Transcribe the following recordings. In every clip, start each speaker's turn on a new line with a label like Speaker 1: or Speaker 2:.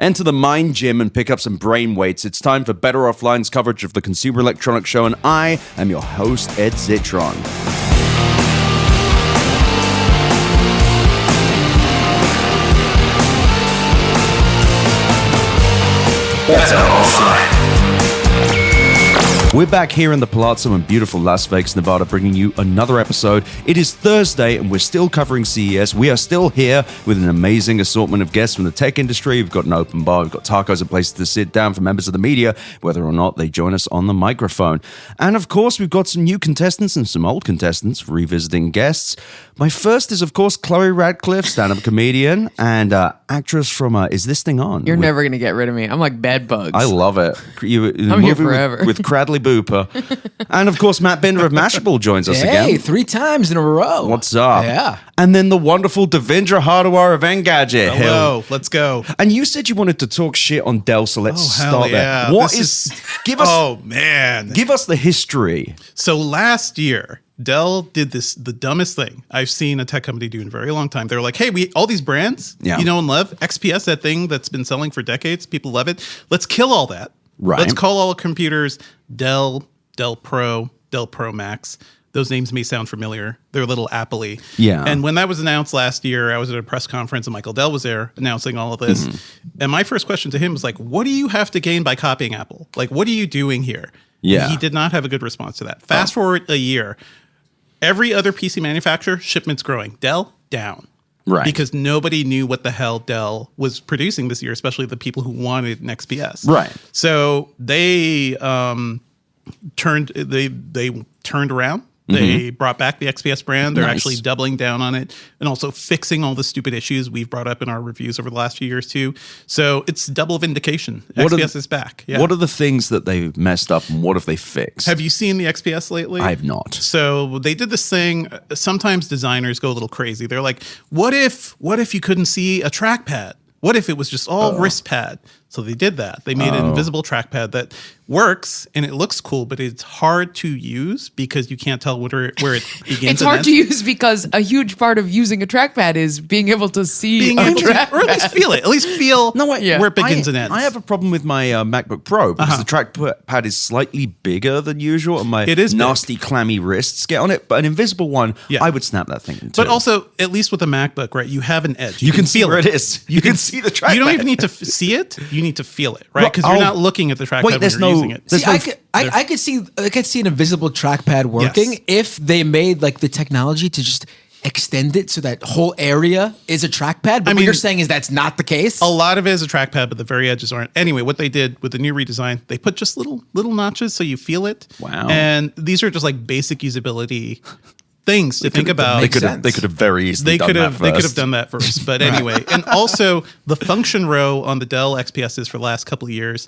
Speaker 1: Enter the Mind Gym and pick up some brain weights. It's time for Better Offline's coverage of the Consumer Electronics Show, and I am your host, Ed Zitron. Better Offline. We're back here in the Palazzo in beautiful Las Vegas, Nevada, bringing you another episode. It is Thursday, and we're still covering CES. We are still here with an amazing assortment of guests from the tech industry. We've got an open bar, we've got tacos and places to sit down for members of the media, whether or not they join us on the microphone. And of course, we've got some new contestants and some old contestants, revisiting guests. My first is, of course, Chloe Radlciffe, stand-up comedian and actress from Is This Thing On?
Speaker 2: You're never going to get rid of me. I'm like bed bugs.
Speaker 1: I love it.
Speaker 2: I'm here forever.
Speaker 1: With Cradley Booper. And of course, Matt Binder of Mashable joins us again.
Speaker 3: Hey, 3 times in a row.
Speaker 1: What's up?
Speaker 3: Yeah.
Speaker 1: And then the wonderful Devindra Hardawar of Engadget.
Speaker 4: Hello, let's go.
Speaker 1: And you said you wanted to talk shit on Dell, so let's start
Speaker 4: yeah.
Speaker 1: there.
Speaker 4: Give us
Speaker 1: the history.
Speaker 4: So last year, Dell did the dumbest thing I've seen a tech company do in a very long time. They're like, hey, all these brands you know and love, XPS, that thing that's been selling for decades, people love it. Let's kill all that.
Speaker 1: Right.
Speaker 4: Let's call all computers Dell, Dell Pro, Dell Pro Max. Those names may sound familiar. They're a little Apple-y.
Speaker 1: Yeah.
Speaker 4: And when that was announced last year, I was at a press conference and Michael Dell was there announcing all of this. Mm-hmm. And my first question to him was like, what do you have to gain by copying Apple? Like, what are you doing here?
Speaker 1: Yeah.
Speaker 4: He did not have a good response to that. Fast forward a year. Every other PC manufacturer, shipments growing. Dell, down.
Speaker 1: Right.
Speaker 4: Because nobody knew what the hell Dell was producing this year, especially the people who wanted an XPS.
Speaker 1: Right.
Speaker 4: So they turned around. They brought back the XPS brand. They're actually doubling down on it and also fixing all the stupid issues we've brought up in our reviews over the last few years too. So it's double vindication. XPS is back. Yeah.
Speaker 1: What are the things that they've messed up and what have they fixed?
Speaker 4: Have you seen the XPS lately?
Speaker 1: I have not.
Speaker 4: So they did this thing. Sometimes designers go a little crazy. They're like, what if you couldn't see a trackpad? What if it was just all wrist pad? So they did that. They made an invisible trackpad that works and it looks cool, but it's hard to use because you can't tell where it begins.
Speaker 2: It's hard to use because a huge part of using a trackpad is being able to see
Speaker 4: or at least feel it. At least feel where it begins and ends.
Speaker 1: I have a problem with my MacBook Pro because the trackpad is slightly bigger than usual and my nasty, clammy wrists get on it. But an invisible one, I would snap that thing in two.
Speaker 4: But also, at least with a MacBook, right, you have an edge.
Speaker 1: You can see
Speaker 4: feel
Speaker 1: where it is. You can see the trackpad.
Speaker 4: You don't even need to see it. You need to feel it, right? Because you're not looking at the trackpad when you're using it.
Speaker 3: See, I could see an invisible trackpad working if they made like the technology to just extend it so that whole area is a trackpad. But what you're saying is that's not the case?
Speaker 4: A lot of it is a trackpad, but the very edges aren't. Anyway, what they did with the new redesign, they put just little notches so you feel it.
Speaker 1: Wow.
Speaker 4: And these are just like basic usability things to think about.
Speaker 1: They could have very easily done that first.
Speaker 4: They could have done that first. But anyway, and also the function row on the Dell XPSs for the last couple of years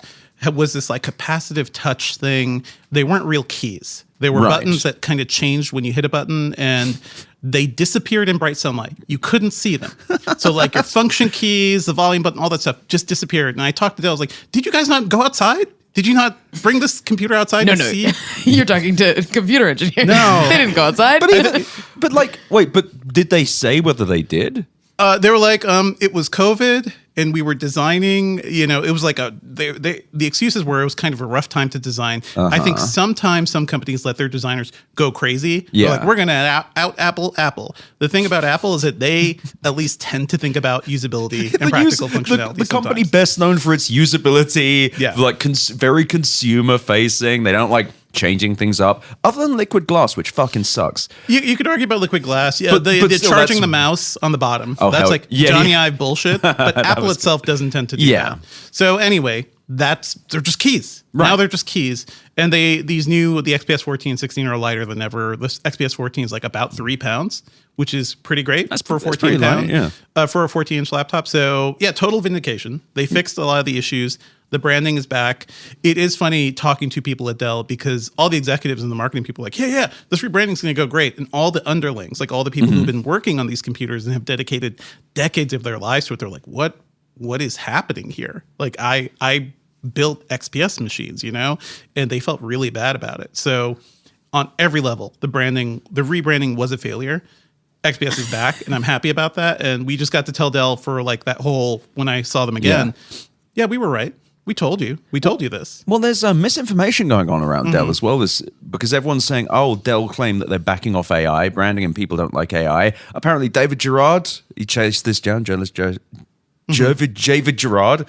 Speaker 4: was this like capacitive touch thing. They weren't real keys. They were buttons that kind of changed when you hit a button and they disappeared in bright sunlight. You couldn't see them. So like your function keys, the volume button, all that stuff just disappeared. And I talked to Dell, I was like, did you guys not go outside? Did you not bring this computer outside to see?
Speaker 2: You're talking to a computer engineer.
Speaker 4: No.
Speaker 2: They didn't go outside.
Speaker 1: But did they say whether they did?
Speaker 4: They were like, it was COVID and we were designing, it was like the excuses were it was kind of a rough time to design. I think sometimes some companies let their designers go crazy.
Speaker 1: Yeah.
Speaker 4: They're like, we're going to out Apple. The thing about Apple is that they at least tend to think about usability and practical functionality.
Speaker 1: The company best known for its usability, like very consumer facing. They don't like changing things up, other than liquid glass, which fucking sucks.
Speaker 4: You could argue about liquid glass. Yeah, but still, charging the mouse on the bottom. That's like Johnny Ive bullshit. But Apple itself doesn't tend to do that. So anyway, they're just keys. Right. Now they're just keys. And the XPS 14 and 16 are lighter than ever. The XPS 14 is like about 3 pounds, which is pretty great for a 14 pound, for a 14-inch laptop. So yeah, total vindication. They fixed a lot of the issues. The branding is back. It is funny talking to people at Dell because all the executives and the marketing people are like, yeah, this rebranding is going to go great. And all the underlings, like all the people who've been working on these computers and have dedicated decades of their lives to it, they're like, what is happening here? Like I built XPS machines, and they felt really bad about it. So on every level, the rebranding was a failure. XPS is back, and I'm happy about that. And we just got to tell Dell for like that whole, when I saw them again, Yeah, we were right. We told you. We told you this.
Speaker 1: Well, there's misinformation going on around Dell as well, because everyone's saying, oh, Dell claim that they're backing off AI branding and people don't like AI. Apparently, David Gerard, he chased this down, journalist David Gerard,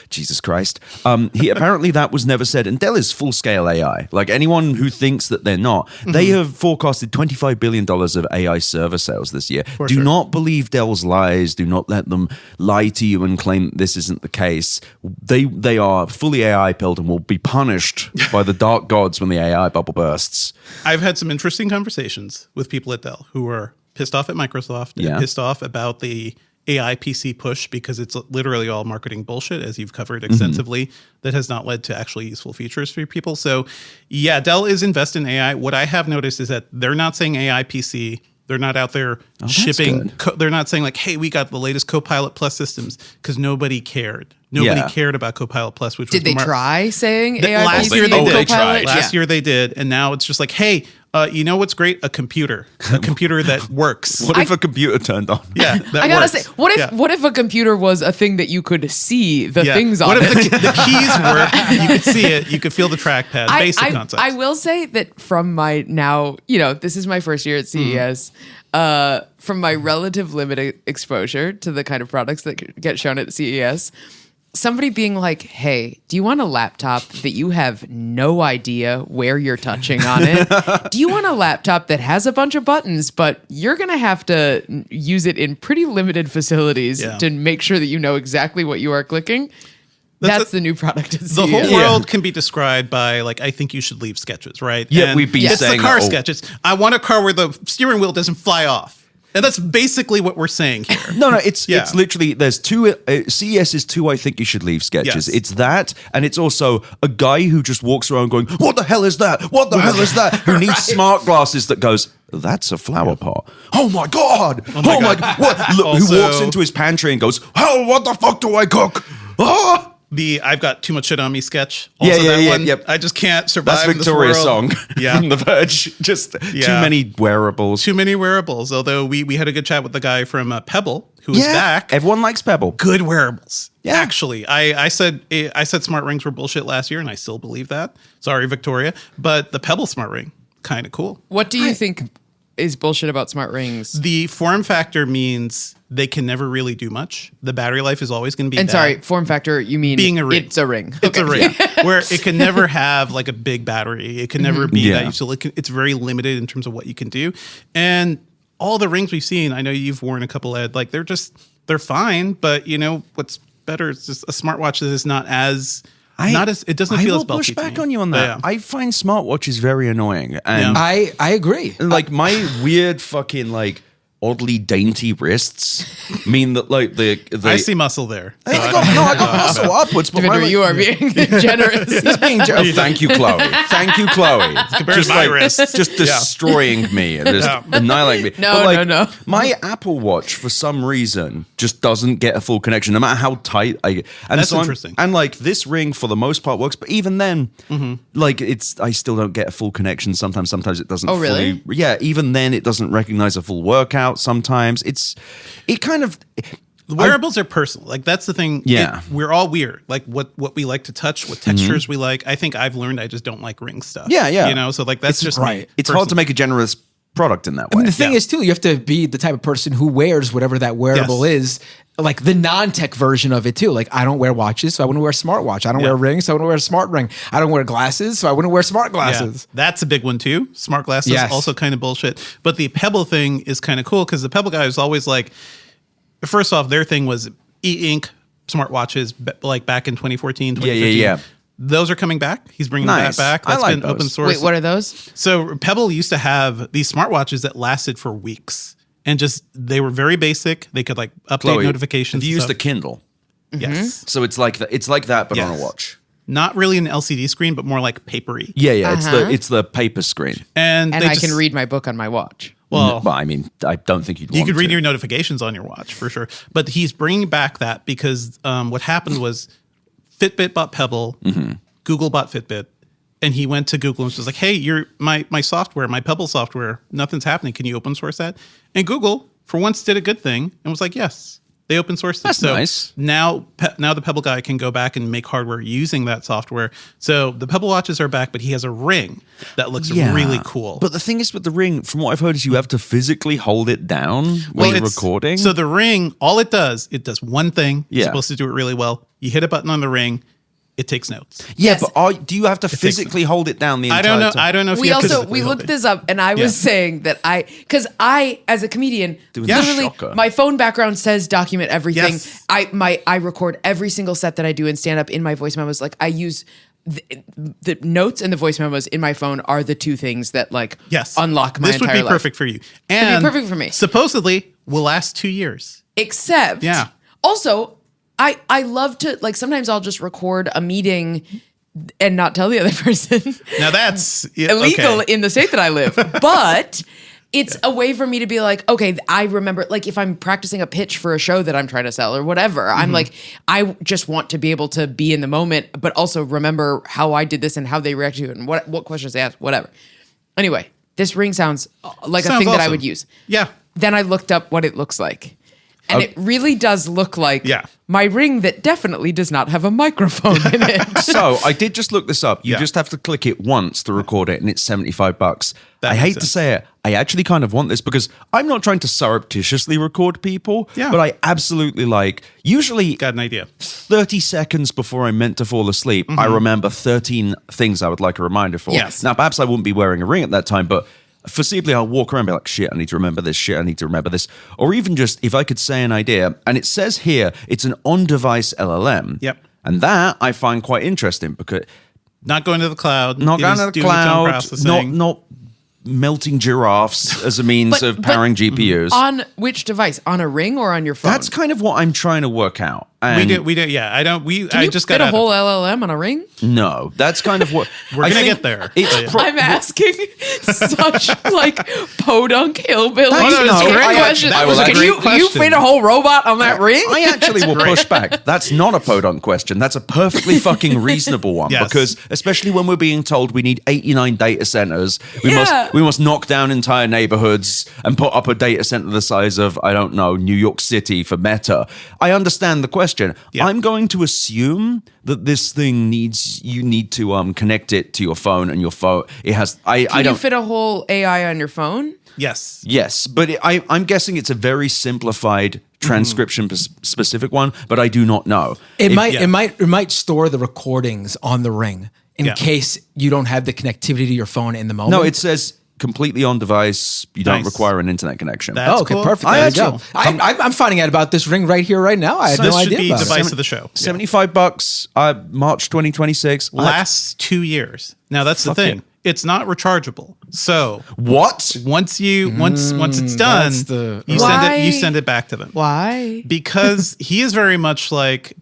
Speaker 1: Jesus Christ. Apparently that was never said. And Dell is full-scale AI. Like anyone who thinks that they're not, they have forecasted $25 billion of AI server sales this year. Do not believe Dell's lies. Do not let them lie to you and claim this isn't the case. They are fully AI-pilled and will be punished by the dark gods when the AI bubble bursts.
Speaker 4: I've had some interesting conversations with people at Dell who are pissed off at Microsoft and pissed off about the AI PC push because it's literally all marketing bullshit, as you've covered extensively, that has not led to actually useful features for people. So yeah, Dell is invested in AI. What I have noticed is that they're not saying AI PC. They're not out there shipping. They're not saying like, hey, we got the latest Copilot Plus systems, because nobody cared. Nobody cared about Copilot Plus. Which
Speaker 2: did they try saying AI
Speaker 4: last
Speaker 2: PC?
Speaker 4: year they did.
Speaker 2: They tried.
Speaker 4: Last year they did, and now it's just like, hey, you know what's great? A computer that works.
Speaker 1: What if a computer turned on?
Speaker 4: Yeah,
Speaker 2: I gotta say, what if a computer was a thing that you could see the things on
Speaker 4: what
Speaker 2: it?
Speaker 4: What if the keys work? You could see it. You could feel the trackpad. Basic concept.
Speaker 2: I will say that from my now, this is my first year at CES. From my relative limited exposure to the kind of products that get shown at CES, somebody being like, hey, do you want a laptop that you have no idea where you're touching on it? Do you want a laptop that has a bunch of buttons, but you're going to have to use it in pretty limited facilities to make sure that you know exactly what you are clicking? That's the new product at CES.
Speaker 4: The whole world can be described by, like, I think you should leave sketches, right?
Speaker 1: Yeah, we've been saying
Speaker 4: it's the car sketches. I want a car where the steering wheel doesn't fly off. And that's basically what we're saying here.
Speaker 1: No, it's literally, there's two, CES is two I think you should leave sketches.
Speaker 4: Yes.
Speaker 1: It's that, and it's also a guy who just walks around going, what the hell is that? What the hell is that? Who needs smart glasses that goes, that's a flower pot. Oh my God. Oh my God. What? Look,
Speaker 4: Also,
Speaker 1: who walks into his pantry and goes, oh, what the fuck do I cook? Ah!
Speaker 4: The I've got too much shit on me sketch. Also that one. Yep. I just can't survive.
Speaker 1: That's Victoria's
Speaker 4: this world.
Speaker 1: song from The Verge. Just too many wearables.
Speaker 4: Too many wearables. Although we had a good chat with the guy from Pebble, who is back.
Speaker 1: Everyone likes Pebble.
Speaker 4: Good wearables.
Speaker 1: Yeah.
Speaker 4: Actually, I said smart rings were bullshit last year, and I still believe that. Sorry, Victoria, but the Pebble smart ring, kind of cool.
Speaker 2: What do you think is bullshit about smart rings?
Speaker 4: The form factor means they can never really do much. The battery life is always going to be bad.
Speaker 2: Sorry, form factor, you mean
Speaker 4: being a ring.
Speaker 2: It's a ring.
Speaker 4: It's a ring. Where it can never have like a big battery. It can never be that useful. It's very limited in terms of what you can do. And all the rings we've seen, I know you've worn a couple, Ed, like they're fine, but you know what's better? It's just a smartwatch that is not as it doesn't feel as bulky.
Speaker 1: I will push back on you on that.
Speaker 4: Yeah.
Speaker 1: I find smartwatches very annoying. And
Speaker 3: I agree.
Speaker 1: Like my weird fucking like oddly dainty wrists mean that like the
Speaker 4: I see muscle there.
Speaker 1: I got muscle upwards, but
Speaker 2: Devindra, you are being generous.
Speaker 1: He's being generous. Thank you, Chloe. Thank you, Chloe.
Speaker 4: Compared to my wrist.
Speaker 1: Just destroying me, just annihilating me.
Speaker 2: No.
Speaker 1: My Apple Watch, for some reason, just doesn't get a full connection, no matter how tight I get. And
Speaker 4: that's interesting.
Speaker 1: And like this ring, for the most part, works, but even then, like I still don't get a full connection. Sometimes it doesn't.
Speaker 2: Oh, really?
Speaker 1: Yeah. Even then, it doesn't recognize a full workout. Sometimes it kind of.
Speaker 4: The wearables are personal. Like that's the thing.
Speaker 1: Yeah.
Speaker 4: We're all weird. Like what we like to touch, what textures we like. I think I've learned I just don't like ring stuff.
Speaker 1: Yeah.
Speaker 4: You know, so like that's just
Speaker 3: right.
Speaker 4: me.
Speaker 1: It's hard to make a generous product in that way.
Speaker 3: I mean, the thing is too, you have to be the type of person who wears whatever that wearable is, like the non-tech version of it too. Like I don't wear watches, so I wouldn't wear a smartwatch. I don't wear rings, so I wouldn't wear a smart ring. I don't wear glasses, so I wouldn't wear smart glasses.
Speaker 4: Yeah. That's a big one too. Smart glasses, also kind of bullshit. But the Pebble thing is kind of cool because the Pebble guy was always like, first off, their thing was e-ink smartwatches, like back in 2014, 2015.
Speaker 1: Yeah.
Speaker 4: Those are coming back. He's bringing that back. That's been open source.
Speaker 2: Wait, what are those?
Speaker 4: So Pebble used to have these smartwatches that lasted for weeks. And just, they were very basic. They could like update notifications.
Speaker 1: Have you used the Kindle?
Speaker 4: Yes.
Speaker 1: So it's like that, but on a watch.
Speaker 4: Not really an LCD screen, but more like papery.
Speaker 1: Yeah. It's the paper screen.
Speaker 4: And
Speaker 2: I can read my book on my watch.
Speaker 4: Well,
Speaker 1: I mean, I don't think you'd want
Speaker 4: You could read
Speaker 1: to.
Speaker 4: your notifications on your watch for sure. But he's bringing back that because what happened was Fitbit bought Pebble, Google bought Fitbit, and he went to Google and was like, hey, my software, my Pebble software, nothing's happening. Can you open source that? And Google, for once, did a good thing and was like, yes. They open sourced it.
Speaker 1: That's nice.
Speaker 4: Now the Pebble guy can go back and make hardware using that software. So the Pebble watches are back, but he has a ring that looks really cool.
Speaker 1: But the thing is with the ring, from what I've heard, is you have to physically hold it down when you're recording.
Speaker 4: So the ring, all it does one thing.
Speaker 1: Yeah.
Speaker 4: It's supposed to do it really well. You hit a button on the ring. It takes notes.
Speaker 1: Yeah, but do you have to physically hold it down the entire time?
Speaker 4: I don't know if
Speaker 2: we looked this up, and I was saying that because I, as a comedian, literally my phone background says document everything.
Speaker 4: Yes.
Speaker 2: I record every single set that I do in stand up in my voice memos. Like I use the notes and the voice memos in my phone are the two things that unlock my entire life.
Speaker 4: This would be perfect for you. And
Speaker 2: it'd be perfect for me.
Speaker 4: Supposedly will last 2 years.
Speaker 2: Except also I love to, like, sometimes I'll just record a meeting and not tell the other person.
Speaker 4: Now that's
Speaker 2: illegal in the state that I live. But it's a way for me to be like, okay, I remember, like, if I'm practicing a pitch for a show that I'm trying to sell or whatever, I'm like, I just want to be able to be in the moment, but also remember how I did this and how they reacted to it and what questions they asked, whatever. Anyway, this ring sounds like a thing that I would use.
Speaker 4: Yeah.
Speaker 2: Then I looked up what it looks like. And it really does look like my ring that definitely does not have a microphone in it.
Speaker 1: So I did just look this up. You just have to click it once to record it, and it's $75. I hate to say it. I actually kind of want this because I'm not trying to surreptitiously record people, but I absolutely usually
Speaker 4: got an idea.
Speaker 1: 30 seconds before I'm meant to fall asleep, I remember 13 things I would like a reminder for.
Speaker 4: Yes.
Speaker 1: Now, perhaps I wouldn't be wearing a ring at that time, but foreseeably, I'll walk around and be like, shit, I need to remember this, shit, I need to remember this. Or even just, if I could say an idea, and it says here, it's an on-device LLM.
Speaker 4: Yep.
Speaker 1: And that I find quite interesting because...
Speaker 4: Not going to the cloud.
Speaker 1: Not going to the cloud, not melting giraffes as a means of powering GPUs.
Speaker 2: On which device? On a ring or on your phone?
Speaker 1: That's kind of what I'm trying to work out. And
Speaker 4: we do. Yeah, I don't.
Speaker 2: Can you
Speaker 4: just
Speaker 2: fit
Speaker 4: got
Speaker 2: a whole LLM on a ring?
Speaker 1: No, that's kind of what
Speaker 4: we're gonna get there.
Speaker 2: I'm asking such podunk hillbilly questions. Can you fit a whole robot on that ring?
Speaker 1: I actually will push back. That's not a podunk question. That's a perfectly fucking reasonable one because especially when we're being told we need 89 data centers, we must knock down entire neighborhoods and put up a data center the size of, I don't know, New York City for Meta. I understand the question. Yeah. I'm going to assume that this thing you need to connect it to your phone, and your phone it has. Can
Speaker 2: you fit a whole AI on your phone?
Speaker 1: Yes, but I'm guessing it's a very simplified transcription specific one, but I do not know.
Speaker 3: It might store the recordings on the ring in case you don't have the connectivity to your phone in the moment.
Speaker 1: No, it says completely on device. You don't require an internet connection.
Speaker 3: That's cool. Perfect. There you go. I'm finding out about this ring right here, right now. I had no idea.
Speaker 4: This should be device of the show.
Speaker 1: $75. March 2026.
Speaker 4: Lasts 2 years. Now that's the thing. It's not rechargeable. So
Speaker 1: what?
Speaker 4: Once it's done, you send it back to them.
Speaker 2: Why?
Speaker 4: Because he is very much like,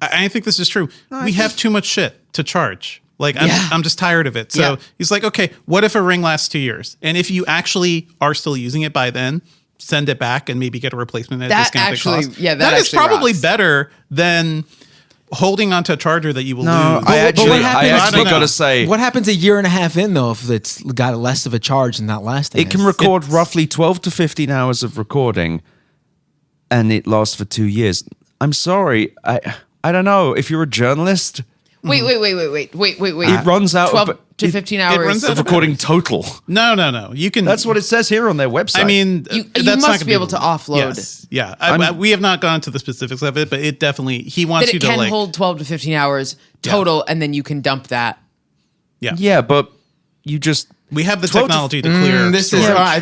Speaker 4: I think this is true. We have too much shit to charge. I'm just tired of it. So he's like, okay, what if a ring lasts 2 years? And if you actually are still using it by then, send it back and maybe get a replacement at a discounted cost.
Speaker 2: Yeah,
Speaker 4: that is probably better than holding onto a charger that you will lose.
Speaker 1: I actually got to say,
Speaker 3: what happens a year and a half in though if it's got less of a charge and not lasting?
Speaker 1: It can record roughly 12 to 15 hours of recording, and it lasts for 2 years. I'm sorry, I don't know if you're a journalist.
Speaker 2: Wait.
Speaker 1: It runs out
Speaker 2: 12 to 15 hours
Speaker 1: of recording total.
Speaker 4: No. You can.
Speaker 1: That's what it says here on their website.
Speaker 4: I mean,
Speaker 2: you must be able to offload.
Speaker 4: Yes. Yeah. We have not gone to the specifics of it, but it definitely, he wants you to
Speaker 2: can hold 12 to 15 hours total, and then you can dump that.
Speaker 4: Yeah.
Speaker 1: Yeah, but you just.
Speaker 4: We have the technology to clear.
Speaker 3: This is. I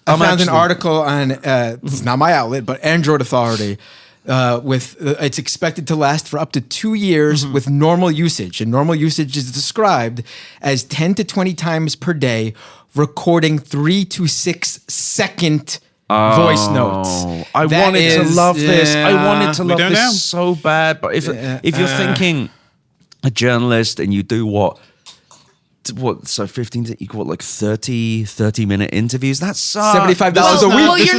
Speaker 3: found an article on. It's not my outlet, but Android Authority. It's expected to last for up to 2 years with normal usage, and normal usage is described as 10 to 20 times per day, recording 3 to 6 second voice notes.
Speaker 1: I wanted to love this. I wanted to love this so bad, but if you're thinking a journalist and you do what? So 15 to equal 30-minute interviews. That's
Speaker 3: $75 a week.
Speaker 2: Well, you're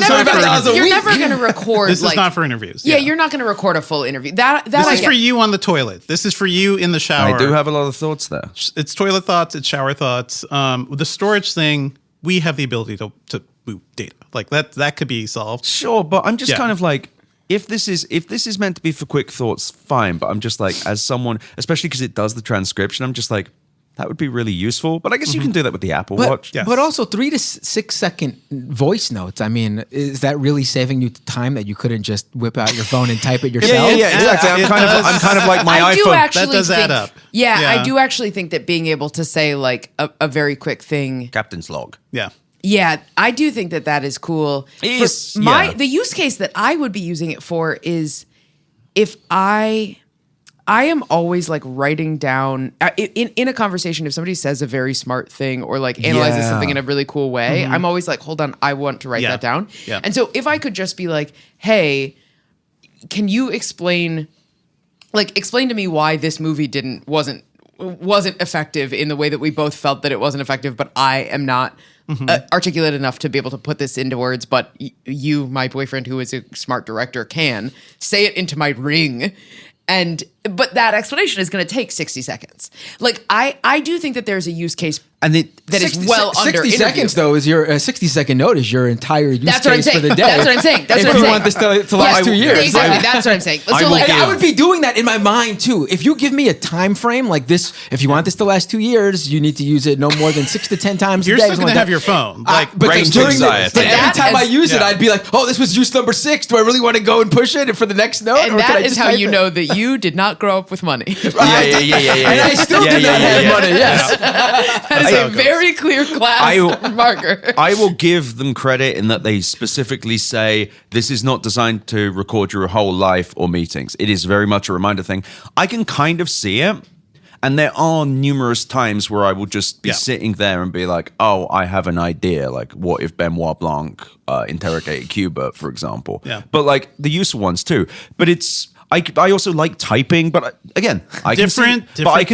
Speaker 2: never going to record.
Speaker 4: This is not for interviews.
Speaker 2: Yeah, you're not going to record a full interview.
Speaker 4: This is for you on the toilet. This is for you in the shower.
Speaker 1: I do have a lot of thoughts there.
Speaker 4: It's toilet thoughts. It's shower thoughts. The storage thing, we have the ability to boot data. Like that could be solved.
Speaker 1: Sure, but I'm just kind of like, if this is meant to be for quick thoughts, fine. But I'm just like, as someone, especially because it does the transcription, I'm just like, that would be really useful. But I guess you can do that with the Apple Watch.
Speaker 3: But also 3 to 6 second voice notes. I mean, is that really saving you time that you couldn't just whip out your phone and type it yourself?
Speaker 1: Yeah, exactly. I'm kind of like my iPhone.
Speaker 2: That
Speaker 4: does add up.
Speaker 2: Yeah, I do actually think that being able to say like a very quick thing.
Speaker 1: Captain's log.
Speaker 4: Yeah.
Speaker 2: Yeah, I do think that is cool. The use case that I would be using it for is if I am always like writing down in a conversation, if somebody says a very smart thing or like analyzes something in a really cool way, I'm always like, hold on, I want to write that down. Yeah. And so if I could just be like, hey, can you explain to me why this movie wasn't effective in the way that we both felt that it wasn't effective, but I am not articulate enough to be able to put this into words, but you, my boyfriend, who is a smart director, can say it into my ring. But that explanation is going to take 60 seconds. Like I do think that there's a use case that is well under
Speaker 3: 60 seconds though is your 60-second note is your entire use case for the day.
Speaker 2: That's what I'm saying.
Speaker 3: If you want this to last 2 years,
Speaker 2: exactly. That's what I'm saying. So
Speaker 3: I would be doing that in my mind too. If you give me a time frame like this, if you want this to last 2 years, you need to use it no more than 6 to 10 times a day.
Speaker 4: You're still going to have your phone, like
Speaker 1: range anxiety.
Speaker 3: But every time I use it, I'd be like, "Oh, this was use number 6. Do I really want to go and push it for the next note?"
Speaker 2: And that is how you know that you did not grow up with money.
Speaker 1: Yeah.
Speaker 3: And I still do not have money. Yes,
Speaker 2: that is a very clear class marker.
Speaker 1: I will give them credit in that they specifically say this is not designed to record your whole life or meetings. It is very much a reminder thing. I can kind of see it. And there are numerous times where I will just be sitting there and be like, oh, I have an idea. Like, what if Benoit Blanc interrogated Cuba, for example?
Speaker 4: Yeah.
Speaker 1: But like the useful ones too. But I also like typing, but again, I can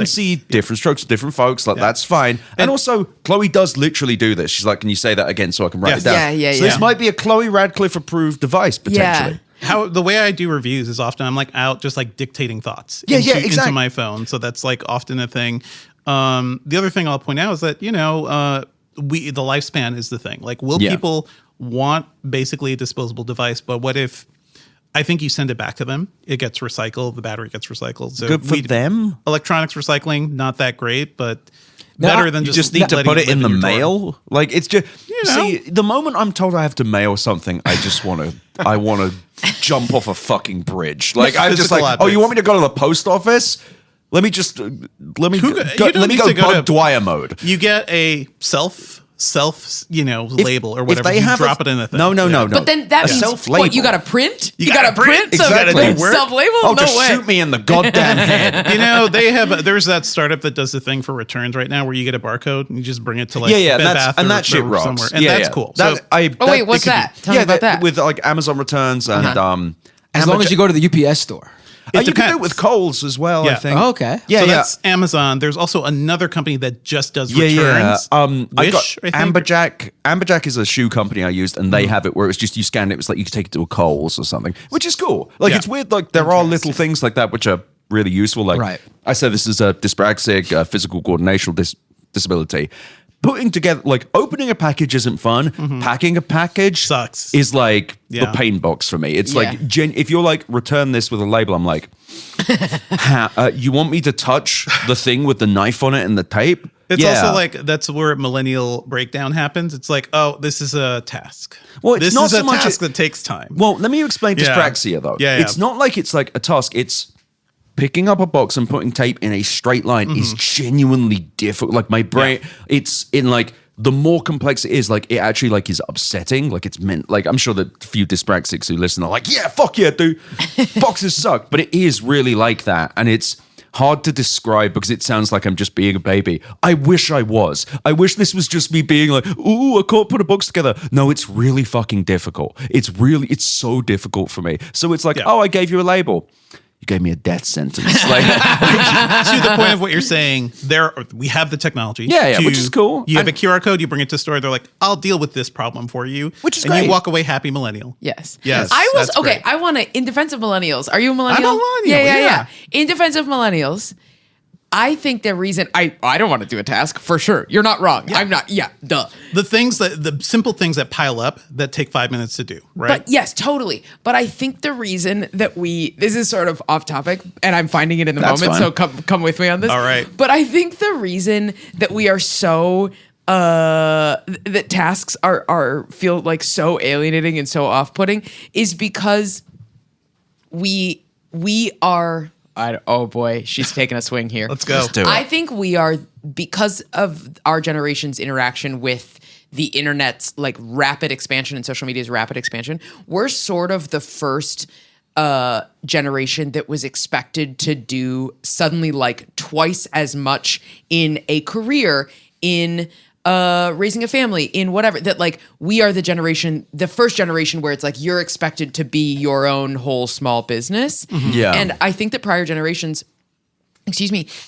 Speaker 1: see different strokes for different folks. Like that's fine. And also, Chloe does literally do this. She's like, "Can you say that again so I can write it down?" So this might be a Chloe Radcliffe approved device potentially.
Speaker 4: How the way I do reviews is often I'm like out just like dictating thoughts into my phone. So that's like often a thing. The other thing I'll point out is that the lifespan is the thing. Like, will people want basically a disposable device? But what if I think you send it back to them. It gets recycled. The battery gets recycled. So
Speaker 1: good for them.
Speaker 4: Electronics recycling, not that great, but better than just
Speaker 1: need to put it in the mail. Like it's just see, the moment I'm told I have to mail something, I just want to jump off a fucking bridge. Like I'm just like, oh, you want me to go to the post office? Let me go Bud Dwyer mode.
Speaker 4: You get a self label or whatever.
Speaker 1: If they
Speaker 4: drop it in the thing.
Speaker 1: No.
Speaker 2: But then that means
Speaker 1: self-label.
Speaker 2: what? You got to print. You got to print
Speaker 1: exactly.
Speaker 2: self-label.
Speaker 1: Oh,
Speaker 2: no
Speaker 1: just
Speaker 2: way.
Speaker 1: shoot me in the goddamn head.
Speaker 4: They have. There's that startup that does the thing for returns right now, where you get a barcode and you just bring it to like
Speaker 1: Bed Bath
Speaker 4: and
Speaker 1: that shit rocks.
Speaker 4: Somewhere, and that's cool.
Speaker 2: Wait, what's that? Tell me about that.
Speaker 1: With like Amazon returns and
Speaker 3: as long as you go to the UPS store.
Speaker 1: You can do it with Kohl's as well, I think.
Speaker 3: Oh, okay.
Speaker 4: Yeah, so that's Amazon. There's also another company that just does returns.
Speaker 1: I got Amberjack. Amberjack is a shoe company I used, and they have it where it's just you scan it. It's like you can take it to a Kohl's or something, which is cool. Like it's weird. Like there are little things like that which are really useful. Like I said, this is a dyspraxic physical coordination disability. Putting together, like opening a package isn't fun. Packing a package
Speaker 4: sucks.
Speaker 1: Is like the pain box for me. It's like if you're like return this with a label, I'm like, you want me to touch the thing with the knife on it and the tape?
Speaker 4: It's also like that's where millennial breakdown happens. It's like, oh, this is a task.
Speaker 1: Well, it's not so much
Speaker 4: task that takes time.
Speaker 1: Well, let me explain dyspraxia though. It's not like it's like a task. It's picking up a box and putting tape in a straight line is genuinely difficult. Like my brain, it's in like the more complex it is, like it actually like is upsetting. Like it's meant, like I'm sure that a few dyspraxics who listen are like, yeah, fuck yeah, dude. Boxes suck. But it is really like that. And it's hard to describe because it sounds like I'm just being a baby. I wish I was. I wish this was just me being like, ooh, I can't put a box together. No, it's really fucking difficult. It's so difficult for me. So it's like, oh, I gave you a label. You gave me a death sentence. Like
Speaker 4: to the point of what you're saying, we have the technology.
Speaker 1: Yeah, which is cool.
Speaker 4: You have a QR code, you bring it to store, they're like, I'll deal with this problem for you.
Speaker 1: Which is
Speaker 4: and
Speaker 1: great.
Speaker 4: You walk away happy millennial.
Speaker 2: Yes.
Speaker 4: I
Speaker 2: was, okay, I want to, in defense of millennials, are you a millennial?
Speaker 4: I'm a millennial, yeah.
Speaker 2: In defense of millennials, I think the reason I don't want to do a task for sure. You're not wrong. Yeah. I'm not. Yeah, duh.
Speaker 4: The simple things that pile up that take 5 minutes to do, right?
Speaker 2: But yes, totally. But I think the reason that this is sort of off topic, and I'm finding it in the moment. Fine. So come with me on this.
Speaker 4: All right.
Speaker 2: But I think the reason that we are so that tasks are feel like so alienating and so off-putting is because we are. Oh boy, she's taking a swing here.
Speaker 4: Let's go.
Speaker 2: I think we are, because of our generation's interaction with the internet's like rapid expansion and social media's rapid expansion, we're sort of the first generation that was expected to do suddenly like twice as much in a career, in raising a family, in whatever, that like we are the first generation where it's like you're expected to be your own whole small business.
Speaker 1: Mm-hmm. Yeah.
Speaker 2: And I think that prior generations,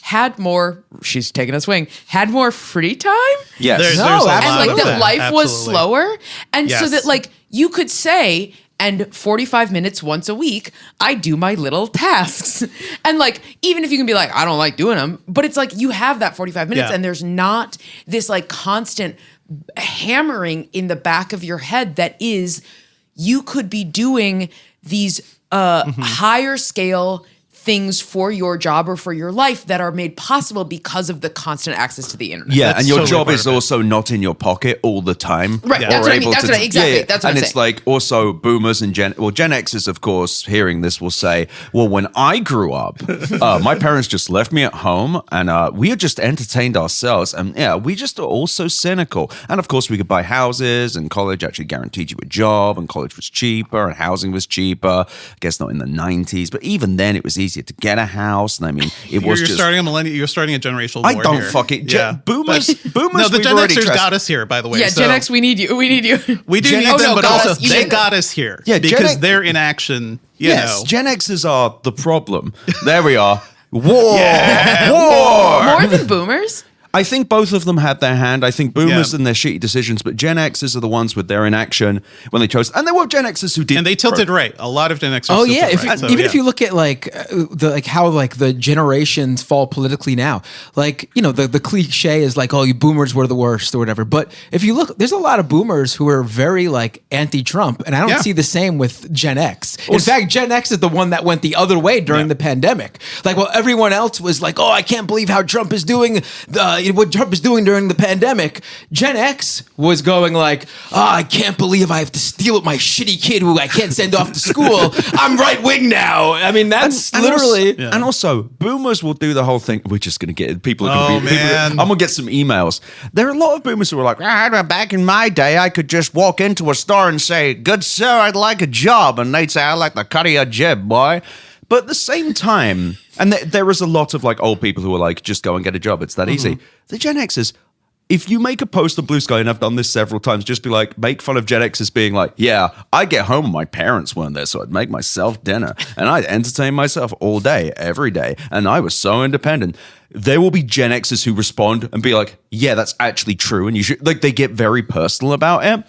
Speaker 2: had more, she's taking a swing, had more free time.
Speaker 1: Yes.
Speaker 4: There's a
Speaker 2: And
Speaker 4: lot
Speaker 2: like
Speaker 4: of
Speaker 2: that
Speaker 4: that.
Speaker 2: life was
Speaker 4: Absolutely.
Speaker 2: slower. And so
Speaker 4: Yes.
Speaker 2: that like you could say, and 45 minutes once a week, I do my little tasks. And like, even if you can be like, I don't like doing them, but it's like you have that 45 minutes
Speaker 4: Yeah.
Speaker 2: and there's not this like constant hammering in the back of your head that is, you could be doing these higher scale things for your job or for your life that are made possible because of the constant access to the internet.
Speaker 1: Yeah,
Speaker 4: That's
Speaker 1: and your
Speaker 4: totally
Speaker 1: job
Speaker 4: part
Speaker 1: is
Speaker 4: of it.
Speaker 1: also not in your pocket all the time.
Speaker 2: Right,
Speaker 4: Yeah.
Speaker 2: that's
Speaker 1: Or
Speaker 2: what I mean.
Speaker 1: able
Speaker 2: That's
Speaker 1: to-
Speaker 2: what I, exactly.
Speaker 1: yeah,
Speaker 2: That's what
Speaker 1: and
Speaker 2: I'm
Speaker 1: it's
Speaker 2: saying.
Speaker 1: like also boomers and Gen Xers, of course, hearing this will say, well, when I grew up, my parents just left me at home and we had just entertained ourselves. And yeah, we just are all so cynical. And of course, we could buy houses and college actually guaranteed you a job and college was cheaper and housing was cheaper. I guess not in the 90s, but even then it was easier to get a house. And I mean, it was
Speaker 4: You're
Speaker 1: just...
Speaker 4: starting a millennial. You're starting a generational war
Speaker 1: I don't
Speaker 4: here.
Speaker 1: fucking...
Speaker 4: Yeah.
Speaker 1: Boomers,
Speaker 4: No, the
Speaker 1: we've
Speaker 4: Gen
Speaker 1: already
Speaker 4: Xers
Speaker 1: trust-
Speaker 4: got us here, by the way.
Speaker 2: Yeah,
Speaker 4: so
Speaker 2: Gen X, we need you. We need you.
Speaker 4: We do
Speaker 1: Gen
Speaker 4: need
Speaker 1: X-
Speaker 4: them,
Speaker 2: Oh, no,
Speaker 4: but
Speaker 2: got
Speaker 4: also
Speaker 2: us. You
Speaker 4: they
Speaker 2: should-
Speaker 4: got us here.
Speaker 1: Yeah, Gen
Speaker 4: because
Speaker 1: X-
Speaker 4: they're in action. You know.
Speaker 1: Gen Xers are the problem. There we are. War.
Speaker 4: Yeah.
Speaker 1: War.
Speaker 2: More than boomers?
Speaker 1: I think both of them had their hand. I think boomers
Speaker 4: Yeah.
Speaker 1: and their shitty decisions, but Gen Xers are the ones with their inaction when they chose. And there were Gen Xers who did.
Speaker 4: And they tilted right. A lot of Gen Xers.
Speaker 3: Oh
Speaker 4: tilted
Speaker 3: yeah,
Speaker 4: right. So,
Speaker 3: even
Speaker 4: yeah.
Speaker 3: if you look at how the generations fall politically now, like the cliche is like, oh, you boomers were the worst or whatever. But if you look, there's a lot of boomers who are very like anti-Trump, and I don't
Speaker 4: Yeah.
Speaker 3: see the same with Gen X. In fact, Gen X is the one that went the other way during the pandemic. Like, well, everyone else was like, oh, I can't believe how Trump is doing what Trump is doing during the pandemic. Gen X was going like, I can't believe I have to deal with my shitty kid who I can't send off to school. I'm right wing now. I mean, that's literally.
Speaker 1: And also, boomers will do the whole thing. We're just going to get people. Are gonna
Speaker 4: Oh, man.
Speaker 1: I'm going to get some emails. There are a lot of boomers who are like, back in my day, I could just walk into a store and say, good sir, I'd like a job. And they'd say, I like the cut of your jib, boy. But at the same time, and there is a lot of like old people who are like, just go and get a job. It's that easy. The Gen Xers, if you make a post on Blue Sky, and I've done this several times, just be like, make fun of Gen Xers being like, yeah, I get home and my parents weren't there, so I'd make myself dinner and I'd entertain myself all day, every day. And I was so independent. There will be Gen Xers who respond and be like, yeah, that's actually true. And you should, like, they get very personal about it.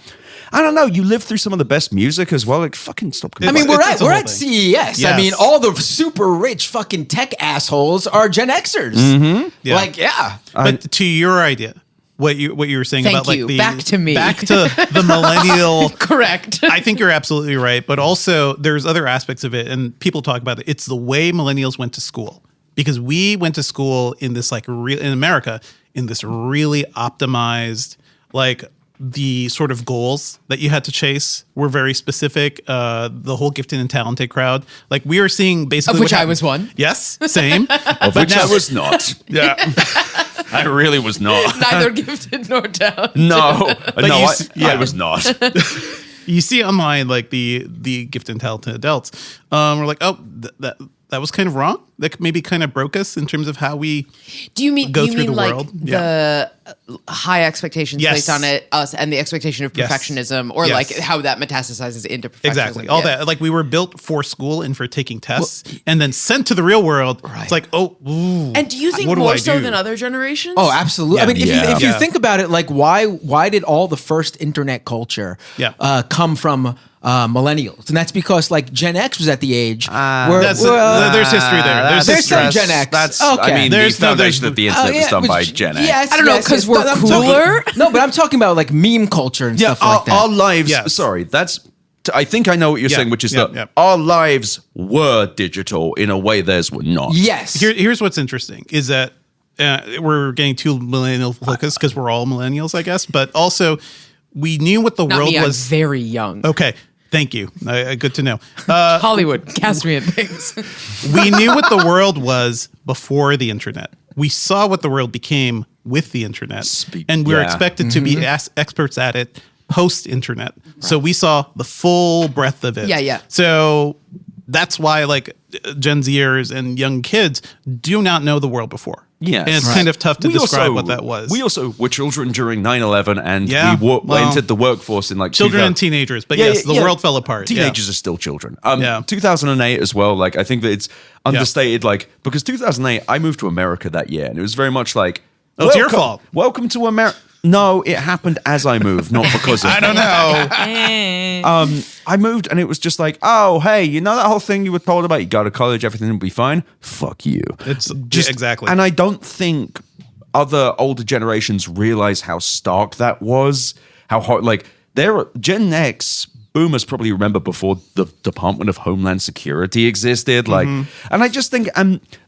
Speaker 1: I don't know. You live through some of the best music as well. Like, fucking stop.
Speaker 3: I mean, we're
Speaker 4: It's a
Speaker 3: at
Speaker 4: whole thing.
Speaker 3: CES.
Speaker 4: Yes.
Speaker 3: I mean, all the super rich fucking tech assholes are Gen Xers.
Speaker 4: Yeah.
Speaker 3: Like, yeah.
Speaker 4: But to your idea, what you were saying
Speaker 2: Thank
Speaker 4: about like
Speaker 2: you.
Speaker 4: the
Speaker 2: Back to me.
Speaker 4: back to the millennial.
Speaker 2: Correct.
Speaker 4: I think you're absolutely right, but also there's other aspects of it, and people talk about it. It's the way millennials went to school, because we went to school in this like in America in this really optimized, like, the sort of goals that you had to chase were very specific. The whole gifted and talented crowd, like we are seeing basically,
Speaker 2: Of which
Speaker 4: what
Speaker 2: I
Speaker 4: happened.
Speaker 2: was one.
Speaker 4: Yes, same.
Speaker 1: Of which I was not.
Speaker 4: Yeah.
Speaker 1: I really was not.
Speaker 2: Neither gifted nor talented.
Speaker 1: No,
Speaker 4: yeah.
Speaker 1: I was not.
Speaker 4: You see online like the gifted and talented adults. We're like, oh, that was kind of wrong. That maybe kind of broke us in terms of how we
Speaker 2: Do you mean
Speaker 4: go
Speaker 2: you
Speaker 4: through
Speaker 2: mean
Speaker 4: the
Speaker 2: like
Speaker 4: world.
Speaker 2: the high expectations
Speaker 4: Yes.
Speaker 2: placed on us and the expectation of
Speaker 4: Yes.
Speaker 2: perfectionism, or
Speaker 4: Yes.
Speaker 2: like how that metastasizes into perfectionism?
Speaker 4: Exactly. All
Speaker 2: Yeah.
Speaker 4: that. Like we were built for school and for taking tests and then sent to the real world.
Speaker 3: Right.
Speaker 4: It's like, oh, ooh,
Speaker 2: And do you think
Speaker 4: what do
Speaker 2: more
Speaker 4: I
Speaker 2: so
Speaker 4: do?
Speaker 2: than other generations?
Speaker 3: Oh, absolutely.
Speaker 4: Yeah.
Speaker 3: I mean, if you
Speaker 4: Yeah.
Speaker 3: think about it, like why did all the first internet culture
Speaker 4: Yeah.
Speaker 3: come from millennials, and that's because like Gen X was at the age
Speaker 4: there's history there.
Speaker 3: There's some Gen X.
Speaker 1: That's
Speaker 3: okay.
Speaker 1: I mean, the foundation of the internet was done by Gen X.
Speaker 3: Yes,
Speaker 2: I don't know, because we're
Speaker 3: I'm
Speaker 2: cooler.
Speaker 3: no, but I'm talking about like meme culture and stuff like that.
Speaker 1: Our lives.
Speaker 4: Yes.
Speaker 1: Sorry, that's. I think I know what you're saying, which is that
Speaker 4: yeah.
Speaker 1: our lives were digital in a way theirs were not.
Speaker 3: Yes.
Speaker 4: Here's what's interesting is that we're getting too millennial focused because we're all millennials, I guess. But also, we knew what the
Speaker 2: Not
Speaker 4: world
Speaker 2: me,
Speaker 4: was.
Speaker 2: I'm very young.
Speaker 4: Okay. Thank you. Good to know.
Speaker 2: Hollywood, cast me in things.
Speaker 4: We knew what the world was before the internet. We saw what the world became with the internet. And we were expected to be experts at it post-internet. Right. So we saw the full breadth of it.
Speaker 2: Yeah.
Speaker 4: So that's why like Gen Zers and young kids do not know the world before.
Speaker 1: Yeah,
Speaker 4: and it's kind of tough to describe what that was.
Speaker 1: We also were children during 9/11, and we entered the workforce in like
Speaker 4: children and teenagers. But the world fell apart.
Speaker 1: Teenagers are still children. 2008 as well. Like I think that it's understated. Like because 2008, I moved to America that year, and it was very much like,
Speaker 4: it's your fault.
Speaker 1: Welcome to America. No, it happened as I moved, not because of
Speaker 4: I don't know.
Speaker 1: I moved and it was just like, oh, hey, you know that whole thing you were told about? You go to college, everything will be fine. Fuck you.
Speaker 4: It's just exactly.
Speaker 1: And I don't think other older generations realize how stark that was. How hard, like, Gen X boomers probably remember before the Department of Homeland Security existed. Like, and I just think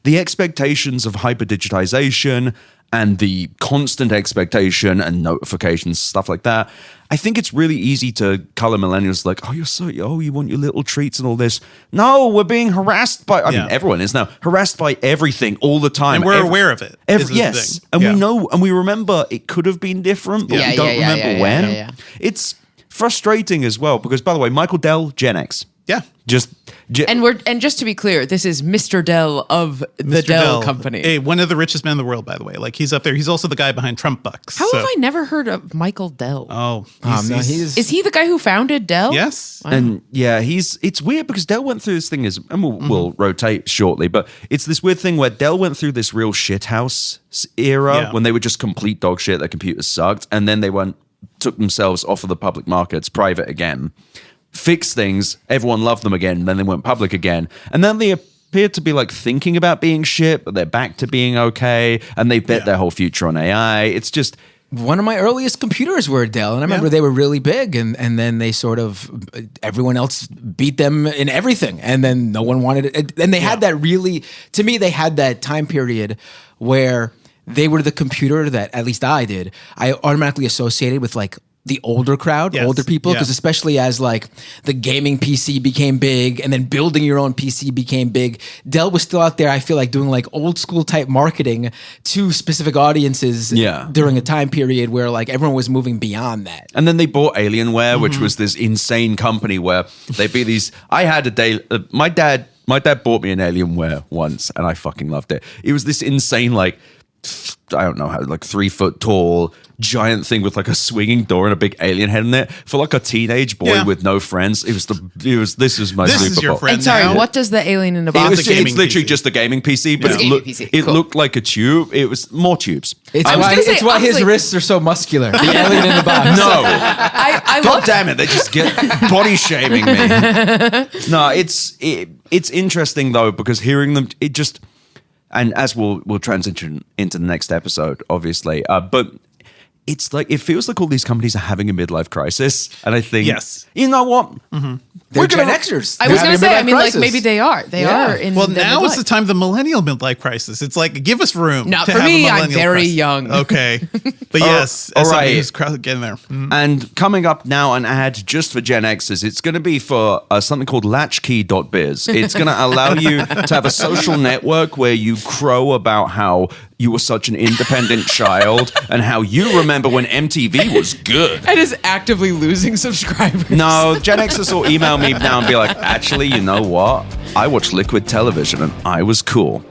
Speaker 1: the expectations of hyper digitization and the constant expectation and notifications, stuff like that. I think it's really easy to color millennials like, you want your little treats and all this. No, we're being harassed by, I mean, everyone is now harassed by everything all the time.
Speaker 4: And we're aware of it.
Speaker 1: Yes. And we know, and we remember it could have been different, but we don't remember when.
Speaker 2: Yeah.
Speaker 1: It's frustrating as well, because by the way, Michael Dell, Gen X.
Speaker 4: Yeah.
Speaker 2: And just to be clear, this is Mr. Dell of the Dell Company.
Speaker 4: Hey, one of the richest men in the world, by the way. Like he's up there. He's also the guy behind Trump bucks.
Speaker 2: How have I never heard of Michael Dell?
Speaker 4: Oh,
Speaker 2: is he the guy who founded Dell?
Speaker 4: Yes.
Speaker 2: Wow.
Speaker 1: And it's weird because Dell went through this thing and we'll rotate shortly, but it's this weird thing where Dell went through this real shithouse era when they were just complete dog shit. Their computers sucked, and then they took themselves off of the public markets, private again. Fixed things, everyone loved them again, then they went public again. And then they appeared to be like thinking about being shit, but they're back to being okay, and they bet their whole future on AI. It's just...
Speaker 3: One of my earliest computers were Dell, and I remember they were really big, and then they sort of... Everyone else beat them in everything, and then no one wanted it. And they had that really... To me, they had that time period where they were the computer that, at least I did, I automatically associated with like the older crowd, older people, because especially as like the gaming PC became big and then building your own PC became big, Dell was still out there, I feel like, doing like old school type marketing to specific audiences during a time period where like everyone was moving beyond that.
Speaker 1: And then they bought Alienware, which was this insane company where they'd be these... I had a day... My dad bought me an Alienware once and I fucking loved it. It was this insane, like, I don't know how, like 3 foot tall giant thing with like a swinging door and a big alien head in it for like a teenage boy with no friends. This is my Super
Speaker 4: Bowl.
Speaker 2: And sorry, what does the alien in the box?
Speaker 1: It's literally just a gaming PC, but it looked like a tube. It was more tubes.
Speaker 3: It's why his wrists are so muscular. The alien in the box.
Speaker 1: No, God damn it! They just get body shaming me. No, it's interesting though, because hearing them, it just, and as we'll transition into the next episode, obviously, but it's like, it feels like all these companies are having a midlife crisis, and I think, you know what?
Speaker 3: They're Gen Xers.
Speaker 2: I was going to say, I mean, like, maybe they are. They are in
Speaker 4: Well, now is the time of the millennial midlife crisis. It's like, give us room.
Speaker 2: Not for me, I'm very young.
Speaker 4: Okay. But yes, all right. Who's getting there.
Speaker 1: And coming up now, an ad just for Gen Xers. It's going to be for something called latchkey.biz. It's going to allow you to have a social network where you crow about how you were such an independent child and how you remember when MTV was good.
Speaker 2: And is actively losing subscribers.
Speaker 1: No, Gen Xers will email me now and be like, actually, you know what? I watched Liquid Television and I was cool.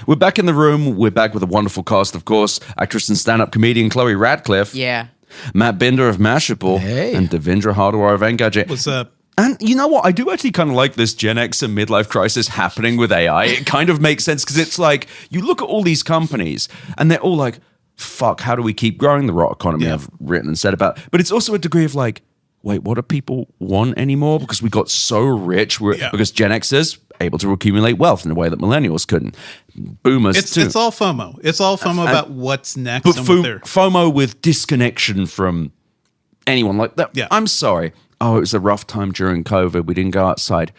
Speaker 1: We're back in the room. We're back with a wonderful cast, of course. Actress and stand-up comedian Chloe Radlciffe.
Speaker 2: Yeah.
Speaker 1: Matt Binder of Mashable.
Speaker 3: Hey.
Speaker 1: And Devindra Hardawar of Engadget.
Speaker 4: What's up?
Speaker 1: And you know what? I do actually kind of like this Gen X and midlife crisis happening with AI. It kind of makes sense because it's like you look at all these companies and they're all like, fuck, how do we keep growing the raw economy I've written and said about? But it's also a degree of like, wait, what do people want anymore? Because we got so rich because Gen Xers able to accumulate wealth in a way that millennials couldn't. Boomers too.
Speaker 4: It's all FOMO. It's all FOMO about what's next.
Speaker 1: But
Speaker 4: and what they're...
Speaker 1: FOMO with disconnection from anyone like that. Yeah. I'm sorry. Oh, it was a rough time during COVID. We didn't go outside.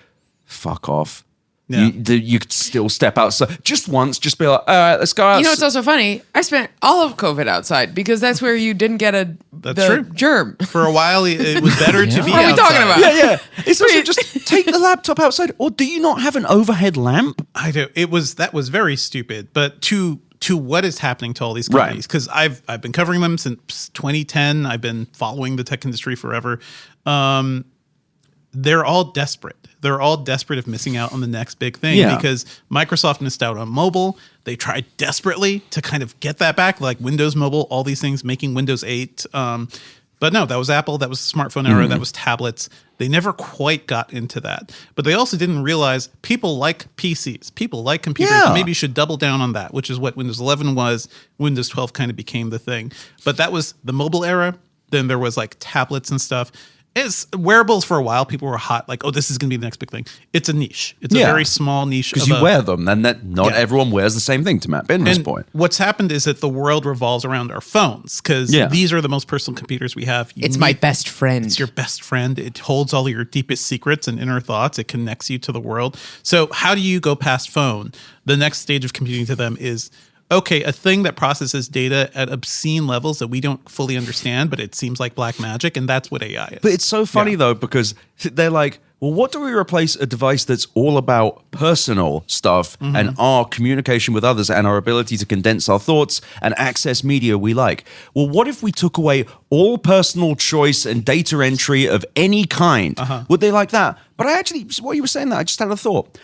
Speaker 1: Fuck off. Yeah. You could still step outside just once, just be like, all right, let's go outside.
Speaker 2: You know, it's also funny. I spent all of COVID outside because that's where you didn't get the germ.
Speaker 4: For a while, it was better to be outside.
Speaker 2: What are we talking about?
Speaker 1: Yeah. It's also just take the laptop outside, or do you not have an overhead lamp?
Speaker 4: I do. That was very stupid. But to what is happening to all these companies, because I've been covering them since 2010. I've been following the tech industry forever. They're all desperate. They're all desperate of missing out on the next big thing because Microsoft missed out on mobile. They tried desperately to kind of get that back, like Windows Mobile, all these things, making Windows 8. But no, that was Apple. That was the smartphone era. That was tablets. They never quite got into that. But they also didn't realize people like PCs. People like computers. Yeah. Maybe you should double down on that, which is what Windows 11 was. Windows 12 kind of became the thing. But that was the mobile era. Then there was like tablets and stuff. It's wearables for a while. People were hot, like, oh, this is going to be the next big thing. It's a niche. It's a very small niche.
Speaker 1: Because you wear them, and that not everyone wears the same thing, to Matt Binder's point.
Speaker 4: What's happened is that the world revolves around our phones, because these are the most personal computers we have.
Speaker 2: It's my best friend.
Speaker 4: It's your best friend. It holds all your deepest secrets and inner thoughts. It connects you to the world. So how do you go past phone? The next stage of computing to them is, okay, a thing that processes data at obscene levels that we don't fully understand, but it seems like black magic, and that's what AI is.
Speaker 1: But it's so funny, though, because they're like, well, what do we replace a device that's all about personal stuff and our communication with others and our ability to condense our thoughts and access media we like? Well, what if we took away all personal choice and data entry of any kind? Would they like that? But I actually, while you were saying that, I just had a thought.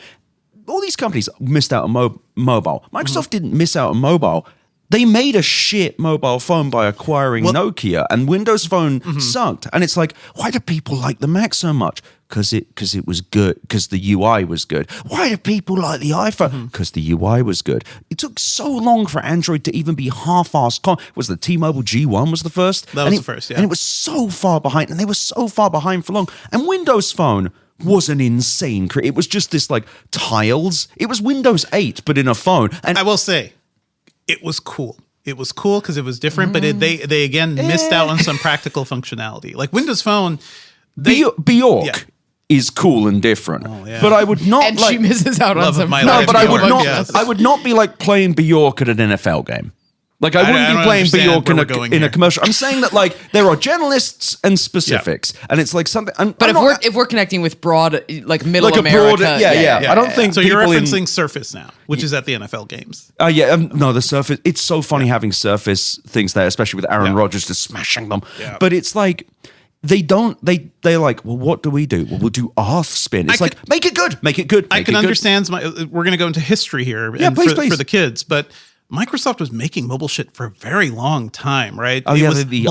Speaker 1: All these companies missed out on mobile. Microsoft didn't miss out on mobile. They made a shit mobile phone by acquiring Nokia, and Windows Phone sucked. And it's like, why do people like the Mac so much? Because it was good, because the UI was good. Why do people like the iPhone? Because the UI was good. It took so long for Android to even be half-assed. Was the T-Mobile G1 was the first?
Speaker 4: That was the first,
Speaker 1: And it was so far behind, and they were so far behind for long. And Windows Phone was an insane it was just this like tiles. It was Windows 8 but in a phone. And
Speaker 4: I will say it was cool. It was cool because it was different, but they again missed out on some practical functionality. Like Windows Phone,
Speaker 1: Bjork is cool and different. But I would not
Speaker 2: and she misses out on some.
Speaker 1: I would not be like playing Bjork at an NFL game. Like I wouldn't be playing Bjork in a commercial. I'm saying that like there are generalists and specifics, and it's like something.
Speaker 2: But if we're connecting with broad, like middle America,
Speaker 1: I don't think
Speaker 4: so. You're referencing Surface now, which is at the NFL games.
Speaker 1: No, the Surface. It's so funny having Surface things there, especially with Aaron Rodgers just smashing them. Yeah. But it's like they're like, well, what do we do? Well, we'll do Earth spin. It's make it good.
Speaker 4: I can understand. We're going to go into history here,
Speaker 1: please.
Speaker 4: For the kids, but. Microsoft was making mobile shit for a very long time, right?
Speaker 1: Oh, the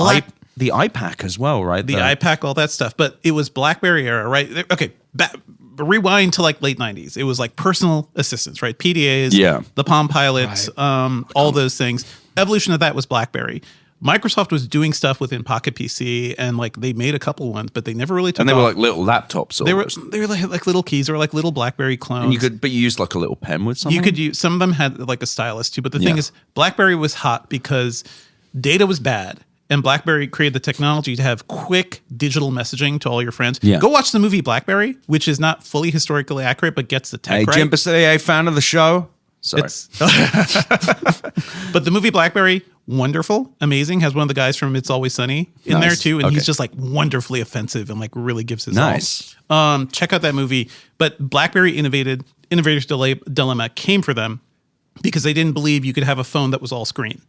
Speaker 1: iPack as well, right?
Speaker 4: The iPack, all that stuff. But it was BlackBerry era, right? Okay, rewind to like late 90s. It was like personal assistants, right? PDAs, the Palm Pilots, all those things. Evolution of that was BlackBerry. Microsoft was doing stuff within Pocket PC, and like they made a couple ones, but they never really took off.
Speaker 1: And they were like little laptops.
Speaker 4: They were like little keys. They were like little BlackBerry clones.
Speaker 1: And you used like a little pen with something.
Speaker 4: You could use. Some of them had like a stylus too. But the thing is, BlackBerry was hot because data was bad, and BlackBerry created the technology to have quick digital messaging to all your friends.
Speaker 1: Yeah.
Speaker 4: Go watch the movie BlackBerry, which is not fully historically accurate, but gets the tech right.
Speaker 1: Jim Basile, fan of the show. Sorry.
Speaker 4: But the movie BlackBerry, wonderful, amazing, has one of the guys from It's Always Sunny in there too, and he's just like wonderfully offensive and like really gives his all. Check out that movie. But BlackBerry Innovator's Dilemma came for them because they didn't believe you could have a phone that was all screen,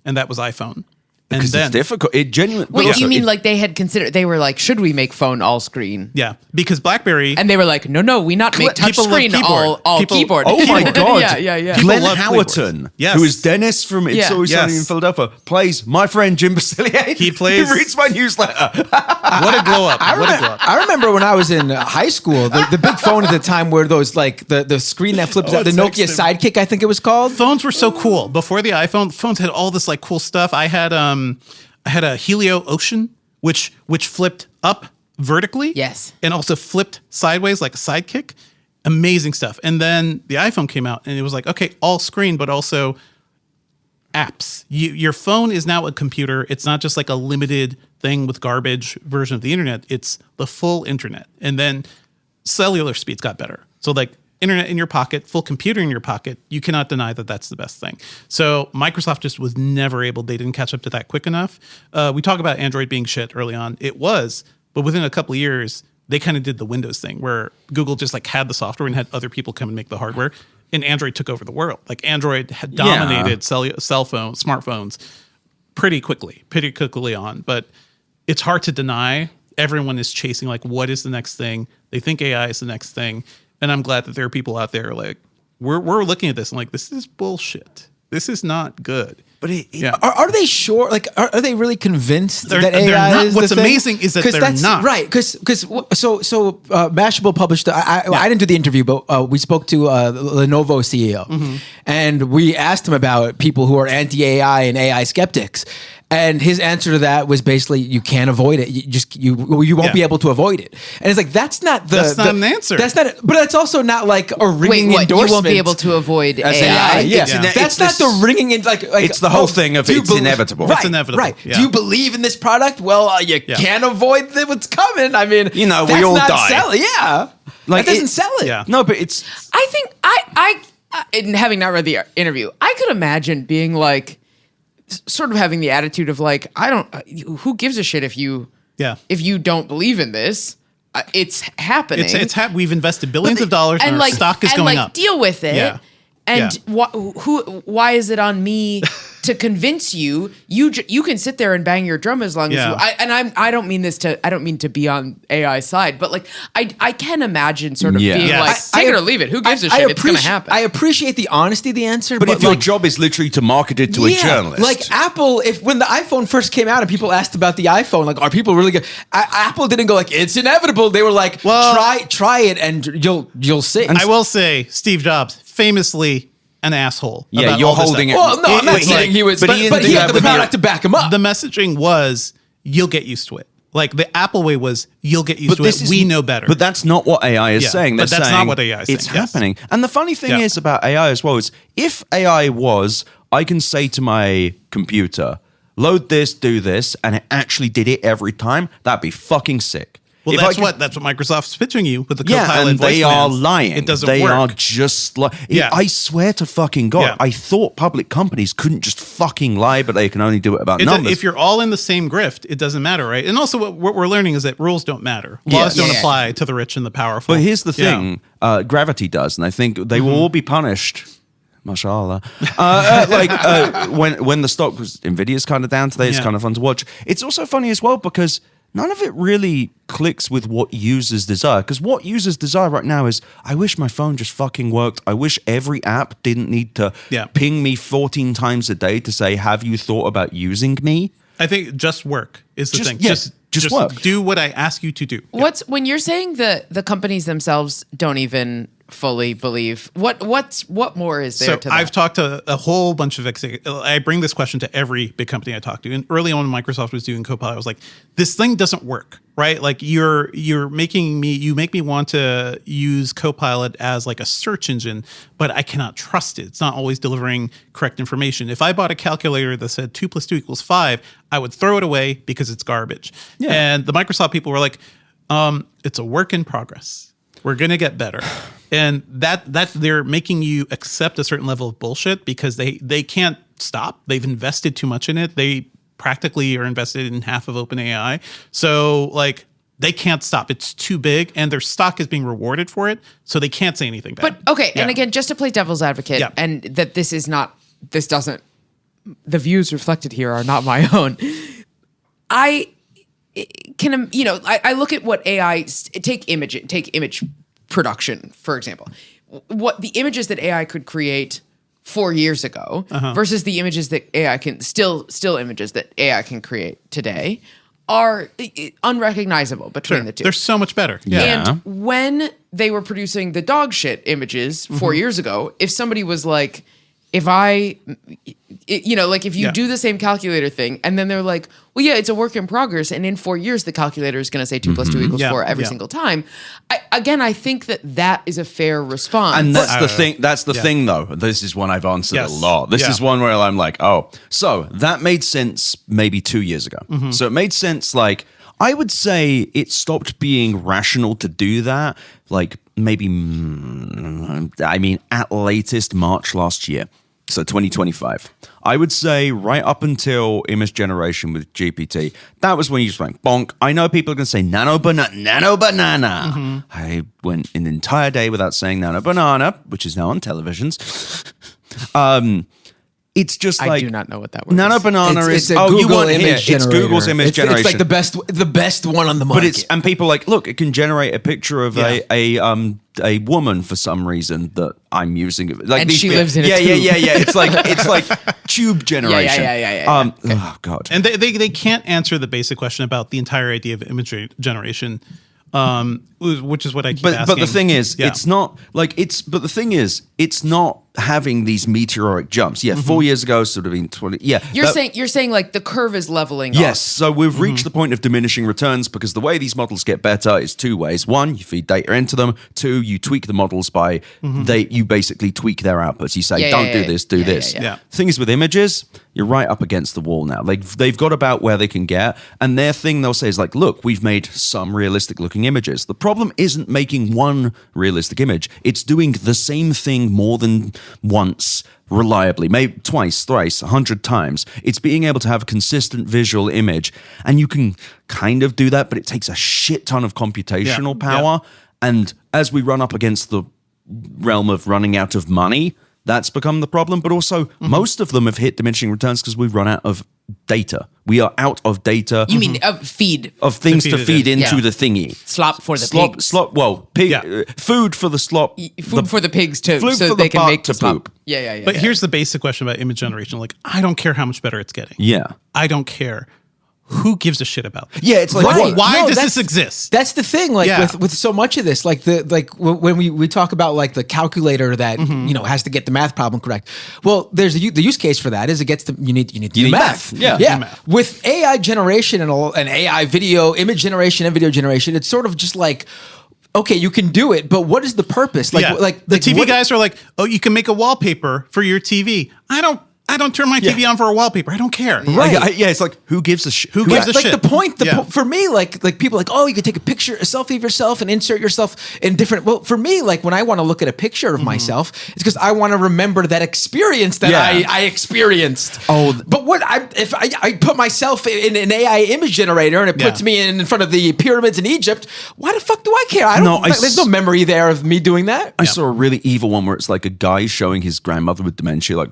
Speaker 4: and that was iPhone.
Speaker 1: Because it's difficult. It genuinely.
Speaker 2: Wait, you mean like they had considered? They were like, should we make phone all screen?
Speaker 4: Yeah, because BlackBerry.
Speaker 2: And they were like, no, we not make touch screen all keyboard.
Speaker 1: Oh my god!
Speaker 2: yeah.
Speaker 1: Glenn Howerton, who is Dennis from It's Always Sunny in Philadelphia, plays my friend Jim Basilier.
Speaker 4: He reads
Speaker 1: my newsletter.
Speaker 4: What a glow up!
Speaker 3: I remember when I was in high school, the big phone at the time were those like the screen that flips out, the Nokia Sidekick, I think it was called.
Speaker 4: Phones were so cool before the iPhone. Phones had all this like cool stuff. I had a Helio Ocean, which flipped up vertically,
Speaker 2: yes,
Speaker 4: and also flipped sideways like a Sidekick. Amazing stuff. And then the iPhone came out, and it was like, okay, all screen, but also apps. Your phone is now a computer. It's not just like a limited thing with garbage version of the internet. It's the full internet. And then cellular speeds got better. So like internet in your pocket, full computer in your pocket, you cannot deny that that's the best thing. So Microsoft just was never able, they didn't catch up to that quick enough. We talk about Android being shit early on. It was, but within a couple of years, they kind of did the Windows thing where Google just like had the software and had other people come and make the hardware, and Android took over the world. Like Android had dominated cell phones, smartphones pretty quickly on, but it's hard to deny. Everyone is chasing like, what is the next thing? They think AI is the next thing. And I'm glad that there are people out there like, we're looking at this and like, this is bullshit. This is not good.
Speaker 3: But are they sure? Like, are they really convinced that AI
Speaker 4: not.
Speaker 3: is
Speaker 4: What's
Speaker 3: the thing?
Speaker 4: amazing is that they're not.
Speaker 3: Right, because Mashable published. I didn't do the interview, but we spoke to Lenovo CEO, and we asked him about people who are anti-AI and AI skeptics. And his answer to that was basically, you can't avoid it. You won't be able to avoid it. And it's like, that's not
Speaker 4: an answer.
Speaker 3: That's not. But that's also not like a ringing endorsement.
Speaker 2: You won't be able to avoid AI.
Speaker 3: Yeah. That's not the ringing in like.
Speaker 1: It's the whole thing of it's inevitable.
Speaker 3: Right,
Speaker 4: it's inevitable.
Speaker 3: Right.
Speaker 4: Yeah.
Speaker 3: Do you believe in this product? Well, you can't avoid what's coming. I mean,
Speaker 1: we all die.
Speaker 3: Sell it. Yeah. Like that doesn't sell it.
Speaker 4: Yeah.
Speaker 1: No, but it's.
Speaker 2: I think I having not read the interview, I could imagine being like, sort of having the attitude of like, who gives a shit if you don't believe in this? It's happening.
Speaker 4: We've invested billions of dollars and our stock is going up.
Speaker 2: Deal with it. Yeah. And why is it on me to convince you? You can sit there and bang your drum as long as you. I don't mean to be on AI's side, but like I can imagine sort of being like, take it or leave it. Who gives a shit? It's gonna happen.
Speaker 3: I appreciate the honesty of the answer,
Speaker 1: but if your job is literally to market it to a journalist,
Speaker 3: like Apple, when the iPhone first came out and people asked about the iPhone, like, are people really good? Apple didn't go like, it's inevitable. They were like, well, try it and you'll see.
Speaker 4: And I will say, Steve Jobs, famously an asshole.
Speaker 1: Yeah, you're holding it.
Speaker 3: Well, no, I'm not saying he was, but he had the product to back him up.
Speaker 4: The messaging was, you'll get used to it. Like the Apple way was, you'll get used to it. We know better.
Speaker 1: But that's not what AI is saying.
Speaker 4: But that's not what AI is saying.
Speaker 1: It's happening. And the funny thing is about AI as well is, if AI was, I can say to my computer, load this, do this, and it actually did it every time, that'd be fucking sick.
Speaker 4: Well, that's what Microsoft's pitching you with the Copilot.
Speaker 1: And they are lying.
Speaker 4: It doesn't
Speaker 1: work. They are
Speaker 4: work.
Speaker 1: just lying. I swear to fucking God, I thought public companies couldn't just fucking lie, but they can only do it about numbers.
Speaker 4: If you're all in the same grift, it doesn't matter, right? And also what we're learning is that rules don't matter. Laws don't apply to the rich and the powerful.
Speaker 1: But here's the thing. Gravity does, and I think they will all be punished. Mashallah. When the stock was, Nvidia's kind of down today, it's kind of fun to watch. It's also funny as well because none of it really clicks with what users desire. Because what users desire right now is, I wish my phone just fucking worked. I wish every app didn't need to ping me 14 times a day to say, have you thought about using me?
Speaker 4: I think just work is the thing.
Speaker 1: Just work.
Speaker 4: Do what I ask you to do.
Speaker 2: When you're saying the companies themselves don't even fully believe, what more is there to that?
Speaker 4: I've talked to a whole bunch of I bring this question to every big company I talk to. And early on when Microsoft was doing Copilot, I was like, this thing doesn't work, right? Like you make me want to use Copilot as like a search engine, but I cannot trust it. It's not always delivering correct information. If I bought a calculator that said 2 + 2 = 5, I would throw it away because it's garbage. Yeah. And the Microsoft people were like, it's a work in progress. We're going to get better. And that they're making you accept a certain level of bullshit because they can't stop. They've invested too much in it. They practically are invested in half of OpenAI. So like they can't stop. It's too big and their stock is being rewarded for it. So they can't say anything bad.
Speaker 2: But okay. And again, just to play devil's advocate and that this doesn't the views reflected here are not my own. I look at what AI take image production, for example. What the images that AI could create 4 years ago versus the images that AI can still images that AI can create today are unrecognizable between the two.
Speaker 4: They're so much better.
Speaker 2: Yeah. And when they were producing the dog shit images 4 years ago, if somebody was like, if you do the same calculator thing and then they're like, well, yeah, it's a work in progress. And in 4 years, the calculator is going to say 2 + 2 = 4 every single time. I think that is a fair response.
Speaker 1: And that's the thing. That's the thing, though. This is one I've answered a lot. This is one where I'm like, oh, so that made sense maybe 2 years ago. So it made sense. Like, I would say it stopped being rational to do that. Like maybe, at latest March last year. So 2025. I would say right up until image generation with GPT, that was when you just went bonk. I know people are going to say nano banana. I went an entire day without saying nano banana, which is now on televisions. It's just like,
Speaker 2: I do not know what that word
Speaker 1: nano
Speaker 2: is.
Speaker 1: banana
Speaker 3: It's
Speaker 1: is.
Speaker 3: a
Speaker 1: You
Speaker 3: Google
Speaker 1: weren't here.
Speaker 3: image
Speaker 1: It's
Speaker 3: generator.
Speaker 1: Google's image generation.
Speaker 3: It's like the best one on the market.
Speaker 1: And people are like, look, it can generate a picture of a woman for some reason that I'm using. Like
Speaker 2: And she lives in a tube.
Speaker 1: Yeah. It's like tube generation.
Speaker 2: Yeah. Okay.
Speaker 1: Oh God.
Speaker 4: And they can't answer the basic question about the entire idea of image generation, which is what I keep asking.
Speaker 1: But the thing is, it's not like it's. But the thing is, it's not having these meteoric jumps. 4 years ago, sort of been 20. Yeah,
Speaker 2: You're saying like the curve is leveling off.
Speaker 1: yes. So we've reached the point of diminishing returns because the way these models get better is two ways. One, you feed data into them. Two, you tweak the models by you basically tweak their outputs. You say, don't do this, do this.
Speaker 4: Yeah.
Speaker 1: The thing is with images, you're right up against the wall now. They've got about where they can get, and their thing they'll say is like, look, we've made some realistic looking images. The problem isn't making one realistic image. It's doing the same thing more than once reliably, maybe twice, thrice, 100 times. It's being able to have a consistent visual image, and you can kind of do that, but it takes a shit ton of computational power. And as we run up against the realm of running out of money, that's become the problem. But also, most of them have hit diminishing returns because we've run out of data. We are out of data.
Speaker 2: You mean feed?
Speaker 1: Of things to feed into
Speaker 2: Yeah.
Speaker 1: the thingy.
Speaker 2: Slop for the pigs.
Speaker 1: Food for the slop.
Speaker 2: Food for the pigs too,
Speaker 1: Food
Speaker 2: so
Speaker 1: for
Speaker 2: they
Speaker 1: the
Speaker 2: can
Speaker 1: butt
Speaker 2: make
Speaker 1: to
Speaker 2: the slop.
Speaker 1: poop.
Speaker 2: Yeah.
Speaker 4: But here's the basic question about image generation. Like, I don't care how much better it's getting.
Speaker 1: Yeah.
Speaker 4: I don't care. Who gives a shit about that?
Speaker 1: Yeah, it's like,
Speaker 3: Right.
Speaker 4: Why
Speaker 3: No,
Speaker 4: does
Speaker 3: that's-
Speaker 4: this exist?
Speaker 3: That's the thing, with so much of this, when we talk about like the calculator that has to get the math problem correct. Well, there's the use case for that is it gets you need to do math.
Speaker 1: Yeah.
Speaker 3: Math. With AI generation and AI video image generation and video generation, it's sort of just like, okay, you can do it, but what is the purpose?
Speaker 4: The TV guys are like, oh, you can make a wallpaper for your TV. I don't turn my TV on for a wallpaper. I don't care.
Speaker 3: Right.
Speaker 1: It's like, who gives a shit?
Speaker 4: Who gives a shit?
Speaker 3: The point for me, like people are like, oh, you can take a selfie of yourself and insert yourself in different. Well, for me, like when I want to look at a picture of myself, it's because I want to remember that experience that I experienced.
Speaker 1: Oh,
Speaker 3: but if I put myself in an AI image generator and it puts me in front of the pyramids in Egypt? Why the fuck do I care? There's no memory there of me doing that.
Speaker 1: I saw a really evil one where it's like a guy showing his grandmother with dementia, like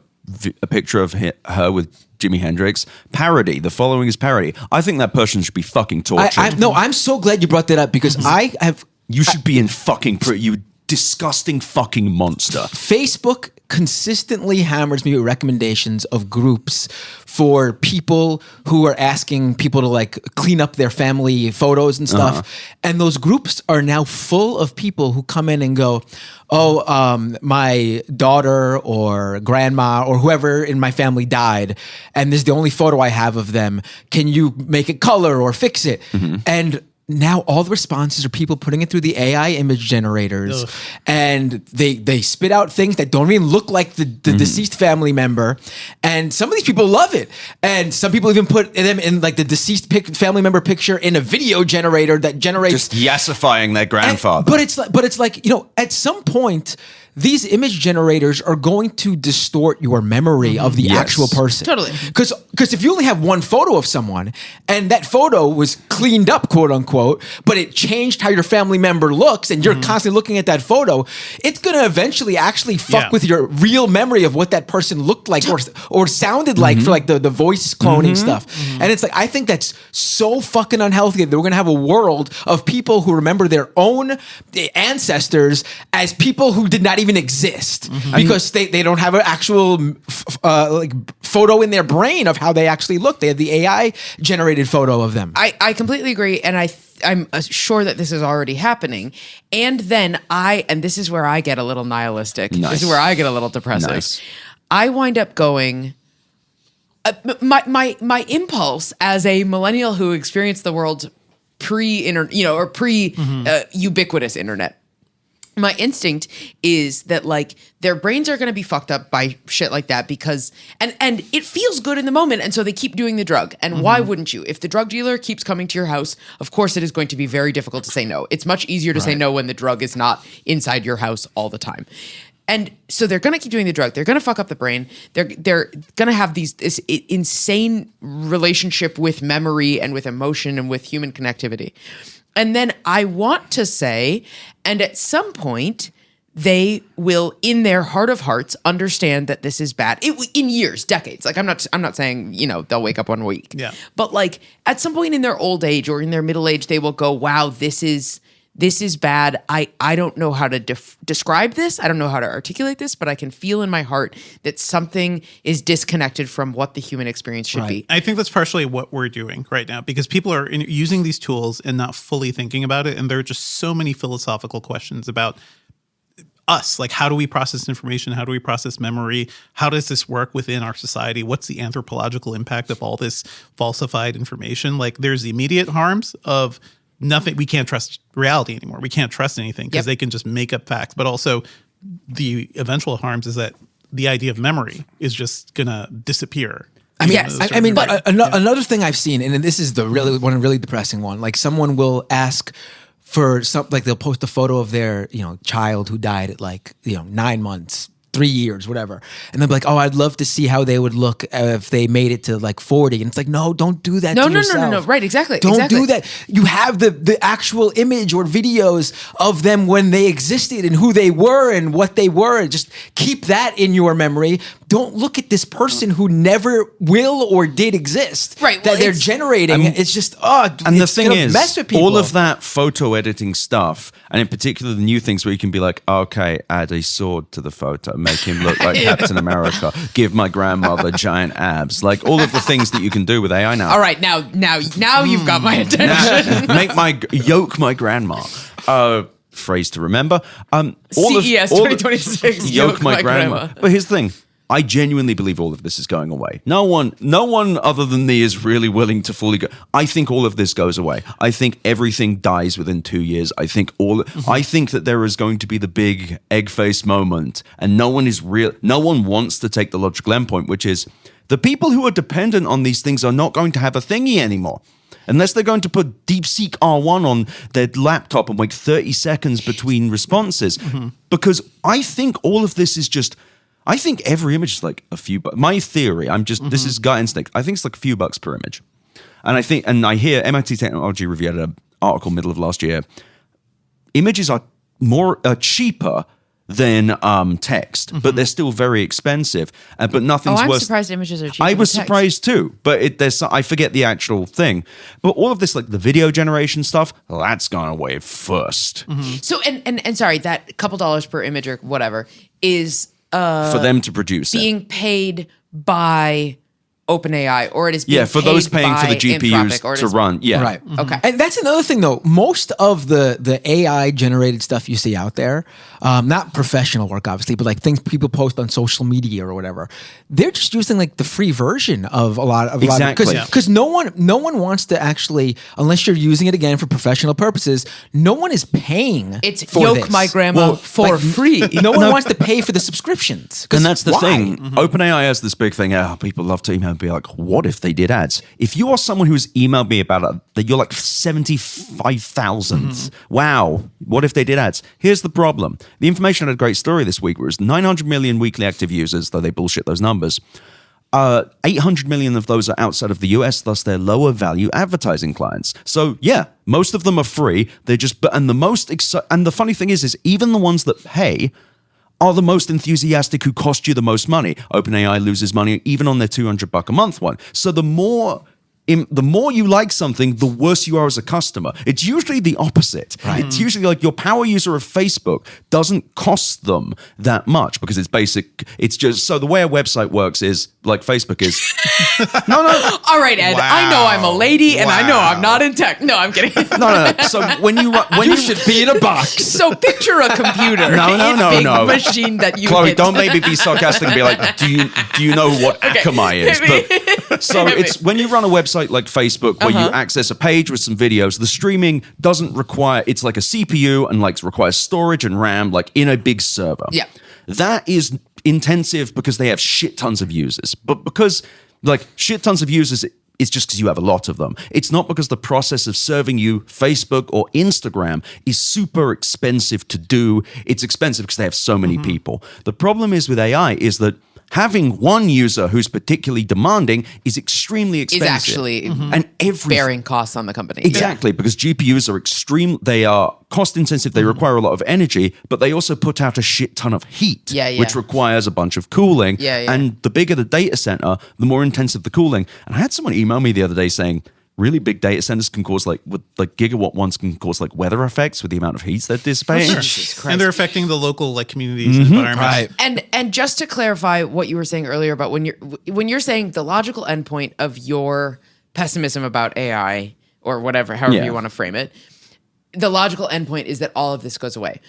Speaker 1: a picture of her with Jimi Hendrix. Parody. The following is parody. I think that person should be fucking tortured.
Speaker 3: I'm so glad you brought that up because
Speaker 1: You should be in fucking prison. You disgusting fucking monster.
Speaker 3: Facebook consistently hammers me with recommendations of groups for people who are asking people to like clean up their family photos and stuff. And those groups are now full of people who come in and go, my daughter or grandma or whoever in my family died, and this is the only photo I have of them. Can you make it color or fix it? And now all the responses are people putting it through the AI image generators. Ugh. And they spit out things that don't even look like the deceased family member. And some of these people love it. And some people even put them in like the deceased family member picture in a video generator that generates
Speaker 1: just yassifying their grandfather.
Speaker 3: But it's like, at some point these image generators are going to distort your memory of the actual person.
Speaker 2: Totally.
Speaker 3: Because if you only have one photo of someone and that photo was cleaned up, quote unquote, but it changed how your family member looks and you're constantly looking at that photo, it's going to eventually actually fuck with your real memory of what that person looked like or sounded like for like the voice cloning stuff. And it's like, I think that's so fucking unhealthy that we're going to have a world of people who remember their own ancestors as people who did not even exist because they don't have an actual like photo in their brain of how they actually look. They have the AI generated photo of them.
Speaker 2: I completely agree, and I'm sure that this is already happening. And then and this is where I get a little nihilistic.
Speaker 1: Nice.
Speaker 2: This is where I get a little depressive.
Speaker 1: Nice.
Speaker 2: I wind up going. My impulse as a millennial who experienced the world ubiquitous internet. My instinct is that like their brains are going to be fucked up by shit like that because and it feels good in the moment, and so they keep doing the drug. And why wouldn't you? If the drug dealer keeps coming to your house, of course it is going to be very difficult to say no. It's much easier to say no when the drug is not inside your house all the time. And so they're going to keep doing the drug. They're going to fuck up the brain. They're going to have this insane relationship with memory and with emotion and with human connectivity. And then I want to say, and at some point, they will, in their heart of hearts, understand that this is bad. In years, decades. Like I'm not saying they'll wake up one week.
Speaker 4: Yeah.
Speaker 2: But like at some point in their old age or in their middle age, they will go, "Wow, this is bad. I don't know how to describe this. I don't know how to articulate this, but I can feel in my heart that something is disconnected from what the human experience should be."
Speaker 4: I think that's partially what we're doing right now because people are using these tools and not fully thinking about it. And there are just so many philosophical questions about us. Like, how do we process information? How do we process memory? How does this work within our society? What's the anthropological impact of all this falsified information? Like, there's the immediate harms of nothing. We can't trust reality anymore. We can't trust anything because they can just make up facts. But also the eventual harms is that the idea of memory is just going to disappear.
Speaker 3: Another thing I've seen, and this is the really depressing one. Like someone will ask for something, like they'll post a photo of their child who died at 9 months, 3 years, whatever. And they'll be like, "Oh, I'd love to see how they would look if they made it to 40. And it's like, no, don't do that to yourself.
Speaker 2: No. Right, exactly.
Speaker 3: Don't do that. You have the actual image or videos of them when they existed and who they were and what they were. Just keep that in your memory. Don't look at this person who never will or did exist.
Speaker 2: Right.
Speaker 3: That they're generating. It's just,
Speaker 1: and the thing is,
Speaker 3: mess with people.
Speaker 1: all of that photo editing stuff, and in particular the new things where you can be like, "Okay, add a sword to the photo, make him look like Captain America, give my grandmother giant abs," like all of the things that you can do with AI now.
Speaker 2: All right, now you've got my attention.
Speaker 1: Yoke my grandma. Phrase to remember.
Speaker 2: CES 2026.
Speaker 1: Yoke my grandma. But here's the thing. I genuinely believe all of this is going away. No one other than me is really willing to fully go. I think all of this goes away. I think everything dies within 2 years. I think that there is going to be the big egg face moment, and no one wants to take the logical endpoint, which is the people who are dependent on these things are not going to have a thingy anymore. Unless they're going to put DeepSeek R1 on their laptop and wait 30 seconds between responses. Because I think all of this is just, I think every image is like a few bucks. My theory, this is gut instinct. I think it's like a few bucks per image. And I hear MIT Technology Review had an article middle of last year. Images are cheaper than text, but they're still very expensive. But nothing's worse.
Speaker 2: I'm surprised images are cheaper.
Speaker 1: I was
Speaker 2: than text.
Speaker 1: surprised too, but I forget the actual thing. But all of this, like the video generation stuff, that's gone away first.
Speaker 2: So and sorry, that couple dollars per image or whatever is
Speaker 1: for them to produce
Speaker 2: being paid by OpenAI, or it is being
Speaker 1: for those paying for the GPUs to run. Yeah,
Speaker 3: right. Okay, and that's another thing though. Most of the AI generated stuff you see out there, not professional work obviously, but like things people post on social media or whatever, they're just using like the free version of a lot of because no one wants to actually, unless you're using it again for professional purposes, no one is paying.
Speaker 2: It's
Speaker 3: for
Speaker 2: yoke
Speaker 3: this.
Speaker 2: my grandma for free.
Speaker 3: No one wants to pay for the subscriptions,
Speaker 1: and that's the
Speaker 3: why?
Speaker 1: thing. OpenAI has this big thing. People love to and be like, what if they did ads? If you are someone who's emailed me about it, that you're like 75,000. Wow. What if they did ads? Here's the problem. The Information had a great story this week, where it was 900 million weekly active users, though they bullshit those numbers. 800 million of those are outside of the US, thus they're lower value advertising clients. So yeah, most of them are free. They're just, and the funny thing is even the ones that pay are the most enthusiastic, who cost you the most money. OpenAI loses money even on their $200 a month one. So the more you like something, the worse you are as a customer. It's usually the opposite. Right. It's usually like your power user of Facebook doesn't cost them that much because it's basic. It's just, so the way a website works is like Facebook is. No.
Speaker 2: All right, Ed. Wow. I know I'm a lady and I know I'm not in tech. No, I'm kidding.
Speaker 1: No. So when you
Speaker 3: should be in a box.
Speaker 2: So picture a computer.
Speaker 1: No.
Speaker 2: Machine that you
Speaker 1: Chloe,
Speaker 2: hit.
Speaker 1: don't maybe be sarcastic and be like, do you know what Akamai is? But, so it's when you run a website like Facebook where you access a page with some videos, the streaming doesn't require, it's like a CPU and like requires storage and RAM like in a big server.
Speaker 2: Yeah.
Speaker 1: That is intensive because they have shit tons of users. But because like shit tons of users, it's just because you have a lot of them. It's not because the process of serving you Facebook or Instagram is super expensive to do. It's expensive because they have so many people. The problem is with AI is that having one user who's particularly demanding is extremely expensive.
Speaker 2: Is actually
Speaker 1: and
Speaker 2: bearing costs on the company.
Speaker 1: Exactly, because GPUs are they are cost intensive, they require a lot of energy, but they also put out a shit ton of heat, which requires a bunch of cooling. And the bigger the data center, the more intensive the cooling. And I had someone email me the other day saying, really big data centers can cause like gigawatt ones can cause like weather effects with the amount of heat they're dissipating.
Speaker 4: Sure. And they're affecting the local like communities and environments.
Speaker 2: Right. And just to clarify what you were saying earlier about when you're saying the logical endpoint of your pessimism about AI or whatever, however you want to frame it, the logical endpoint is that all of this goes away.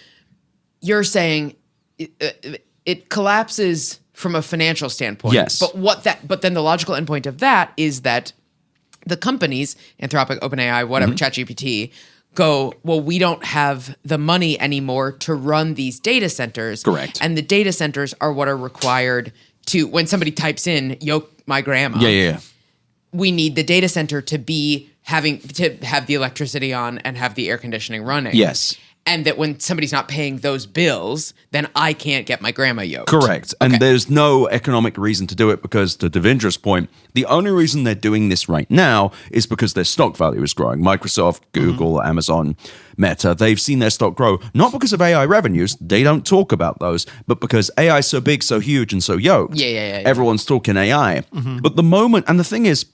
Speaker 2: You're saying it collapses from a financial standpoint.
Speaker 1: Yes.
Speaker 2: But then the logical endpoint of that is that the companies, Anthropic, OpenAI, whatever, ChatGPT, go, well, we don't have the money anymore to run these data centers.
Speaker 1: Correct.
Speaker 2: And the data centers are what are required to, when somebody types in, yo, my grandma.
Speaker 1: Yeah.
Speaker 2: We need the data center to have the electricity on and have the air conditioning running.
Speaker 1: Yes.
Speaker 2: And that when somebody's not paying those bills, then I can't get my grandma yoked.
Speaker 1: Correct. And there's no economic reason to do it because, to Devindra's point, the only reason they're doing this right now is because their stock value is growing. Microsoft, Google, Amazon, Meta, they've seen their stock grow, not because of AI revenues, they don't talk about those, but because AI is so big, so huge, and so yoked.
Speaker 2: Yeah.
Speaker 1: Everyone's talking AI. But the moment, and the thing is,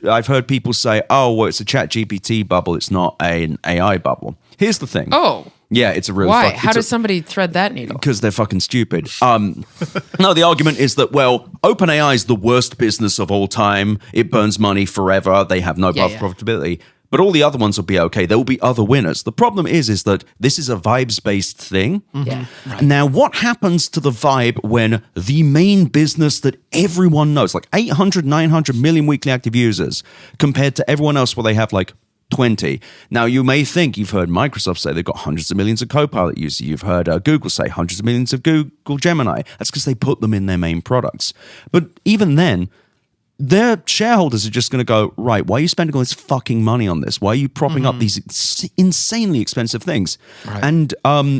Speaker 1: I've heard people say, oh, well, it's a ChatGPT bubble, it's not an AI bubble. Here's the thing.
Speaker 2: Oh.
Speaker 1: Yeah, it's a real.
Speaker 2: Why? How does somebody thread that needle?
Speaker 1: Because they're fucking stupid. No, the argument is that, well, OpenAI is the worst business of all time. It burns money forever. They have no path to profitability. But all the other ones will be okay. There will be other winners. The problem is that this is a vibes-based thing.
Speaker 2: Yeah.
Speaker 1: Right. Now, what happens to the vibe when the main business that everyone knows, like 800, 900 million weekly active users, compared to everyone else where they have like 20. Now, you may think you've heard Microsoft say they've got hundreds of millions of Copilot users. You've heard Google say hundreds of millions of Google Gemini. That's because they put them in their main products. But even then, their shareholders are just going to go, right, why are you spending all this fucking money on this? Why are you propping up these insanely expensive things? Right. And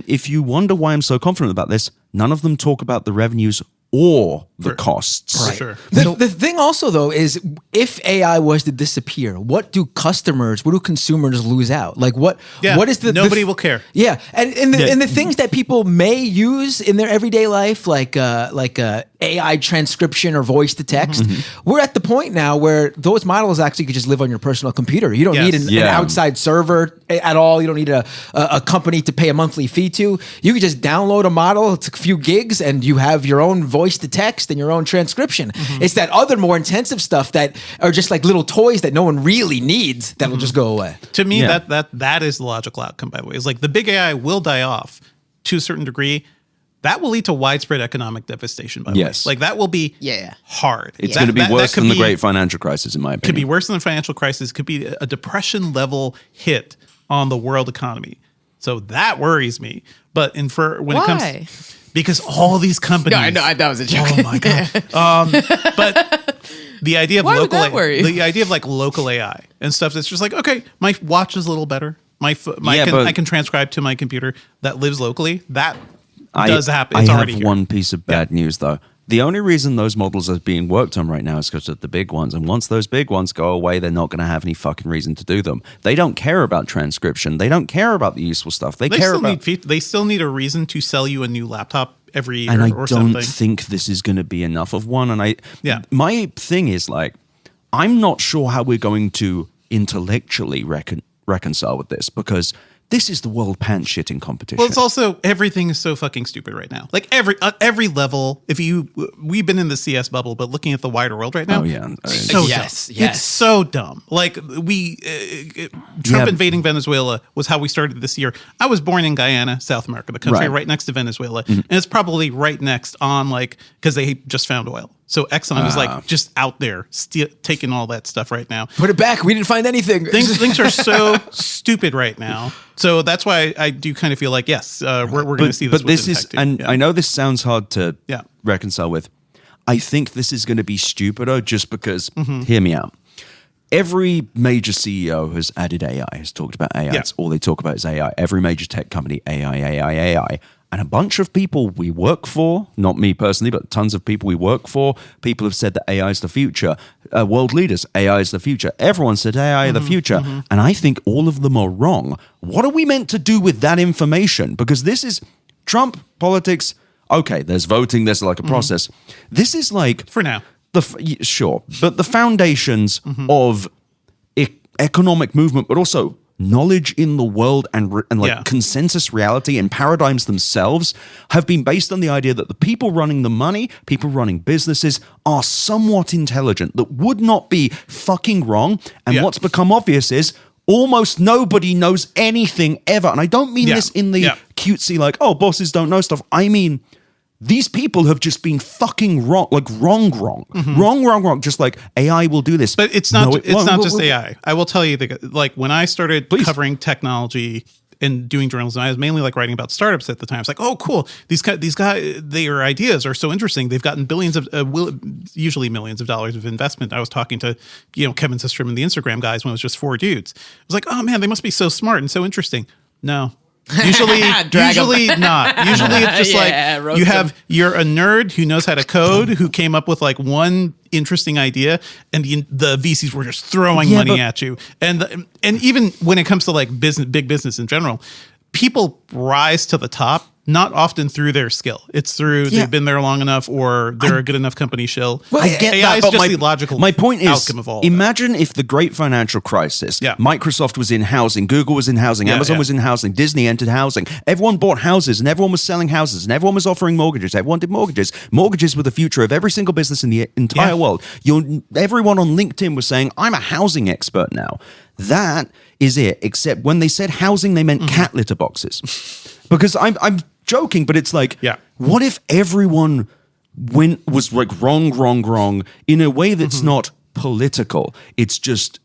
Speaker 1: if you wonder why I'm so confident about this, none of them talk about the revenues or the costs.
Speaker 4: Right. Sure.
Speaker 3: The thing also, though, is if AI was to disappear, what do consumers lose out? Like what is the...
Speaker 4: Nobody will care.
Speaker 3: Yeah. And the things that people may use in their everyday life, like AI transcription or voice to text, we're at the point now where those models actually could just live on your personal computer. You don't need an outside server at all. You don't need a company to pay a monthly fee to. You could just download a model. It's a few gigs and you have your own voice to text and your own transcription. It's that other more intensive stuff that are just like little toys that no one really needs that'll just go away.
Speaker 4: To me, that is the logical outcome, by the way. It's like the big AI will die off to a certain degree. That will lead to widespread economic devastation, by the way. Like that will be hard.
Speaker 1: It's going to be worse than the great financial crisis, in my opinion.
Speaker 4: Could be worse than the financial crisis. Could be a depression level hit on the world economy. So that worries me. But when it comes... Because all these companies...
Speaker 2: No, I know. That was a joke.
Speaker 4: Oh, my God. the idea of
Speaker 2: Why would
Speaker 4: local
Speaker 2: that worry you?
Speaker 4: the idea of like local AI and stuff that's just like, okay, my watch is a little better. I can transcribe to my computer that lives locally. That does happen. It's already
Speaker 1: have
Speaker 4: here.
Speaker 1: one piece of bad news though. The only reason those models are being worked on right now is because of the big ones. And once those big ones go away, they're not going to have any fucking reason to do them. They don't care about transcription. They don't care about the useful stuff. They
Speaker 4: still need a reason to sell you a new laptop every year
Speaker 1: and I
Speaker 4: or
Speaker 1: don't
Speaker 4: something.
Speaker 1: think this is going to be enough of one. And my thing is like, I'm not sure how we're going to intellectually reconcile with this because this is the world pants shitting competition.
Speaker 4: Well, it's also everything is so fucking stupid right now. Like every level. We've been in the CS bubble, but looking at the wider world right now, so
Speaker 3: yes,
Speaker 4: dumb. It's so dumb. Like Trump invading Venezuela was how we started this year. I was born in Guyana, South America, the country right next to Venezuela, and it's probably right next on because they just found oil. So Exxon is like just out there taking all that stuff right now.
Speaker 3: Put it back. We didn't find anything.
Speaker 4: Things are so stupid right now. So that's why I do kind of feel like, yes, we're going to see this.
Speaker 1: But this is, and I know this sounds hard to reconcile with. I think this is going to be stupider just because, hear me out. Every major CEO has added AI, has talked about AI. It's all they talk about is AI. Every major tech company, AI. And a bunch of people we work for, not me personally, but tons of people we work for, people have said that AI is the future. World leaders, AI is the future. Everyone said AI is the future. And I think all of them are wrong. What are we meant to do with that information? Because this is Trump politics. Okay, there's voting, there's like a process. This is like...
Speaker 4: For now.
Speaker 1: Sure. But the foundations of economic movement, but also... knowledge in the world and consensus reality and paradigms themselves have been based on the idea that the people running the money, people running businesses are somewhat intelligent, that would not be fucking wrong. And what's become obvious is almost nobody knows anything ever. And I don't mean this in the cutesy like, oh, bosses don't know stuff. I mean... these people have just been fucking wrong, like wrong. Just like AI will do this,
Speaker 4: but it's not. It's not just AI. I will tell you, like when I started covering technology and doing journalism, I was mainly like writing about startups at the time. It's like, oh, cool. These guys, their ideas are so interesting. They've gotten billions of, usually millions of dollars of investment. I was talking to, Kevin Systrom and the Instagram guys when it was just 4 dudes. I was like, oh man, they must be so smart and so interesting. No. Usually not. Usually it's just you're a nerd who knows how to code, who came up with like one interesting idea, and the VCs were just throwing money at you. And even when it comes to like big business in general, people rise to the top not often through their skill. It's through they've been there long enough, or they're a good enough company shill.
Speaker 1: Well, I get
Speaker 4: AI
Speaker 1: that,
Speaker 4: is
Speaker 1: but
Speaker 4: just the logical
Speaker 1: my point is,
Speaker 4: outcome of all.
Speaker 1: Imagine if the great financial crisis, Microsoft was in housing, Google was in housing, Amazon was in housing, Disney entered housing. Everyone bought houses, and everyone was selling houses, and everyone was offering mortgages. Everyone did mortgages. Mortgages were the future of every single business in the entire world. Everyone on LinkedIn was saying, I'm a housing expert now. That is it. Except when they said housing, they meant cat litter boxes. Because I'm joking, but it's like, what if everyone was like wrong in a way that's not political? It's just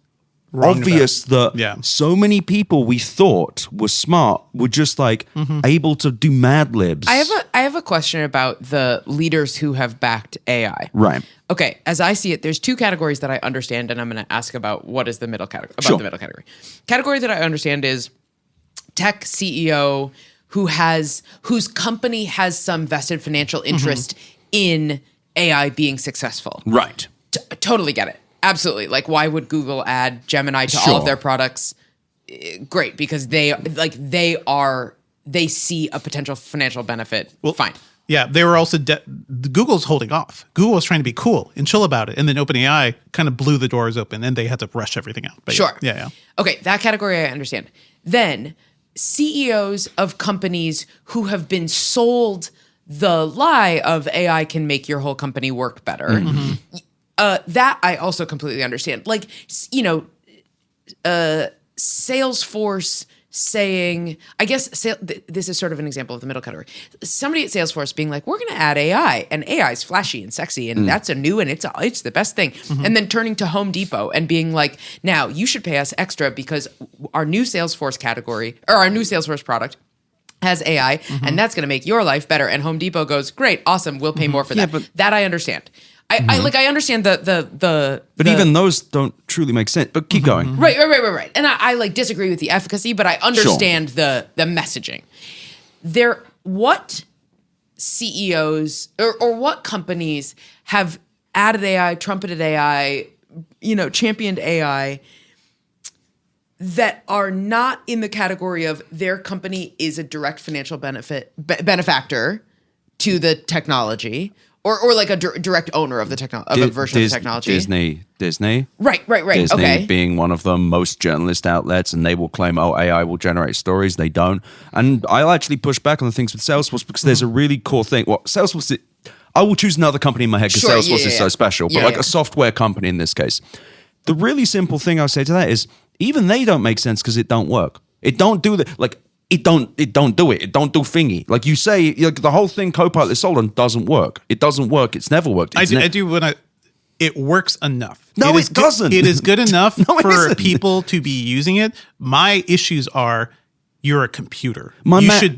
Speaker 1: obvious that so many people we thought were smart were just like able to do Mad Libs.
Speaker 2: I have a question about the leaders who have backed AI.
Speaker 1: Right.
Speaker 2: Okay, as I see it, there's 2 categories that I understand, and I'm going to ask about what is the middle category. The middle category. Category that I understand is tech CEO whose company has some vested financial interest in AI being successcill.
Speaker 1: Right.
Speaker 2: Totally get it. Absolutely. Like, why would Google add Gemini to all of their products? Great, because they see a potential financial benefit. Well, fine.
Speaker 4: Yeah, they were also Google's holding off. Google was trying to be cool and chill about it, and then OpenAI kind of blew the doors open, and they had to rush everything out. But
Speaker 2: sure.
Speaker 4: Yeah.
Speaker 2: Okay, that category I understand. Then CEOs of companies who have been sold the lie of AI can make your whole company work better. That I also completely understand. Like, Salesforce saying, I guess this is sort of an example of the middle category. Somebody at Salesforce being like, we're going to add AI, and AI is flashy and sexy, and that's a new, and it's the best thing. And then turning to Home Depot and being like, now you should pay us extra because our new Salesforce category, or our new Salesforce product has AI, and that's going to make your life better. And Home Depot goes, great, awesome, we'll pay more for that. That I understand. I understand
Speaker 1: but even those don't truly make sense. But keep going.
Speaker 2: Right. And I like disagree with the efficacy, but I understand the messaging. What CEOs or what companies have added AI, trumpeted AI, championed AI that are not in the category of their company is a direct financial benefactor to the technology, or like a direct owner of the of a version of the technology.
Speaker 1: Disney.
Speaker 2: Right.
Speaker 1: Disney being one of the most journalist outlets, and they will claim, AI will generate stories. They don't. And I'll actually push back on the things with Salesforce because there's a really cool thing. Well, Salesforce, I will choose another company in my head because Salesforce is so special, but a software company in this case. The really simple thing I'll say to that is even they don't make sense because it don't work. It don't do the It don't do it. It don't do thingy. Like you say, the whole thing Copilot is sold on doesn't work. It doesn't work. It's never worked.
Speaker 4: It works enough.
Speaker 1: No, it doesn't.
Speaker 4: It is good enough for people to be using it. My issues are you're a computer. You should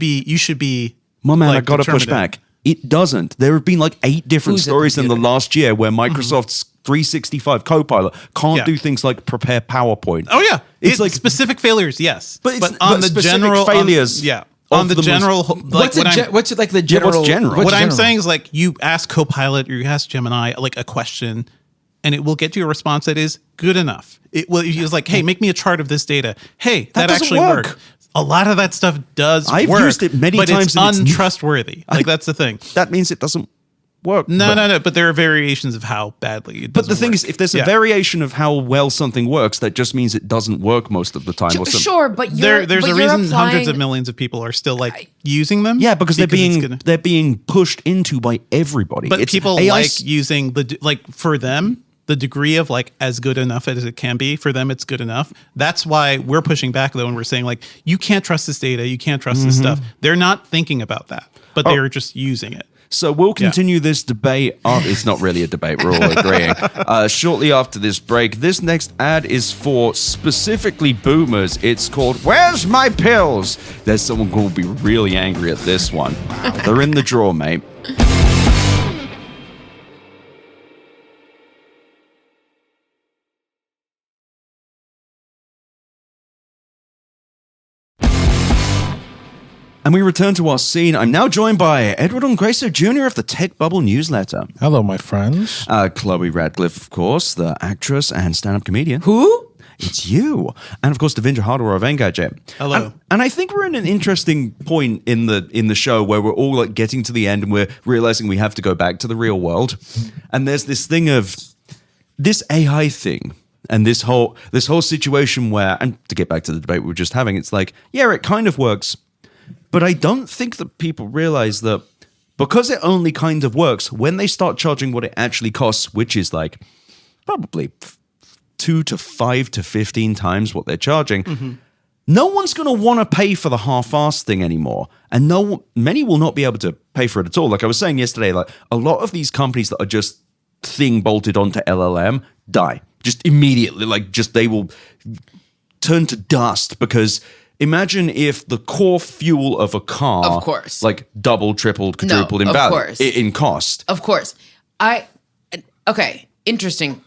Speaker 4: be.
Speaker 1: My man, I got to push back. It doesn't. There have been 8 different stories in the last year where Microsoft's 365 Copilot can't do things like prepare PowerPoint.
Speaker 4: Oh yeah, it's like specific failures, yes.
Speaker 1: But on the general failures,
Speaker 4: on the general,
Speaker 3: what's the general?
Speaker 4: What I'm saying is you ask Copilot or you ask Gemini a question, and it will get you a response that is good enough. It will. It's like, hey, make me a chart of this data. Hey, that actually worked. A lot of that stuff does work. I've
Speaker 1: used it many times.
Speaker 4: But it's untrustworthy. That's the thing.
Speaker 1: That means it doesn't work.
Speaker 4: No. But there are variations of how badly it doesn't work.
Speaker 1: But the thing is, if there's a variation of how well something works, that just means it doesn't work most of the time.
Speaker 2: Sure, but
Speaker 4: there's a reason hundreds of millions of people are still using them.
Speaker 1: Yeah, because they're being pushed into by everybody.
Speaker 4: But people using for them. The degree of as good enough as it can be, for them it's good enough. That's why we're pushing back though, and we're saying you can't trust this data, you can't trust this stuff. They're not thinking about that, but they're just using it.
Speaker 1: So we'll continue this debate. It's not really a debate, we're all agreeing. Shortly after this break, this next ad is for specifically boomers. It's called Where's My Pills? There's someone who will be really angry at this one. They're in the drawer, mate. And we return to our scene. I'm now joined by Edward Ongweso Jr. of the Tech Bubble newsletter.
Speaker 5: Hello, my friends.
Speaker 1: Chloe Radlciffe, of course, the actress and stand-up comedian.
Speaker 2: Who?
Speaker 1: It's you. And of course, Devindra Hardawar of Engadget.
Speaker 4: Hello.
Speaker 1: And I think we're in an interesting point in the show where we're all getting to the end and we're realizing we have to go back to the real world. And there's this thing of this AI thing. And this whole situation where, and to get back to the debate we were just having, it's it kind of works. But I don't think that people realize that because it only kind of works, when they start charging what it actually costs, which is probably 2 to 5 to 15 times what they're charging, no one's going to want to pay for the half-assed thing anymore. And many will not be able to pay for it at all. Like I was saying yesterday, a lot of these companies that are just thing bolted onto LLM die. Just immediately, they will turn to dust because... Imagine if the core fuel of a car,
Speaker 2: of course,
Speaker 1: double, tripled, quadrupled in value, in cost.
Speaker 2: Of course. Interesting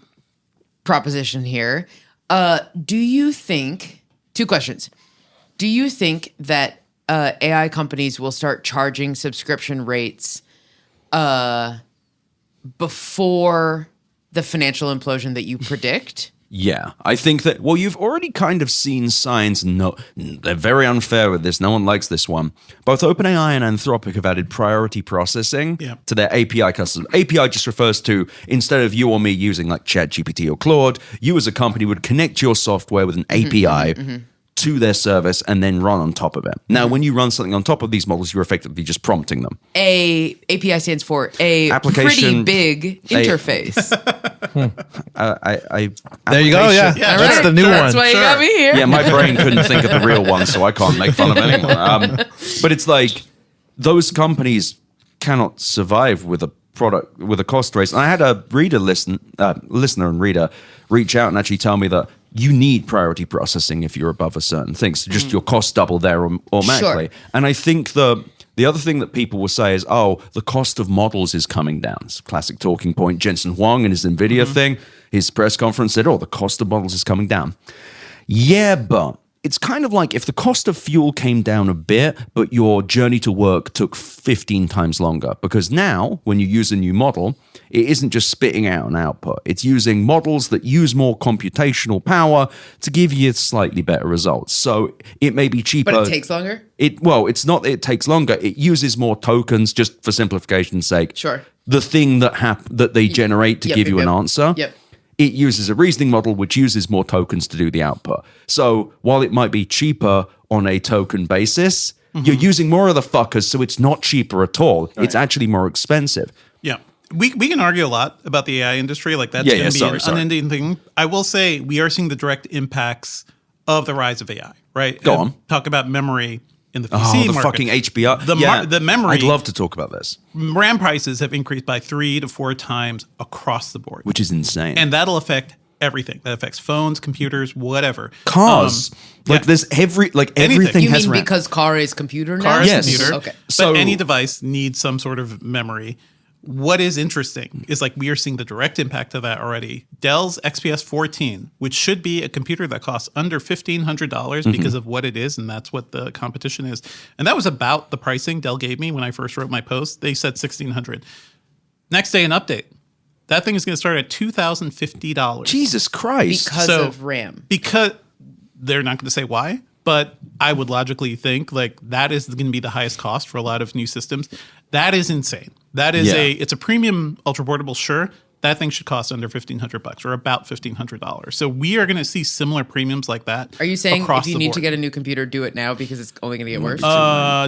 Speaker 2: proposition here. Do you think, 2 questions. Do you think that AI companies will start charging subscription rates before the financial implosion that you predict?
Speaker 1: Yeah, I think that, you've already kind of seen signs, they're very unfair with this, no one likes this one. Both OpenAI and Anthropic have added priority processing to their API customers. API just refers to, instead of you or me using ChatGPT or Claude, you as a company would connect your software with an API to their service and then run on top of it. Now, when you run something on top of these models, you're effectively just prompting them.
Speaker 2: API stands for pretty big interface.
Speaker 5: There you go. Yeah, that's the new one.
Speaker 2: That's why you got me here.
Speaker 1: Yeah, my brain couldn't think of the real one, so I can't make fun of anyone. But it's those companies cannot survive with a product with a cost race. And I had a listener and reader reach out and actually tell me that you need priority processing if you're above a certain thing. So just your costs double there automatically. Sure. And I think The other thing that people will say is, oh, the cost of models is coming down. It's a classic talking point. Jensen Huang in his NVIDIA thing, his press conference said, oh, the cost of models is coming down. Yeah, but it's kind of like if the cost of fuel came down a bit, but your journey to work took 15 times longer. Because now, when you use a new model, it isn't just spitting out an output. It's using models that use more computational power to give you slightly better results. So it may be cheaper.
Speaker 2: But it takes longer?
Speaker 1: It's not that it takes longer. It uses more tokens, just for simplification's sake.
Speaker 2: Sure.
Speaker 1: The thing that they generate to give you an answer.
Speaker 2: Yep.
Speaker 1: It uses a reasoning model which uses more tokens to do the output. So while it might be cheaper on a token basis, you're using more of the fuckers, so it's not cheaper at all. Right. It's actually more expensive.
Speaker 4: Yeah. We can argue a lot about the AI industry. Like that's going to be an unending thing. I will say we are seeing the direct impacts of the rise of AI, right?
Speaker 1: Go on.
Speaker 4: Talk about memory in the PC market.
Speaker 1: Fucking HBR.
Speaker 4: The memory.
Speaker 1: I'd love to talk about this.
Speaker 4: RAM prices have increased by 3 to 4 times across the board.
Speaker 1: Which is insane.
Speaker 4: And that'll affect everything. That affects phones, computers, whatever.
Speaker 1: Cars. There's everything
Speaker 2: you
Speaker 1: has
Speaker 2: mean
Speaker 1: RAM.
Speaker 2: because car is computer now?
Speaker 4: Car is
Speaker 1: Yes.
Speaker 4: computer.
Speaker 2: Okay.
Speaker 1: So-
Speaker 4: But any device needs some sort of memory. What is interesting is like we are seeing the direct impact of that already. Dell's XPS 14, which should be a computer that costs under $1,500 because of what it is, and that's what the competition is. And that was about the pricing Dell gave me when I first wrote my post. They said $1,600. Next day, an update. That thing is going to start at $2,050.
Speaker 1: Jesus Christ.
Speaker 2: Because of RAM.
Speaker 4: Because they're not going to say why, but I would logically think like that is going to be the highest cost for a lot of new systems. That is insane. That is it's a premium ultra portable, sure. That thing should cost under $1,500 or about $1,500. So we are going to see similar premiums like that.
Speaker 2: Are you saying
Speaker 4: across
Speaker 2: if you
Speaker 4: the
Speaker 2: need
Speaker 4: board.
Speaker 2: to get a new computer, do it now because it's only going to get worse?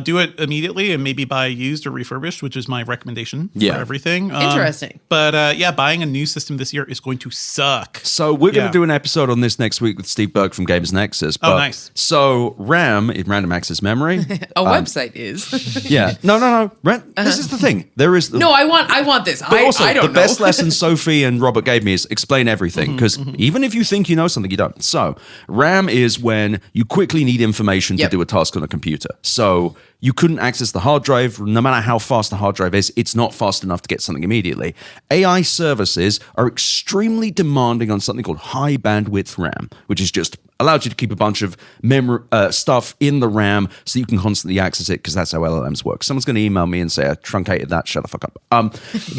Speaker 4: Do it immediately and maybe buy used or refurbished, which is my recommendation for everything.
Speaker 2: Interesting.
Speaker 4: But buying a new system this year is going to suck.
Speaker 1: So we're going to do an episode on this next week with Steve Burke from Gamers Nexus. But,
Speaker 4: nice.
Speaker 1: So RAM, in random access memory.
Speaker 2: A website is.
Speaker 1: Yeah. No. This is the thing. There is.
Speaker 2: No, I want this.
Speaker 1: But also,
Speaker 2: I don't
Speaker 1: the
Speaker 2: know.
Speaker 1: best lesson Sophie and Robert gave me is explain everything, because even if you think you know something, you don't. So RAM is when you quickly need information to do a task on a computer. So you couldn't access the hard drive, no matter how fast the hard drive is, it's not fast enough to get something immediately. AI services are extremely demanding on something called high bandwidth RAM, which is just allows you to keep a bunch of memory stuff in the RAM so you can constantly access it, because that's how LLMs work. Someone's going to email me and say, I truncated that, shut the fuck up.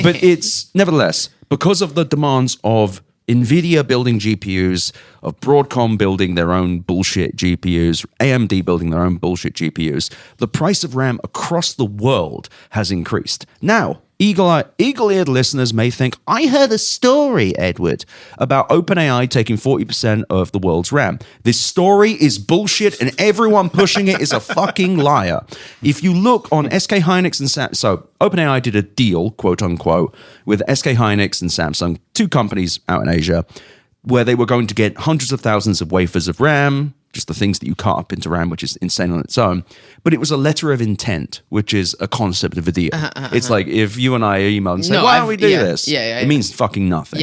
Speaker 1: But it's, nevertheless, because of the demands of NVIDIA building GPUs, of Broadcom building their own bullshit GPUs, AMD building their own bullshit GPUs, the price of RAM across the world has increased. Now, eagle-eared listeners may think, I heard a story, Edward, about OpenAI taking 40% of the world's RAM. This story is bullshit, and everyone pushing it is a fucking liar. If you look on SK Hynix and Samsung, so OpenAI did a deal, quote unquote, with SK Hynix and Samsung, two companies out in Asia, where they were going to get hundreds of thousands of wafers of RAM, just the things that you cut up into RAM, which is insane on its own. But it was a letter of intent, which is a concept of a deal. It's like if you and I email and say, why don't we do this? It means fucking nothing.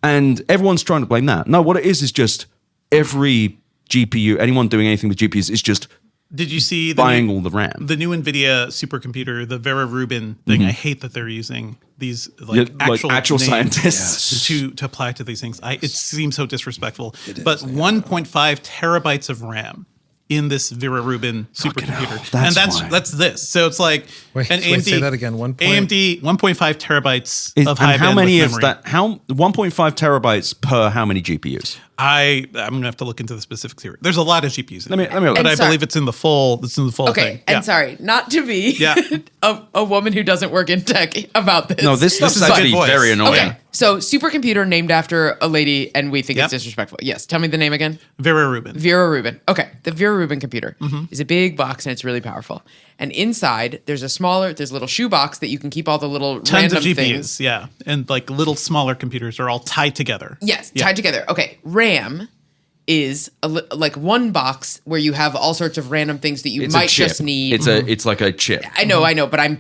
Speaker 1: And everyone's trying to blame that. No, what it is just every GPU, anyone doing anything with GPUs is just
Speaker 4: Did you see
Speaker 1: buying all the RAM?
Speaker 4: The new NVIDIA supercomputer, the Vera Rubin thing. I hate that they're using these actual
Speaker 1: scientists
Speaker 4: to apply to these things. It seems so disrespectful. But 1.5 terabytes of RAM in this Vera Rubin supercomputer, that's this. So it's like AMD.
Speaker 5: Say that again.
Speaker 4: AMD 1.5 terabytes of high
Speaker 1: how many
Speaker 4: bandwidth
Speaker 1: of
Speaker 4: memory.
Speaker 1: that? How 1.5 terabytes per how many GPUs?
Speaker 4: I'm gonna have to look into the specifics here. There's a lot of GPUs.
Speaker 1: Let me look.
Speaker 4: But I believe it's in the full. It's in the full
Speaker 2: Okay,
Speaker 4: thing.
Speaker 2: and sorry, not to be a woman who doesn't work in tech about this.
Speaker 1: No, this is actually very annoying.
Speaker 2: Okay, so supercomputer named after a lady, and we think it's disrespectful. Yes, tell me the name again.
Speaker 4: Vera Rubin.
Speaker 2: Vera Rubin. Okay, the Vera Rubin computer is a big box and it's really powerful. And inside, there's a little shoebox that you can keep all the little
Speaker 4: Tons
Speaker 2: random
Speaker 4: of GPUs,
Speaker 2: things.
Speaker 4: and like little smaller computers are all tied together.
Speaker 2: Yes, tied together. Okay, RAM is like one box where you have all sorts of random things that you might just need.
Speaker 1: It's like a chip.
Speaker 2: I know, but I'm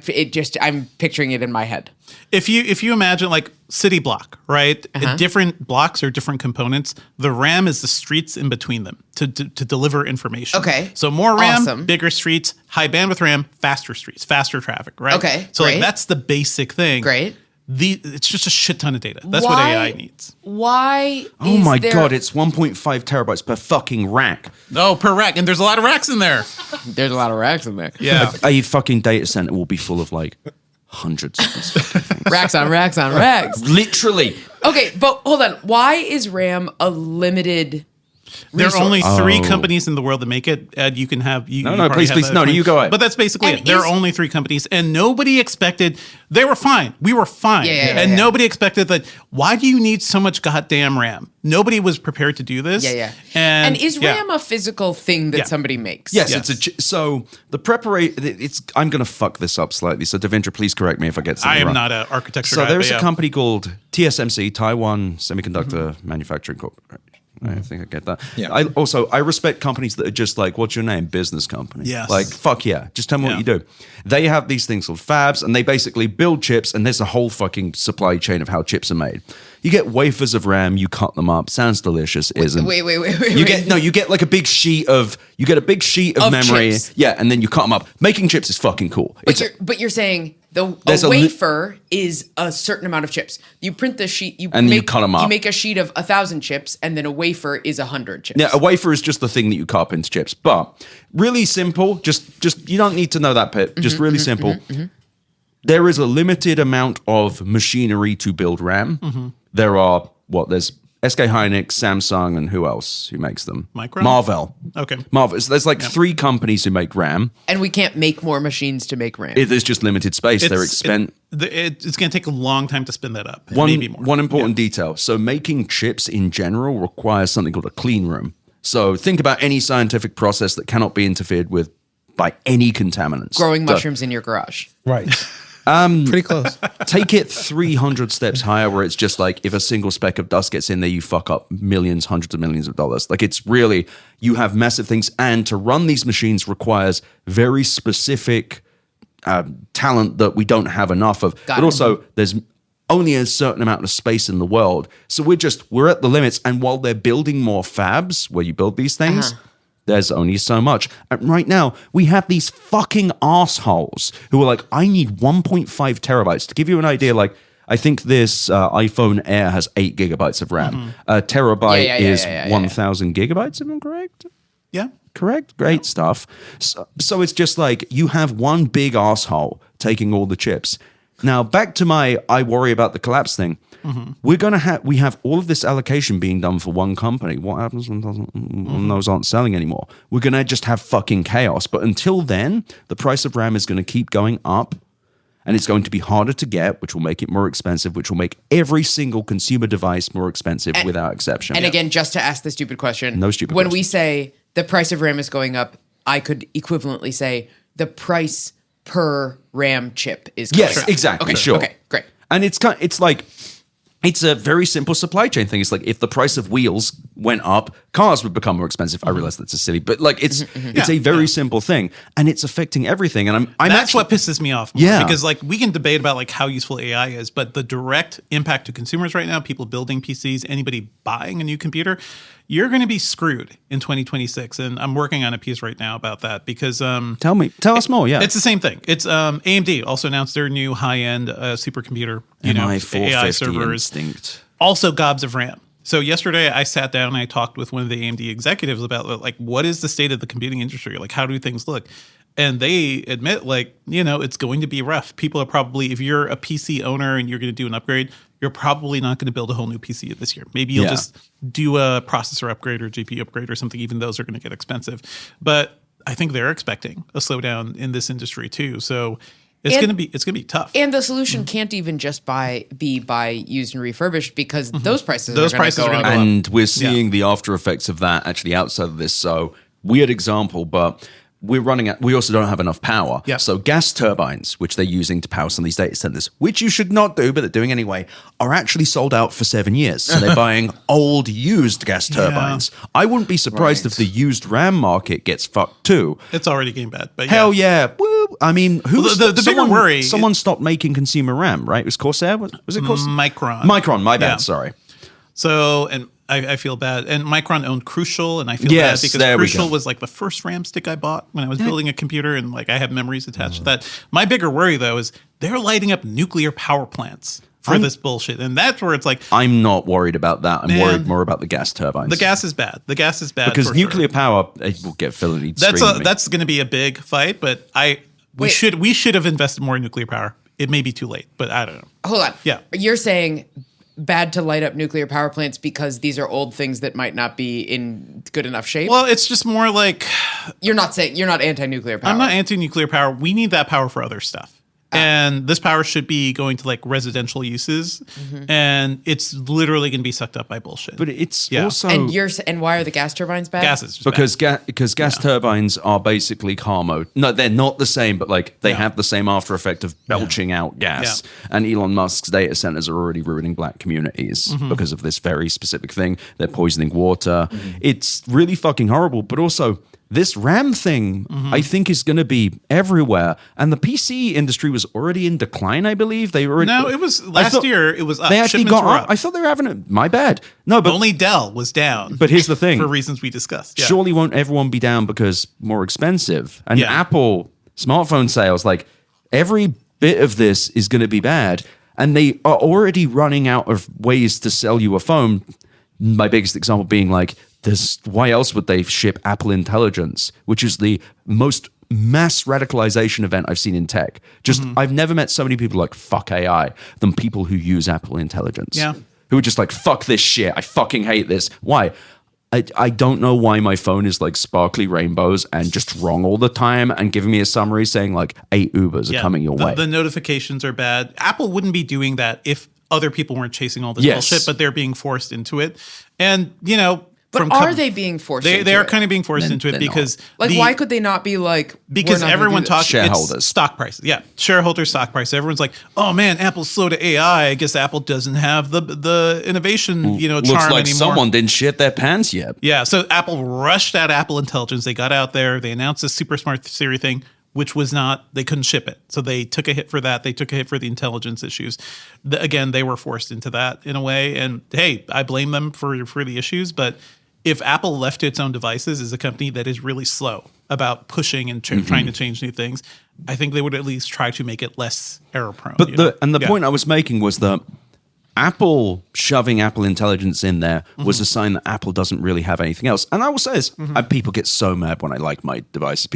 Speaker 2: picturing it in my head.
Speaker 4: If you imagine like city block, right? Different blocks are different components. The RAM is the streets in between them to deliver information.
Speaker 2: Okay.
Speaker 4: So more RAM,
Speaker 2: Awesome.
Speaker 4: bigger streets, high bandwidth RAM, faster streets, faster traffic, right?
Speaker 2: Okay,
Speaker 4: So
Speaker 2: great.
Speaker 4: like that's the basic thing.
Speaker 2: Great.
Speaker 4: It's just a shit ton of data. That's what AI needs.
Speaker 2: Why?
Speaker 1: Oh my God, it's 1.5 terabytes per fucking rack.
Speaker 4: Oh, per rack. And there's a lot of racks in there.
Speaker 2: There's a lot of racks in there.
Speaker 4: Yeah.
Speaker 1: A fucking data center will be full of like hundreds of these fucking things.
Speaker 2: Racks on racks on racks.
Speaker 1: Literally.
Speaker 2: Okay, but hold on. Why is RAM a limited
Speaker 4: There are
Speaker 2: resource?
Speaker 4: only 3 companies in the world that make it. Ed, you can have.
Speaker 1: No,
Speaker 4: probably
Speaker 1: please,
Speaker 4: have
Speaker 1: please.
Speaker 4: that
Speaker 1: No,
Speaker 4: information.
Speaker 1: you go ahead.
Speaker 4: But that's basically
Speaker 2: And
Speaker 4: it. There
Speaker 2: is-
Speaker 4: are only 3 companies, and nobody expected. They were fine. We were fine.
Speaker 2: Yeah.
Speaker 4: Nobody expected that. Why do you need so much goddamn RAM? Nobody was prepared to do this.
Speaker 2: Yeah.
Speaker 4: And
Speaker 2: is
Speaker 4: yeah.
Speaker 2: RAM a physical thing that
Speaker 4: Yeah.
Speaker 2: somebody makes?
Speaker 1: Yes,
Speaker 4: Yes.
Speaker 1: so the preparation. I'm going to fuck this up slightly. So Devindra, please correct me if I get something
Speaker 4: I am
Speaker 1: wrong.
Speaker 4: not an architecture
Speaker 1: So
Speaker 4: guy.
Speaker 1: there's
Speaker 4: but
Speaker 1: a
Speaker 4: yeah.
Speaker 1: company called TSMC, Taiwan Semiconductor Manufacturing Corporation. I think I get that.
Speaker 5: Yeah.
Speaker 1: I respect companies that are just like, what's your name? Business company.
Speaker 4: Yes.
Speaker 1: Like, fuck yeah. Just tell me
Speaker 4: Yeah.
Speaker 1: what you do. They have these things called fabs, and they basically build chips, and there's a whole fucking supply chain of how chips are made. You get wafers of RAM, you cut them up. Sounds delicious, isn't?
Speaker 2: Wait.
Speaker 1: You get like a big sheet of
Speaker 2: Of
Speaker 1: memory.
Speaker 2: chips.
Speaker 1: Yeah, and then you cut them up. Making chips is fucking cool.
Speaker 2: But you're saying
Speaker 1: There's
Speaker 2: a
Speaker 1: a li-
Speaker 2: wafer is a certain amount of chips. You print the sheet,
Speaker 1: And you cut 'em up.
Speaker 2: You make a sheet of 1,000 chips, and then a wafer is 100 chips.
Speaker 1: Yeah, a wafer is just the thing that you cut up into chips. But really simple, just you don't need to know that bit. Just really simple. There is a limited amount of machinery to build RAM. There are there's SK Hynix, Samsung, and who else who makes them?
Speaker 4: Micron?
Speaker 1: Marvell.
Speaker 4: Okay.
Speaker 1: Marvell. So there's like 3 companies who make RAM.
Speaker 2: And we can't make more machines to make RAM.
Speaker 1: There's just limited space. They're
Speaker 4: It's going to take a long time to spin that up. Maybe more.
Speaker 1: One important detail. So making chips in general requires something called a clean room. So think about any scientific process that cannot be interfered with by any contaminants.
Speaker 2: Growing
Speaker 1: So
Speaker 2: mushrooms in your garage.
Speaker 5: Right. Pretty close.
Speaker 1: take it 300 steps higher where it's just like if a single speck of dust gets in there, you fuck up millions, hundreds of millions of dollars. Like it's really, you have massive things. And to run these machines requires very specific talent that we don't have enough of.
Speaker 2: Got
Speaker 1: But
Speaker 2: it.
Speaker 1: also there's only a certain amount of space in the world. So we're at the limits. And while they're building more fabs where you build these things, there's only so much. And right now, we have these fucking assholes who are like, I need 1.5 terabytes. To give you an idea, like, I think this iPhone Air has 8 gigabytes of RAM. A terabyte is 1,000 gigabytes, if I'm correct?
Speaker 4: Yeah.
Speaker 1: Correct? Great stuff. So it's just like, you have one big asshole taking all the chips. Now, back to my I worry about the collapse thing. We have all of this allocation being done for one company. What happens when those aren't selling anymore? We're going to just have fucking chaos. But until then, the price of RAM is going to keep going up, and it's going to be harder to get, which will make it more expensive, which will make every single consumer device more expensive without exception.
Speaker 2: And again, just to ask the stupid question.
Speaker 1: No stupid
Speaker 2: When we
Speaker 1: questions.
Speaker 2: say the price of RAM is going up, I could equivalently say the price per RAM chip is going
Speaker 1: Yes,
Speaker 2: up.
Speaker 1: exactly.
Speaker 2: Okay,
Speaker 1: Sure.
Speaker 2: Okay, great.
Speaker 1: And it's a very simple supply chain thing. It's like if the price of wheels went up, cars would become more expensive. I realize that's a silly, but like it's a very simple thing, and it's affecting everything. And I'm
Speaker 4: That's
Speaker 1: actually,
Speaker 4: what pisses me off more,
Speaker 1: Yeah.
Speaker 4: because like we can debate about like how useful AI is, but the direct impact to consumers right now, people building PCs, anybody buying a new computer, you're going to be screwed in 2026. And I'm working on a piece right now about that because
Speaker 1: tell us more. Yeah,
Speaker 4: it's the same thing. It's AMD also announced their new high-end supercomputer, AI servers,
Speaker 1: Instinct.
Speaker 4: also gobs of RAM. So yesterday I sat down and I talked with one of the AMD executives about like, what is the state of the computing industry? Like, how do things look? And they admit, like, it's going to be rough. People are probably, if you're a PC owner and you're going to do an upgrade, you're probably not going to build a whole new PC this year. Maybe you'll just do a processor upgrade or GPU upgrade or something. Even those are going to get expensive. But I think they're expecting a slowdown in this industry too. So it's going to be tough.
Speaker 2: And the solution can't even just be used and refurbished because those prices are going to go up.
Speaker 1: And we're seeing the after effects of that actually outside of this. So weird example, but we also don't have enough power.
Speaker 4: Yeah.
Speaker 1: So gas turbines, which they're using to power some of these data centers, which you should not do, but they're doing anyway, are actually sold out for 7 years. So they're buying old used gas turbines. I wouldn't be surprised if the used RAM market gets fucked too.
Speaker 4: It's already getting bad, but
Speaker 1: hell yeah. Woo. I mean,
Speaker 4: the bigger worry?
Speaker 1: Someone stopped making consumer RAM, right? It was Corsair? Was it Corsair?
Speaker 4: Micron,
Speaker 1: my bad, sorry.
Speaker 4: So, and I feel bad. And Micron owned Crucial, and I feel bad because Crucial was like the first RAM stick I bought when I was building a computer, and like I have memories attached to that. My bigger worry, though, is they're lighting up nuclear power plants for this bullshit. And that's where it's like...
Speaker 1: I'm not worried about that. I'm worried more about the gas turbines.
Speaker 4: The gas is bad.
Speaker 1: Because nuclear power, it will get felony screaming.
Speaker 4: That's going to be a big fight, but we should have invested more in nuclear power. It may be too late, but I don't know.
Speaker 2: Hold on.
Speaker 4: Yeah.
Speaker 2: You're saying... bad to light up nuclear power plants because these are old things that might not be in good enough shape?
Speaker 4: Well, it's just more like...
Speaker 2: You're not anti-nuclear power.
Speaker 4: I'm not anti-nuclear power. We need that power for other stuff. And this power should be going to like residential uses, and it's literally going to be sucked up by bullshit.
Speaker 1: But it's also
Speaker 2: and why are the gas turbines bad?
Speaker 4: Gas is just
Speaker 1: because gas turbines are basically car mode. No, they're not the same, but like they have the same after effect of belching out gas. Yeah. And Elon Musk's data centers are already ruining black communities because of this very specific thing. They're poisoning water. It's really fucking horrible. But also, this RAM thing, I think, is going to be everywhere. And the PC industry was already in decline, I believe. It
Speaker 4: was last year. It was up.
Speaker 1: They actually got up. I thought they were having it. My bad. No, but
Speaker 4: only Dell was down.
Speaker 1: But here's the thing:
Speaker 4: for reasons we discussed. Yeah.
Speaker 1: Surely won't everyone be down because more expensive? And Apple smartphone sales, like every bit of this is going to be bad. And they are already running out of ways to sell you a phone. My biggest example being like, why else would they ship Apple Intelligence, which is the most mass radicalization event I've seen in tech. I've never met so many people like fuck AI than people who use Apple Intelligence.
Speaker 4: Yeah.
Speaker 1: Who are just like, fuck this shit. I fucking hate this. Why? I don't know why my phone is like sparkly rainbows and just wrong all the time and giving me a summary saying like 8 Ubers are coming your way.
Speaker 4: The notifications are bad. Apple wouldn't be doing that if other people weren't chasing all this bullshit, but they're being forced into it. And,
Speaker 2: but are they being forced into it?
Speaker 4: They are kind of being forced into it because...
Speaker 2: why could they not be like...
Speaker 4: Because everyone talks...
Speaker 1: Shareholders.
Speaker 4: Stock prices. Yeah. Shareholder stock price. Everyone's like, oh man, Apple's slow to AI. I guess Apple doesn't have the innovation, charm
Speaker 1: Looks like
Speaker 4: anymore.
Speaker 1: Someone didn't shit their pants yet.
Speaker 4: Yeah. So Apple rushed out Apple Intelligence. They got out there. They announced this super smart Siri thing, which was not... They couldn't ship it. So they took a hit for that. They took a hit for the intelligence issues. Again, they were forced into that in a way. And hey, I blame them for the issues, but... If Apple left to its own devices as a company that is really slow about pushing and trying to change new things, I think they would at least try to make it less error prone.
Speaker 1: But the point I was making was that Apple shoving Apple Intelligence in there was a sign that Apple doesn't really have anything else. And I will say this, people get so mad when I like my devices.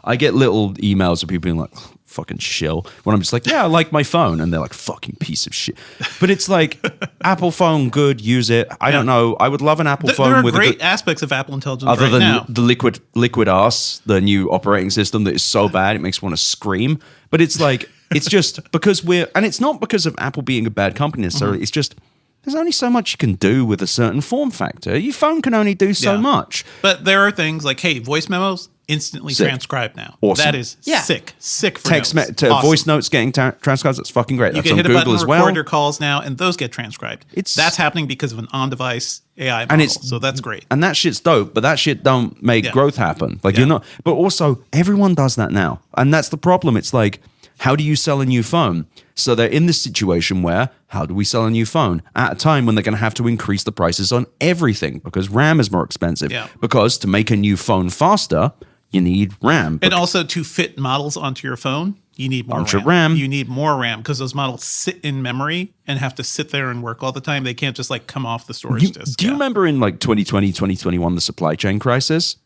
Speaker 1: I get little emails of people being like, oh, fucking shill. When I'm just like, yeah, I like my phone. And they're like, fucking piece of shit. But it's like, Apple phone, good, use it. I don't know. I would love an Apple phone.
Speaker 4: There are
Speaker 1: with
Speaker 4: great aspects of Apple Intelligence
Speaker 1: other than
Speaker 4: now.
Speaker 1: The liquid ass, the new operating system that is so bad, it makes me want to scream. But it's like, it's just because and it's not because of Apple being a bad company necessarily. It's just, there's only so much you can do with a certain form factor. Your phone can only do so much.
Speaker 4: But there are things like, hey, voice memos instantly transcribed now.
Speaker 1: Awesome.
Speaker 4: That is sick for
Speaker 1: text
Speaker 4: notes.
Speaker 1: Awesome. Voice notes getting transcribed. That's fucking great.
Speaker 4: You
Speaker 1: That's
Speaker 4: can
Speaker 1: on
Speaker 4: hit a
Speaker 1: Google
Speaker 4: button,
Speaker 1: as well.
Speaker 4: record your calls now, and those get transcribed. That's happening because of an on-device AI model, so that's great.
Speaker 1: And that shit's dope, but that shit don't make growth happen. Like you're not. But also, everyone does that now, and that's the problem. It's like, how do you sell a new phone? So they're in this situation where, how do we sell a new phone at a time when they're going to have to increase the prices on everything because RAM is more expensive?
Speaker 4: Yeah.
Speaker 1: Because to make a new phone faster, you need RAM.
Speaker 4: And also to fit models onto your phone, you need more RAM. You need more RAM because those models sit in memory and have to sit there and work all the time. They can't just like come off the storage disk.
Speaker 1: Do you remember in like 2020, 2021, the supply chain crisis?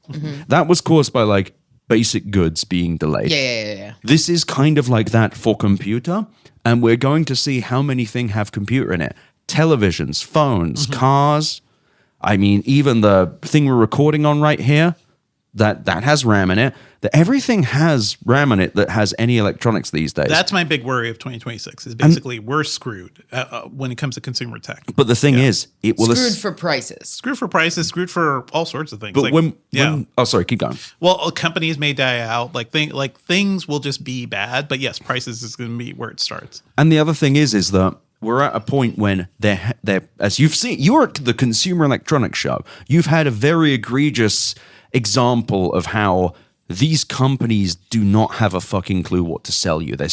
Speaker 1: That was caused by like basic goods being delayed.
Speaker 2: Yeah.
Speaker 1: This is kind of like that for computer, and we're going to see how many things have computer in it. Televisions, phones, cars. I mean, even the thing we're recording on right here, that has RAM in it. That everything has RAM in it that has any electronics these days.
Speaker 4: That's my big worry of 2026 is basically we're screwed when it comes to consumer tech.
Speaker 1: But the thing is, it will
Speaker 2: screwed for prices.
Speaker 4: Screwed for prices, screwed for all sorts of things.
Speaker 1: But oh, sorry, keep going.
Speaker 4: Well, companies may die out. Like things will just be bad. But yes, prices is going to be where it starts.
Speaker 1: And the other thing is that we're at a point when they're as you've seen, you're at the Consumer Electronics Show. You've had a very egregious example of how these companies do not have a fucking clue what to sell you. They're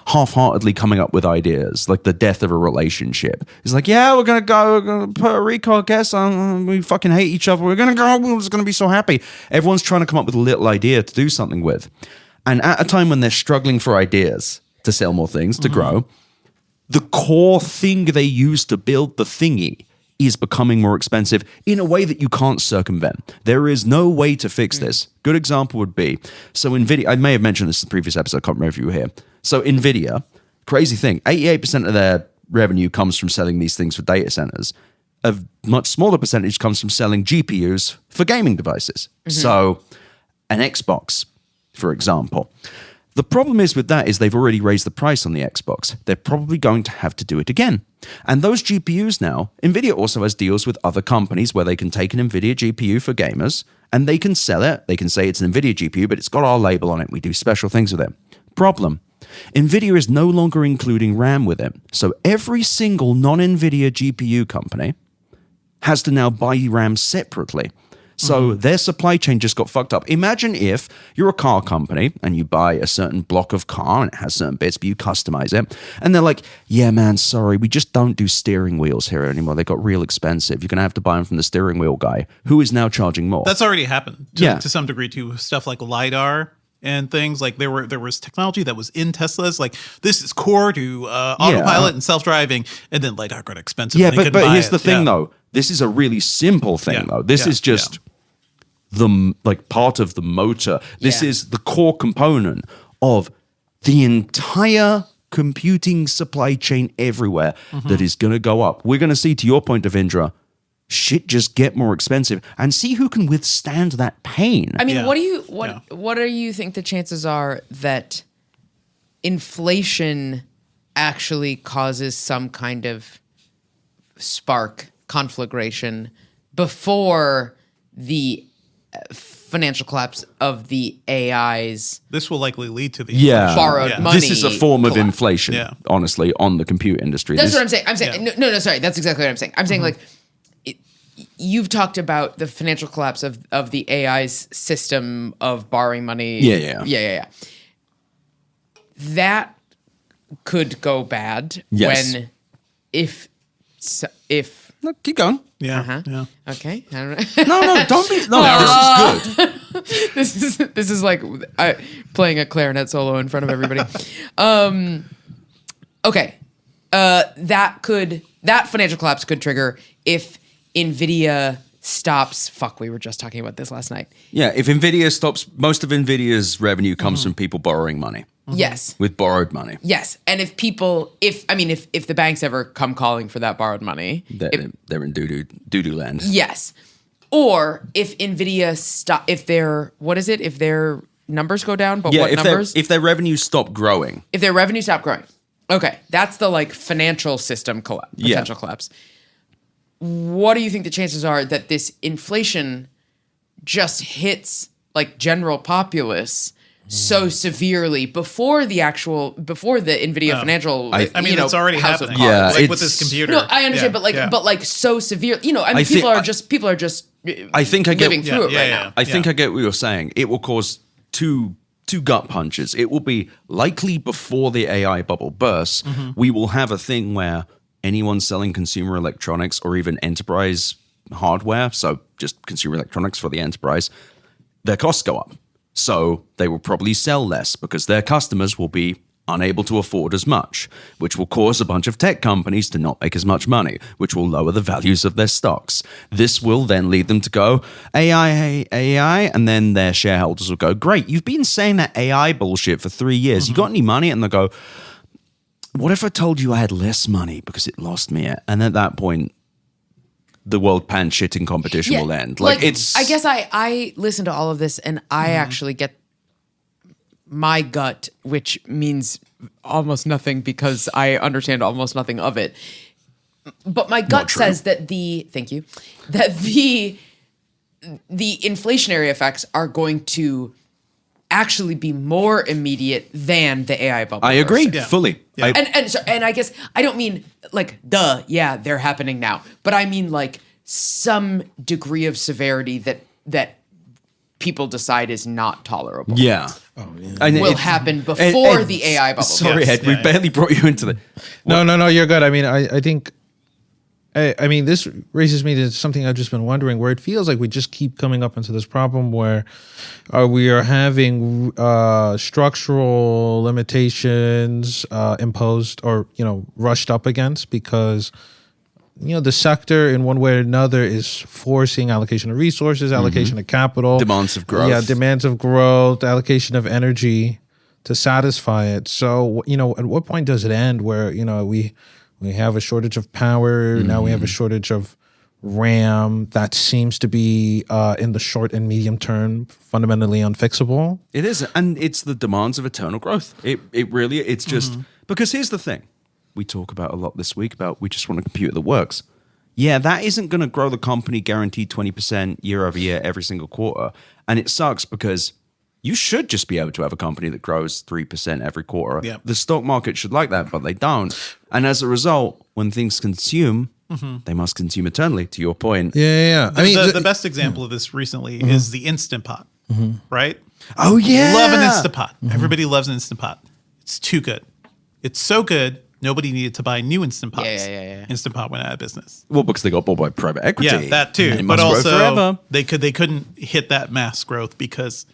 Speaker 1: half-heartedly coming up with ideas, like the death of a relationship. It's like, yeah, we're gonna put a recall guest on. We fucking hate each other. We're gonna go. We're just gonna be so happy. Everyone's trying to come up with a little idea to do something with, and at a time when they're struggling for ideas to sell more things, to grow, the core thing they use to build the thingy is becoming more expensive in a way that you can't circumvent. There is no way to fix this. Good example would be, so NVIDIA, I may have mentioned this in the previous episode, I can't remember if you were here. So NVIDIA, crazy thing, 88% of their revenue comes from selling these things for data centers. A much smaller percentage comes from selling GPUs for gaming devices. So an Xbox, for example. The problem is with that is they've already raised the price on the Xbox. They're probably going to have to do it again. And those GPUs now, NVIDIA also has deals with other companies where they can take an NVIDIA GPU for gamers and they can sell it. They can say it's an NVIDIA GPU, but it's got our label on it. We do special things with it. Problem. NVIDIA is no longer including RAM with it. So every single non-NVIDIA GPU company has to now buy RAM separately. So their supply chain just got fucked up. Imagine if you're a car company and you buy a certain block of car and it has certain bits, but you customize it. And they're like, yeah, man, sorry, we just don't do steering wheels here anymore. They got real expensive. You're going to have to buy them from the steering wheel guy, who is now charging more.
Speaker 4: That's already happened to some degree too. Stuff like LiDAR and things like there was technology that was in Teslas. Like this is core to autopilot and self-driving. And then LiDAR got expensive.
Speaker 1: Yeah, but here's the thing though. This is a really simple thing though. This is just the part of the motor. This is the core component of the entire computing supply chain everywhere that is going to go up. We're going to see, to your point, Devindra, shit just get more expensive and see who can withstand that pain.
Speaker 2: I mean, what do you think the chances are that inflation actually causes some kind of spark, conflagration before the financial collapse of the AIs?
Speaker 4: This will likely lead to the
Speaker 2: borrowed money.
Speaker 1: This is a form of inflation, honestly, on the compute industry.
Speaker 2: That's what I'm saying. I'm saying no, sorry. That's exactly what I'm saying. I'm saying like you've talked about the financial collapse of the AI's system of borrowing money. Yeah. That could go bad when if.
Speaker 1: No, keep going.
Speaker 4: Yeah.
Speaker 2: Okay. I don't know.
Speaker 1: No, don't be. No, this is good.
Speaker 2: This is like playing a clarinet solo in front of everybody. Okay. That financial collapse could trigger if NVIDIA stops. Fuck, we were just talking about this last night.
Speaker 1: Yeah, if NVIDIA stops, most of NVIDIA's revenue comes from people borrowing money.
Speaker 2: Yes.
Speaker 1: With borrowed money.
Speaker 2: Yes. And if the banks ever come calling for that borrowed money,
Speaker 1: they're in doo-doo land.
Speaker 2: Yes. Or if NVIDIA if their numbers go down, but what numbers?
Speaker 1: If their revenues stop growing.
Speaker 2: If their revenues stop growing. Okay. That's the financial system potential collapse. What do you think the chances are that this inflation just hits general populace so severely before the NVIDIA financial?
Speaker 4: I mean, it's already happening. With this computer.
Speaker 2: No, I understand, but so severe. People are just.
Speaker 1: I think I get
Speaker 2: living through it right now.
Speaker 1: I think I get what you're saying. It will cause two gut punches. It will be likely before the AI bubble bursts. We will have a thing where anyone selling consumer electronics or even enterprise hardware, so just consumer electronics for the enterprise, their costs go up. So they will probably sell less because their customers will be unable to afford as much, which will cause a bunch of tech companies to not make as much money, which will lower the values of their stocks. This will then lead them to go, AI, and then their shareholders will go, great, you've been saying that AI bullshit for 3 years. You got any money? And they'll go, what if I told you I had less money because it lost me? And at that point, the world pan shitting competition will end. Like it's.
Speaker 2: I guess I listen to all of this and I actually get my gut, which means almost nothing because I understand almost nothing of it. But my gut says that the inflationary effects are going to actually be more immediate than the AI bubble.
Speaker 1: I agree fully.
Speaker 4: Yeah.
Speaker 2: And I guess I don't mean like they're happening now, but I mean like some degree of severity that people decide is not tolerable.
Speaker 1: Yeah.
Speaker 2: And will happen before the AI bubble.
Speaker 1: Sorry, Ed, we barely brought you into the.
Speaker 5: No, you're good. I mean, I think. I mean, this raises me to something I've just been wondering, where it feels like we just keep coming up into this problem where we are having structural limitations imposed or, rushed up against because, the sector in one way or another is forcing allocation of resources, allocation of capital.
Speaker 1: Demands of growth.
Speaker 5: Yeah, demands of growth, allocation of energy to satisfy it. So, at what point does it end where, we have a shortage of power. Now we have a shortage of RAM that seems to be in the short and medium term fundamentally unfixable.
Speaker 1: It is, and it's the demands of eternal growth. It really, it's just because here's the thing we talk about a lot this week about we just want a computer that works. Yeah, that isn't going to grow the company guaranteed 20% year over year every single quarter, and it sucks because you should just be able to have a company that grows 3% every quarter.
Speaker 4: Yep.
Speaker 1: The stock market should like that, but they don't. And as a result, when things consume, they must consume eternally, to your point.
Speaker 5: Yeah.
Speaker 4: I mean, the best example of this recently is the Instant Pot, right?
Speaker 1: Oh, yeah.
Speaker 4: Love an Instant Pot. Everybody loves an Instant Pot. It's too good. It's so good, nobody needed to buy new Instant Pots.
Speaker 2: Yeah.
Speaker 4: Instant Pot went out of business.
Speaker 1: Well, because they got bought by private equity.
Speaker 4: Yeah, that too.
Speaker 1: And it
Speaker 4: But
Speaker 1: must grow
Speaker 4: also,
Speaker 1: forever.
Speaker 4: they couldn't hit that mass growth because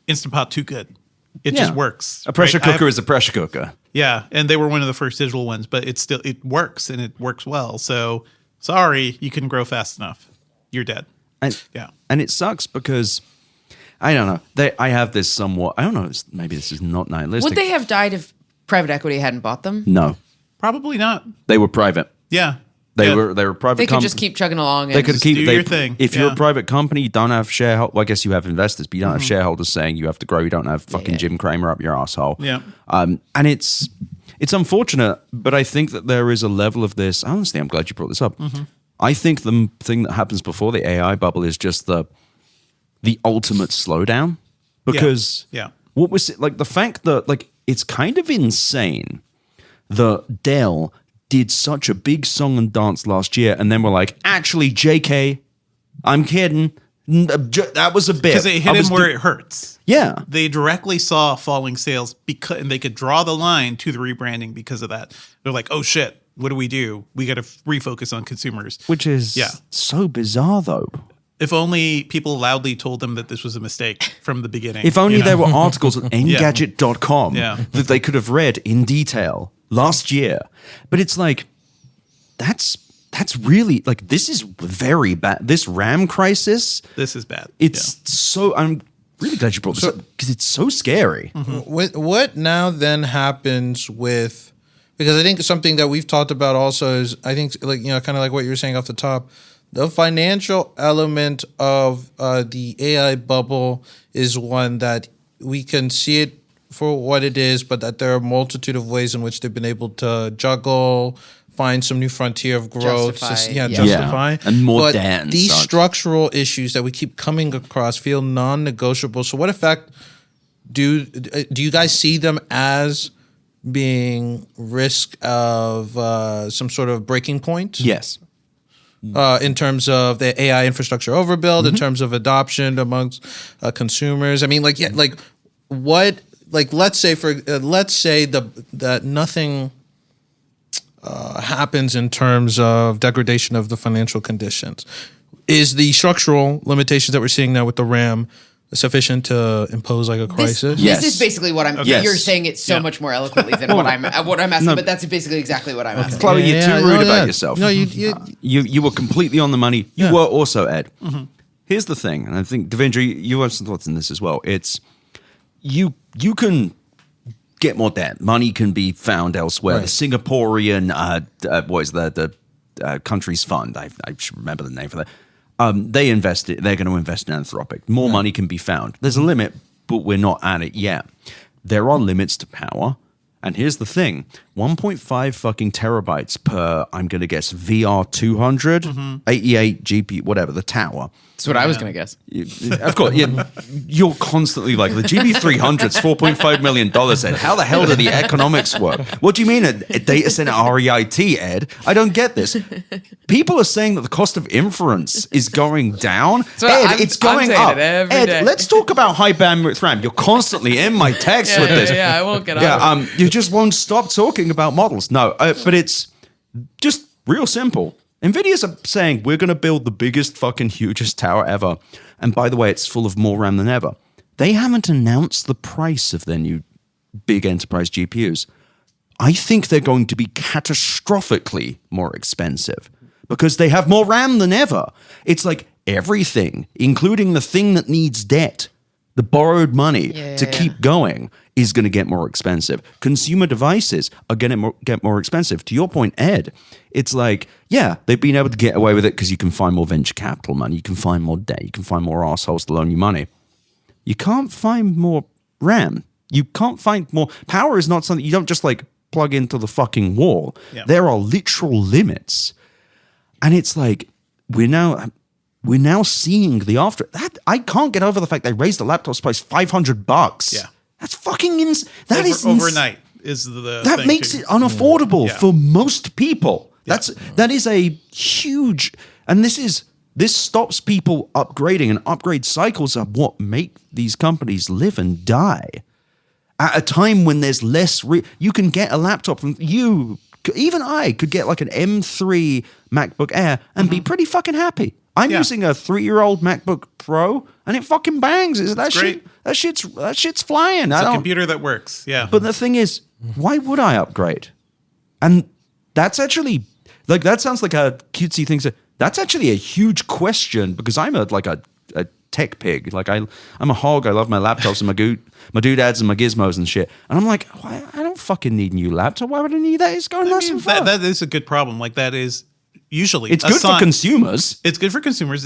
Speaker 4: Instant Pot too good. It just works.
Speaker 1: A pressure
Speaker 4: right?
Speaker 1: cooker is a pressure cooker.
Speaker 4: Yeah, and they were one of the first digital ones, but it works and it works well. So sorry, you couldn't grow fast enough. You're dead.
Speaker 1: And it sucks because I don't know. I have this somewhat. I don't know. Maybe this is not nihilistic.
Speaker 2: Would they have died if private equity hadn't bought them?
Speaker 1: No,
Speaker 4: Probably not.
Speaker 1: they were private.
Speaker 4: Yeah.
Speaker 1: They were private.
Speaker 2: They could just keep chugging along. And
Speaker 1: They could keep
Speaker 4: do your thing.
Speaker 1: If you're
Speaker 4: Yeah.
Speaker 1: a private company, you don't have shareholders. Well, I guess you have investors, but you don't have shareholders saying you have to grow. You don't have fucking Jim Cramer up your asshole.
Speaker 4: Yeah.
Speaker 1: And it's unfortunate, but I think that there is a level of this. Honestly, I'm glad you brought this up. I think the thing that happens before the AI bubble is just the ultimate slowdown because what was it like the fact that like it's kind of insane that Dell did such a big song and dance last year, and then we're like, actually, JK, I'm kidding. That was a bit.
Speaker 4: Because it hit him where it hurts.
Speaker 1: Yeah.
Speaker 4: They directly saw falling sales and they could draw the line to the rebranding because of that. They're like, oh shit, what do? We got to refocus on consumers.
Speaker 1: Which is so bizarre, though.
Speaker 4: If only people loudly told them that this was a mistake from the beginning.
Speaker 1: If only there were articles at Engadget.com that they could have read in detail last year. But it's like, that's really, like, this is very bad. This RAM crisis.
Speaker 4: This is bad.
Speaker 1: It's so, I'm really glad you brought this up because it's so scary.
Speaker 5: What now then happens with, because I think something that we've talked about also is, I think, like, kind of like what you were saying off the top, the financial element of the AI bubble is one that we can see it for what it is, but that there are a multitude of ways in which they've been able to juggle, find some new frontier of growth, justify.
Speaker 1: And more
Speaker 5: but
Speaker 1: dance.
Speaker 5: These structural issues that we keep coming across feel non-negotiable. So what effect do you guys see them as being risk of some sort of breaking point?
Speaker 1: Yes.
Speaker 5: In terms of the AI infrastructure overbuild, in terms of adoption amongst consumers. I mean, what? Like, let's say that nothing happens in terms of degradation of the financial conditions. Is the structural limitations that we're seeing now with the RAM sufficient to impose like a crisis?
Speaker 2: This is basically what I'm.
Speaker 1: Yes.
Speaker 2: You're saying it so much more eloquently than what I'm asking, but that's basically exactly what I'm asking.
Speaker 1: Chloe, you're too rude about yourself.
Speaker 5: No,
Speaker 1: you were completely on the money. You were also, Ed. Here's the thing, and I think, Devindra, you have some thoughts on this as well. It's you can get more debt. Money can be found elsewhere.
Speaker 5: Right.
Speaker 1: The Singaporean, what is that? The country's fund. I should remember the name for that. They're going to invest in Anthropic. More money can be found. There's a limit, but we're not at it yet. There are limits to power. And here's the thing, 1.5 fucking terabytes per, I'm going to guess, VR 200, 88 GPU, whatever, the tower.
Speaker 2: That's what I was going to guess.
Speaker 1: Of course, you're constantly like, the GB300's $4.5 million, Ed. How the hell do the economics work? What do you mean a data center REIT, Ed? I don't get this. People are saying that the cost of inference is going down.
Speaker 2: So
Speaker 1: Ed, it's going up.
Speaker 2: Ed,
Speaker 1: day. Let's talk about high bandwidth RAM. You're constantly in my text with this.
Speaker 2: Yeah, I won't get out.
Speaker 1: You just won't stop talking about models. No, but it's just real simple. NVIDIA's saying we're going to build the biggest fucking hugest tower ever. And by the way, it's full of more RAM than ever. They haven't announced the price of their new big enterprise GPUs. I think they're going to be catastrophically more expensive because they have more RAM than ever. It's like everything, including the thing that needs debt, the borrowed money to keep going, is going to get more expensive. Consumer devices are going to get more expensive. To your point, Ed, it's like, yeah, they've been able to get away with it because you can find more venture capital money, you can find more debt, you can find more assholes to loan you money. You can't find more RAM. You can't find more. Power is not something you don't just like plug into the fucking wall. Yeah. There are literal limits. And it's like, we're now seeing the after. That I can't get over the fact they raised the laptop's price $500.
Speaker 4: Yeah.
Speaker 1: That's fucking That is
Speaker 4: overnight is the
Speaker 1: that
Speaker 4: thing
Speaker 1: makes
Speaker 4: too.
Speaker 1: it unaffordable for most people. That is a huge, and this stops people upgrading, and upgrade cycles are what make these companies live and die. At a time when there's less, you can get a laptop from even I could get like an M3 MacBook Air and be pretty fucking happy. I'm using a 3-year-old MacBook Pro, and it fucking bangs. That shit's flying.
Speaker 4: It's a computer that works. Yeah.
Speaker 1: But the thing is, why would I upgrade? And that's actually that sounds like a cutesy thing. That's actually a huge question because I'm a tech pig. Like I'm a hog. I love my laptops and my doodads and my gizmos and shit. And I'm like, I don't fucking need a new laptop. Why would I need that? It's going nice and far.
Speaker 4: That is a good problem. Like that is. Usually
Speaker 1: it's good for consumers.
Speaker 4: It's good for consumers.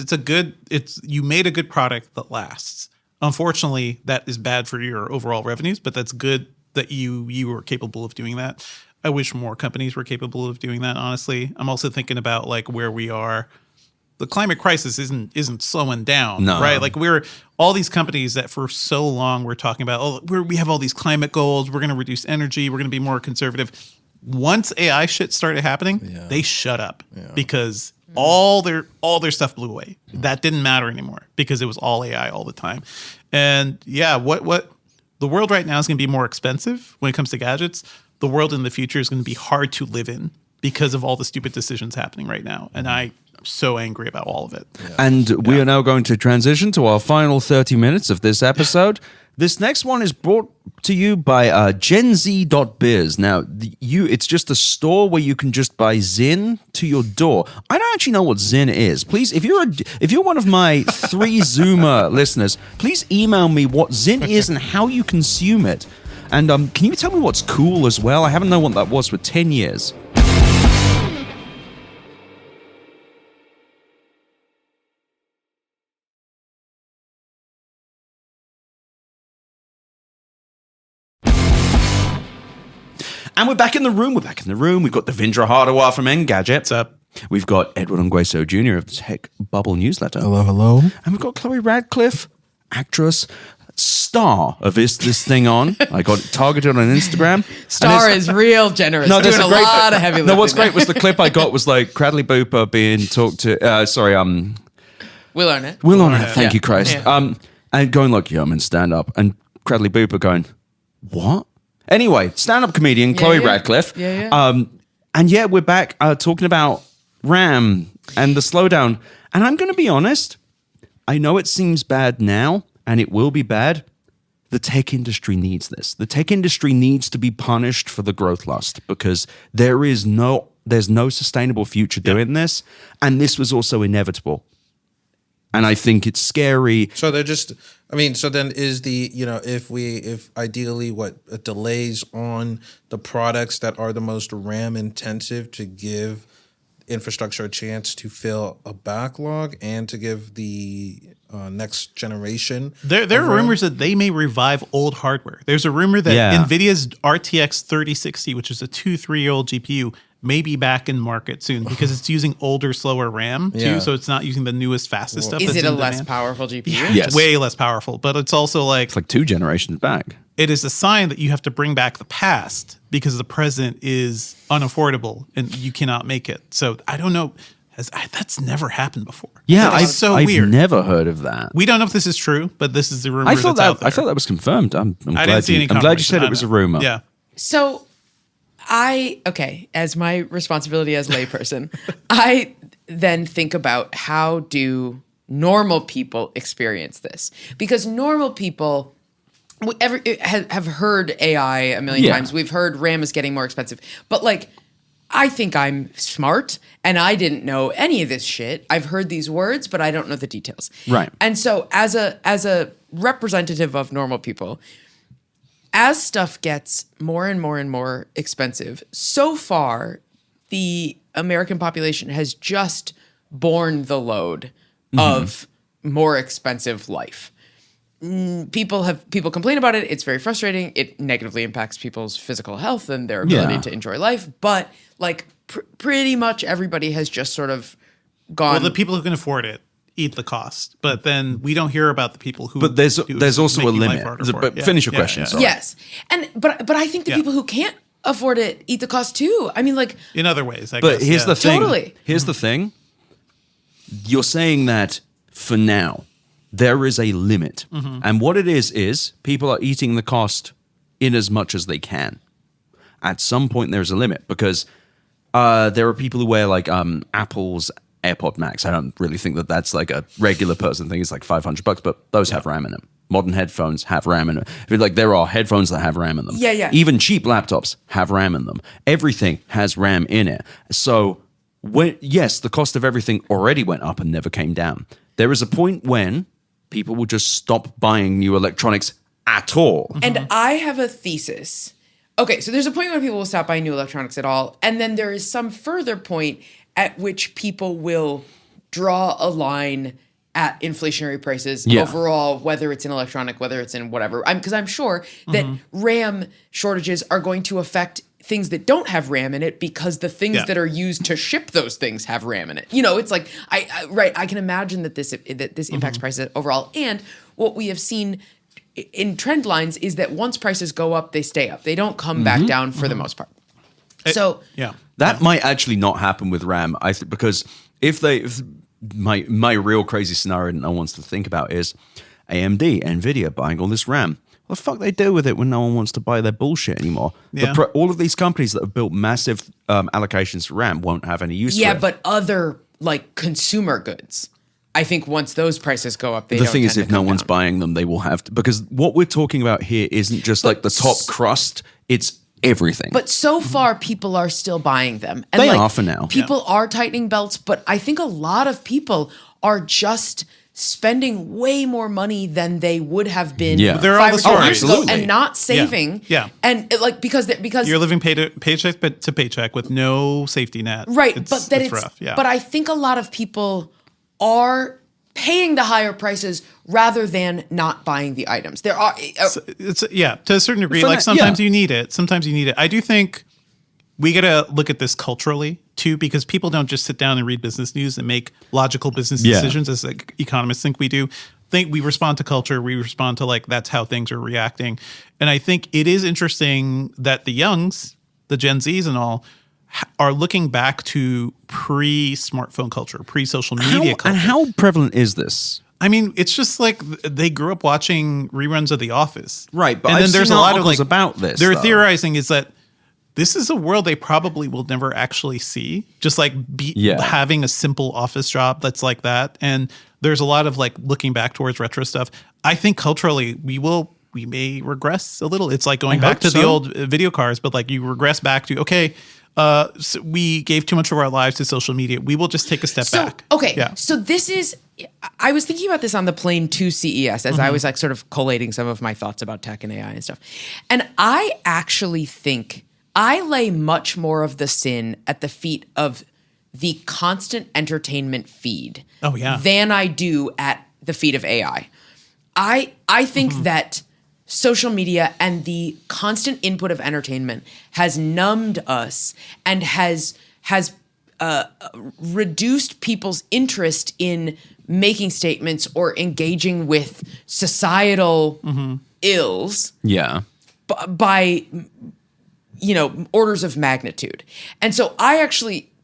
Speaker 4: You made a good product that lasts. Unfortunately, that is bad for your overall revenues, but that's good that you were capable of doing that. I wish more companies were capable of doing that, honestly. I'm also thinking about like where we are. The climate crisis isn't slowing down, right? Like we're all these companies that for so long we're talking about, we have all these climate goals, we're going to reduce energy, we're going to be more conservative. Once AI shit started happening, they shut up because all their stuff blew away. That didn't matter anymore because it was all AI all the time. And what the world right now is going to be more expensive when it comes to gadgets. The world in the future is going to be hard to live in because of all the stupid decisions happening right now. And I'm so angry about all of it.
Speaker 1: Yeah. And we are now going to transition to our final 30 minutes of this episode. This next one is brought to you by genz.biz. Now, it's just a store where you can just buy Zyn to your door. I don't actually know what Zyn is. Please, if you're one of my 3 Zoomer listeners, please email me what Zyn is and how you consume it. And can you tell me what's cool as well? I haven't known what that was for 10 years. And we're back in the room. We've got Devindra Hardawar from Engadget. What's
Speaker 4: up?
Speaker 1: We've got Edward Ongweso Jr. of the Tech Bubble newsletter.
Speaker 3: Hello, hello.
Speaker 1: And we've got Chloe Radlciffe, actress, star of this thing on. I got targeted on Instagram.
Speaker 2: Star is real generous.
Speaker 1: No,
Speaker 2: doing a lot of heavy lifting.
Speaker 1: No, what's great was the clip I got was like Cradley Booper being talked to.
Speaker 2: Will Arnett.
Speaker 1: Will Arnett. Thank you, Christ. Yeah. And going like, I'm in stand up, and Cradley Booper going, what? Anyway, stand-up comedian Chloe Radlciffe. And we're back talking about RAM and the slowdown. And I'm going to be honest, I know it seems bad now, and it will be bad. The tech industry needs this. The tech industry needs to be punished for the growth lust because there's no sustainable future doing this. And this was also inevitable. And I think it's scary.
Speaker 5: So they're just, so then is if ideally delays on the products that are the most RAM intensive to give infrastructure a chance to fill a backlog and to give the next generation.
Speaker 4: There are rumors that they may revive old hardware. There's a rumor that NVIDIA's RTX 3060, which is a 2-3-year-old GPU, may be back in market soon because it's using older, slower RAM too, so it's not using the newest, fastest stuff.
Speaker 2: Is it a less powerful GPU?
Speaker 1: Yes.
Speaker 4: Way less powerful, but it's also like...
Speaker 1: It's like 2 generations back.
Speaker 4: It is a sign that you have to bring back the past because the present is unaffordable and you cannot make it. So I don't know. That's never happened before.
Speaker 1: Yeah,
Speaker 4: I've
Speaker 1: weird. Never heard of that.
Speaker 4: We don't know if this is true, but this is the rumor
Speaker 1: I thought
Speaker 4: that's out there.
Speaker 1: I thought that was confirmed. I'm
Speaker 4: I didn't see any
Speaker 1: I'm glad you said it was a rumor.
Speaker 4: Yeah.
Speaker 2: So as my responsibility as layperson, I then think about how do normal people experience this? Because normal people have heard AI a million times. We've heard RAM is getting more expensive. But like, I think I'm smart and I didn't know any of this shit. I've heard these words, but I don't know the details.
Speaker 1: Right.
Speaker 2: And so as a representative of normal people, as stuff gets more and more and more expensive, so far the American population has just borne the load of more expensive life. People complain about it. It's very frustrating. It negatively impacts people's physical health and their ability to enjoy life. But like pretty much everybody has just sort of gone.
Speaker 4: Well, the people who can afford it eat the cost, but then we don't hear about the people who.
Speaker 1: But there's also a limit. But finish your question. Sorry.
Speaker 2: Yes, but I think the people who can't afford it eat the cost too. I mean, like
Speaker 4: in other ways. I
Speaker 1: guess, here's the thing.
Speaker 2: Totally.
Speaker 1: Here's the thing. You're saying that for now there is a limit, and what it is people are eating the cost in as much as they can. At some point, there's a limit because there are people who wear like Apple's AirPod Max. I don't really think that that's like a regular person thing. It's like $500, but those have RAM in them. Modern headphones have RAM in them. Like there are headphones that have RAM in them.
Speaker 2: Yeah.
Speaker 1: Even cheap laptops have RAM in them. Everything has RAM in it. So yes, the cost of everything already went up and never came down. There is a point when people will just stop buying new electronics at all.
Speaker 2: And I have a thesis. Okay, so there's a point when people will stop buying new electronics at all, and then there is some further point at which people will draw a line at inflationary prices overall, whether it's in electronic, whether it's in whatever. Because I'm sure that RAM shortages are going to affect things that don't have RAM in it because the things that are used to ship those things have RAM in it. You know, it's like I can imagine that this impacts prices overall. And what we have seen in trend lines is that once prices go up, they stay up. They don't come back down for the most part.
Speaker 1: That might actually not happen with RAM. Because if my real crazy scenario that no one wants to think about is AMD, Nvidia buying all this RAM. What the fuck they do with it when no one wants to buy their bullshit anymore?
Speaker 4: Yeah.
Speaker 1: All of these companies that have built massive allocations for RAM won't have any use for it.
Speaker 2: Yeah, but other like consumer goods, I think once those prices go up,
Speaker 1: the thing is, if no one's buying them, they will have to. Because what we're talking about here isn't just like the top crust; it's everything.
Speaker 2: But so far, people are still buying them. And
Speaker 1: they are for now.
Speaker 2: People are tightening belts, but I think a lot of people are just spending way more money than they would have been
Speaker 4: They're
Speaker 2: 5
Speaker 4: all
Speaker 2: or 10 years ago
Speaker 1: absolutely.
Speaker 2: and not saving. And like because
Speaker 4: you're living paycheck to paycheck with no safety net.
Speaker 2: Right,
Speaker 4: it's rough. Yeah.
Speaker 2: But I think a lot of people are paying the higher prices rather than not buying the items. There are
Speaker 4: to a certain degree. Like sometimes you need it. Sometimes you need it. I do think we got to look at this culturally too, because people don't just sit down and read business news and make logical business decisions as like economists think we do. We respond to culture. We respond to like, that's how things are reacting. And I think it is interesting that the youngs, the Gen Zs and all, are looking back to pre-smartphone culture, pre-social media culture.
Speaker 1: And how prevalent is this?
Speaker 4: I mean, it's just like they grew up watching reruns of The Office.
Speaker 1: Right, but
Speaker 4: and then there's a lot of like
Speaker 1: about this.
Speaker 4: They're theorizing is that this is a world they probably will never actually see. Just like having a simple office job that's like that. And there's a lot of like looking back towards retro stuff. I think culturally we may regress a little. It's like going back to the old video cars, but like you regress back to, so we gave too much of our lives to social media. We will just take a step back.
Speaker 2: Okay. Yeah. So this is, I was thinking about this on the plane to CES as I was like sort of collating some of my thoughts about tech and AI and stuff. And I actually think I lay much more of the sin at the feet of the constant entertainment feed
Speaker 4: than
Speaker 2: I do at the feed of AI. I think that social media and the constant input of entertainment has numbed us and has reduced people's interest in making statements or engaging with societal ills by orders of magnitude. And so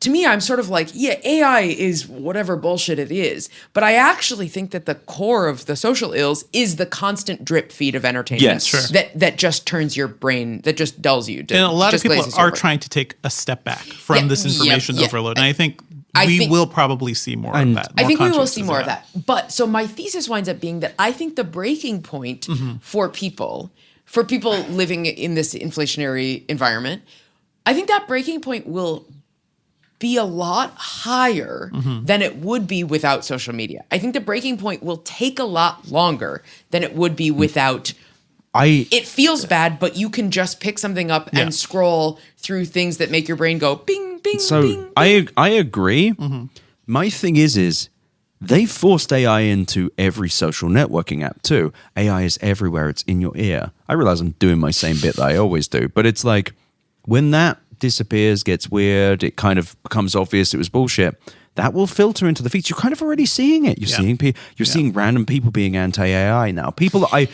Speaker 2: to me, I'm sort of like, yeah, AI is whatever bullshit it is. But I actually think that the core of the social ills is the constant drip feed of entertainment.
Speaker 1: Yes, sure.
Speaker 2: That just turns your brain, that just dulls you.
Speaker 4: And a lot of people are trying to take a step back from this information overload. And I think we will probably see more of that.
Speaker 2: I think we will see more of that. But so my thesis winds up being that I think the breaking point for people living in this inflationary environment, I think that breaking point will be a lot higher than it would be without social media. I think the breaking point will take a lot longer than it would be without. It feels bad, but you can just pick something up and scroll through things that make your brain go bing, bing,
Speaker 1: so
Speaker 2: bing.
Speaker 1: I agree. My thing is they forced AI into every social networking app too. AI is everywhere. It's in your ear. I realize I'm doing my same bit that I always do, but it's like when that disappears, gets weird, it kind of becomes obvious it was bullshit, that will filter into the feeds. You're kind of already seeing it. You're seeing random people being anti-AI now. People I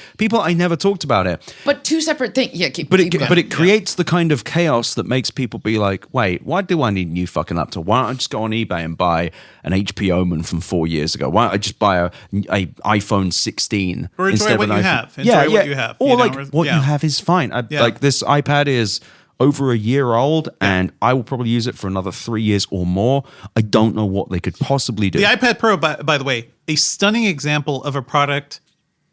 Speaker 1: never talked about it.
Speaker 2: But two separate things. Yeah,
Speaker 1: but it creates the kind of chaos that makes people be like, wait, why do I need a new fucking laptop? Why don't I just go on eBay and buy an HP Omen from 4 years ago? Why don't I just buy a iPhone 16
Speaker 4: or enjoy
Speaker 1: instead
Speaker 4: what
Speaker 1: of an
Speaker 4: you
Speaker 1: iPhone?
Speaker 4: have? Enjoy what you have.
Speaker 1: Or what you have is fine. Like this iPad is over a year old, and I will probably use it for another 3 years or more. I don't know what they could possibly do.
Speaker 4: The iPad Pro, by the way, a stunning example of a product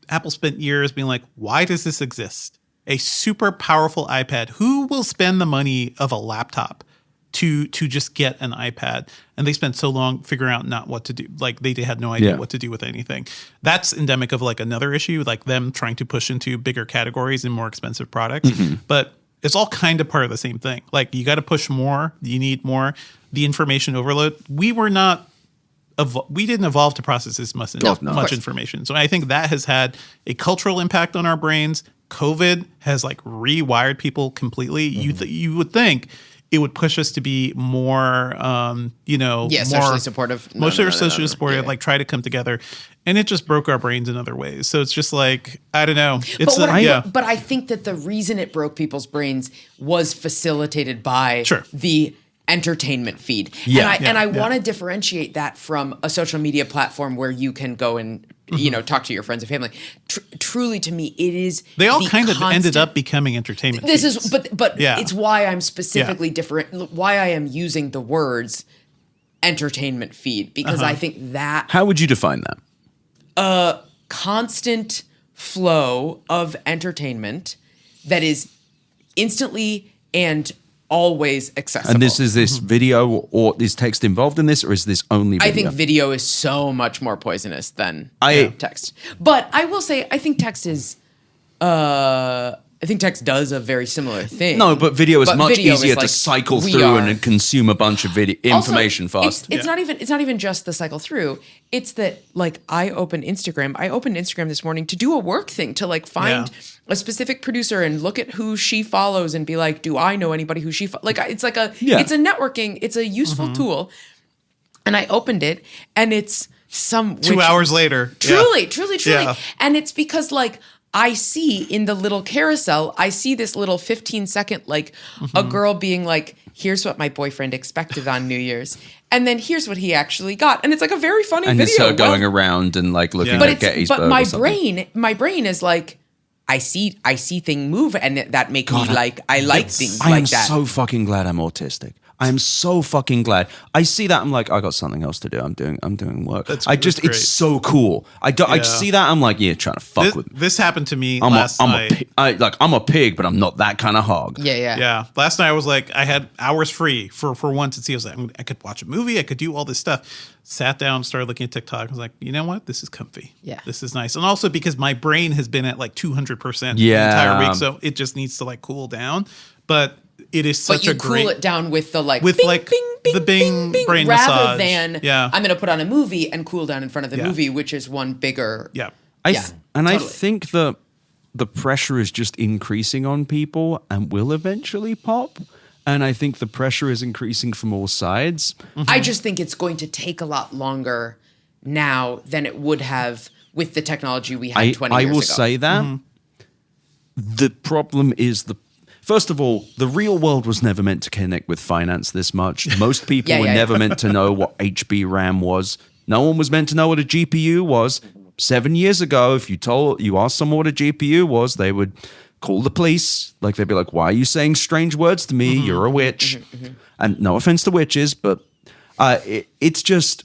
Speaker 4: Apple spent years being like, why does this exist? A super powerful iPad. Who will spend the money of a laptop to just get an iPad? And they spent so long figuring out not what to do. Like they had no idea what to do with anything. That's endemic of like another issue, like them trying to push into bigger categories and more expensive products. But it's all kind of part of the same thing. Like you got to push more. You need more. The information overload. We didn't evolve to process this much information. So I think that has had a cultural impact on our brains. COVID has like rewired people completely. You would think it would push us to be more, more
Speaker 2: socially supportive.
Speaker 4: Socially supportive, like try to come together. And it just broke our brains in other ways. So it's just like, I don't know.
Speaker 2: But I think that the reason it broke people's brains was facilitated by the entertainment feed. And I want to differentiate that from a social media platform where you can go and talk to your friends and family. Truly, to me, it is.
Speaker 4: They all kind of ended up becoming entertainment.
Speaker 2: It's why I'm specifically different. Why I am using the words entertainment feed, because I think that.
Speaker 1: How would you define that?
Speaker 2: A constant flow of entertainment that is instantly and always accessible.
Speaker 1: And is this video or is text involved in this, or is this only video?
Speaker 2: I think video is so much more poisonous than text. But I will say, I think text is. I think text does a very similar thing.
Speaker 1: No, but video is much easier to cycle through and consume a bunch of information fast.
Speaker 2: It's not even just the cycle through. It's that like I opened Instagram this morning to do a work thing, to like find a specific producer and look at who she follows and be like, do I know anybody who she it's like it's a networking, it's a useful tool. And I opened it and it's
Speaker 4: 2 hours later.
Speaker 2: Truly. Yeah. And it's because like I see in the little carousel, I see this little 15-second, like a girl being like, here's what my boyfriend expected on New Year's. And then here's what he actually got. And it's like a very funny video.
Speaker 1: And it's her going around and like looking at Gettysburg.
Speaker 2: But my brain is like, I see things move and that make me like, I like things like that.
Speaker 1: I am so fucking glad I'm autistic. I am so fucking glad. I see that. I'm like, I got something else to do. I'm doing work. It's so cool. I see that. I'm like, trying to fuck with me.
Speaker 4: This happened to me last night.
Speaker 1: I'm a pig, but I'm not that kind of hog.
Speaker 2: Yeah.
Speaker 4: Last night I was like, I had hours free for once to see. I was like, I could watch a movie. I could do all this stuff. Sat down, started looking at TikTok. I was like, you know what? This is comfy.
Speaker 2: Yeah.
Speaker 4: This is nice. And also because my brain has been at like 200% the entire week. So it just needs to like cool down. But it is such a great...
Speaker 2: But you cool it down with the like...
Speaker 4: With
Speaker 2: bing,
Speaker 4: like...
Speaker 2: bing,
Speaker 4: the Bing brain
Speaker 2: rather
Speaker 4: massage.
Speaker 2: than I'm going to put on a movie and cool down in front of the movie, which is one bigger.
Speaker 4: Yeah.
Speaker 1: I think the pressure is just increasing on people and will eventually pop. And I think the pressure is increasing from all sides.
Speaker 2: I just think it's going to take a lot longer now than it would have with the technology we had 20 years ago.
Speaker 1: I will say that. The problem is first of all, the real world was never meant to connect with finance this much. Most people were never meant to know what HB RAM was. No one was meant to know what a GPU was. 7 years ago, if you asked someone what a GPU was, they would call the police. Like, they'd be like, why are you saying strange words to me? You're a witch. And no offense to witches, but it's just,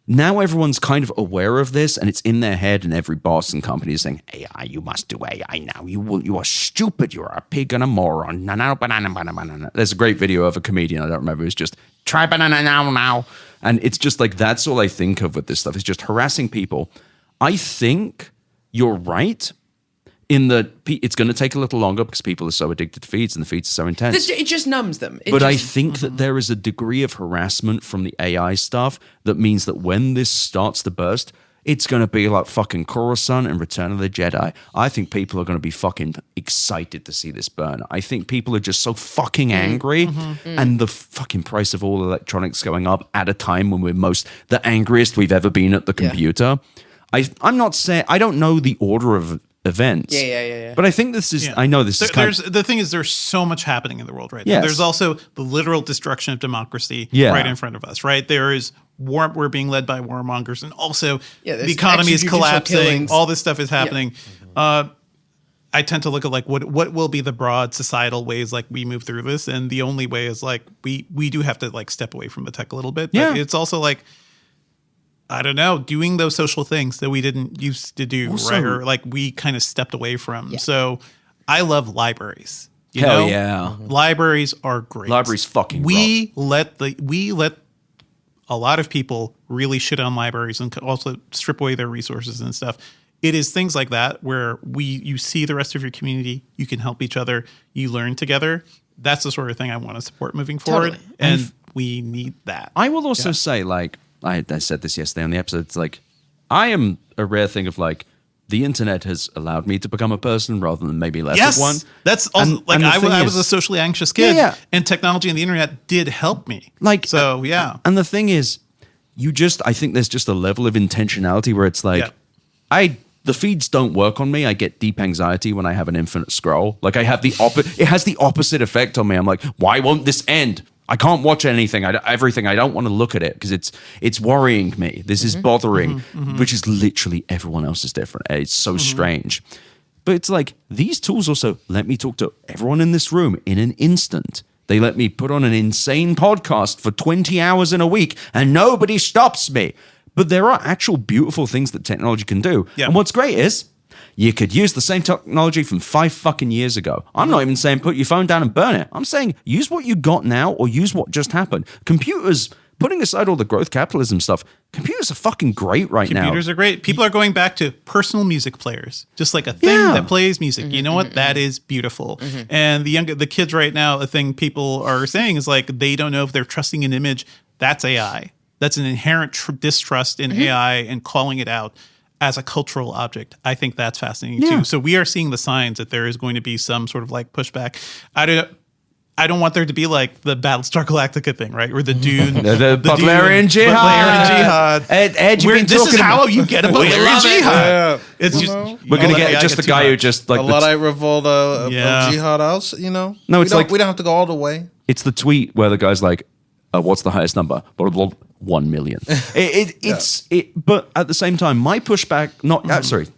Speaker 1: now everyone's kind of aware of this, and it's in their head, and every boss and company is saying, AI, you must do AI now. You are stupid. You're a pig and a moron. Banana. There's a great video of a comedian, I don't remember, who's just, try banana now. And it's just like, that's all I think of with this stuff. It's just harassing people. I think you're right in that it's going to take a little longer because people are so addicted to feeds and the feeds are so intense.
Speaker 2: It just numbs them.
Speaker 1: I think that there is a degree of harassment from the AI stuff that means that when this starts to burst, it's going to be like fucking Coruscant and Return of the Jedi. I think people are going to be fucking excited to see this burn. I think people are just so fucking angry, and the fucking price of all electronics going up at a time when we're the angriest we've ever been at the computer. I'm not saying, I don't know the order of events.
Speaker 2: Yeah.
Speaker 1: But I think this is, I know this is
Speaker 4: the thing is, there's so much happening in the world right now. There's also the literal destruction of democracy right in front of us, right? There is we're being led by warmongers, and also the economy is collapsing. Killings. All this stuff is happening. I tend to look at like what will be the broad societal ways like we move through this, and the only way is like we do have to like step away from the tech a little bit. But it's also like, I don't know, doing those social things that we didn't used to do, also, right? Or like we kind of stepped away from. Yeah. So I love libraries. You know? Libraries are great.
Speaker 1: Libraries fucking
Speaker 4: we let a lot of people really shit on libraries and also strip away their resources and stuff. It is things like that where you see the rest of your community, you can help each other, you learn together. That's the sort of thing I want to support moving forward. And we need that.
Speaker 1: I will also say, like, I said this yesterday on the episode, it's like, I am a rare thing of like, the internet has allowed me to become a person rather than maybe less of one.
Speaker 4: That's also, I was a socially anxious kid, and technology and the internet did help me.
Speaker 1: Like,
Speaker 4: so
Speaker 1: and the thing is, I think there's just a level of intentionality where it's like, the feeds don't work on me. I get deep anxiety when I have an infinite scroll. Like, I have it has the opposite effect on me. I'm like, why won't this end? I can't watch anything. Everything. I don't want to look at it because it's worrying me. This is bothering, which is literally everyone else is different. It's so strange. But it's like, these tools also let me talk to everyone in this room in an instant. They let me put on an insane podcast for 20 hours in a week and nobody stops me. But there are actual beautiful things that technology can do. Yeah. And what's great is, you could use the same technology from 5 fucking years ago. I'm not even saying put your phone down and burn it. I'm saying use what you got now or use what just happened. Computers, putting aside all the growth capitalism stuff, computers are fucking great now.
Speaker 4: Computers are great. People are going back to personal music players, just like a thing that plays music. You know what? That is beautiful. And the kids right now, the thing people are saying is like, they don't know if they're trusting an image. That's AI. That's an inherent distrust in AI and calling it out as a cultural object. I think that's fascinating too. So we are seeing the signs that there is going to be some sort of like pushback. I don't want there to be like the Battlestar Galactica thing, right? Or the Dune.
Speaker 1: the Butlerian Jihad. Ed,
Speaker 4: this is how you get a Butlerian Jihad. It's just,
Speaker 1: we're going to get just a guy who just like...
Speaker 5: A Luddite revolt of Jihad else, you know?
Speaker 1: No, it's like...
Speaker 5: We don't have to go all the way.
Speaker 1: It's the tweet where the guy's like, what's the highest number? 1 million. But at the same time, my pushback,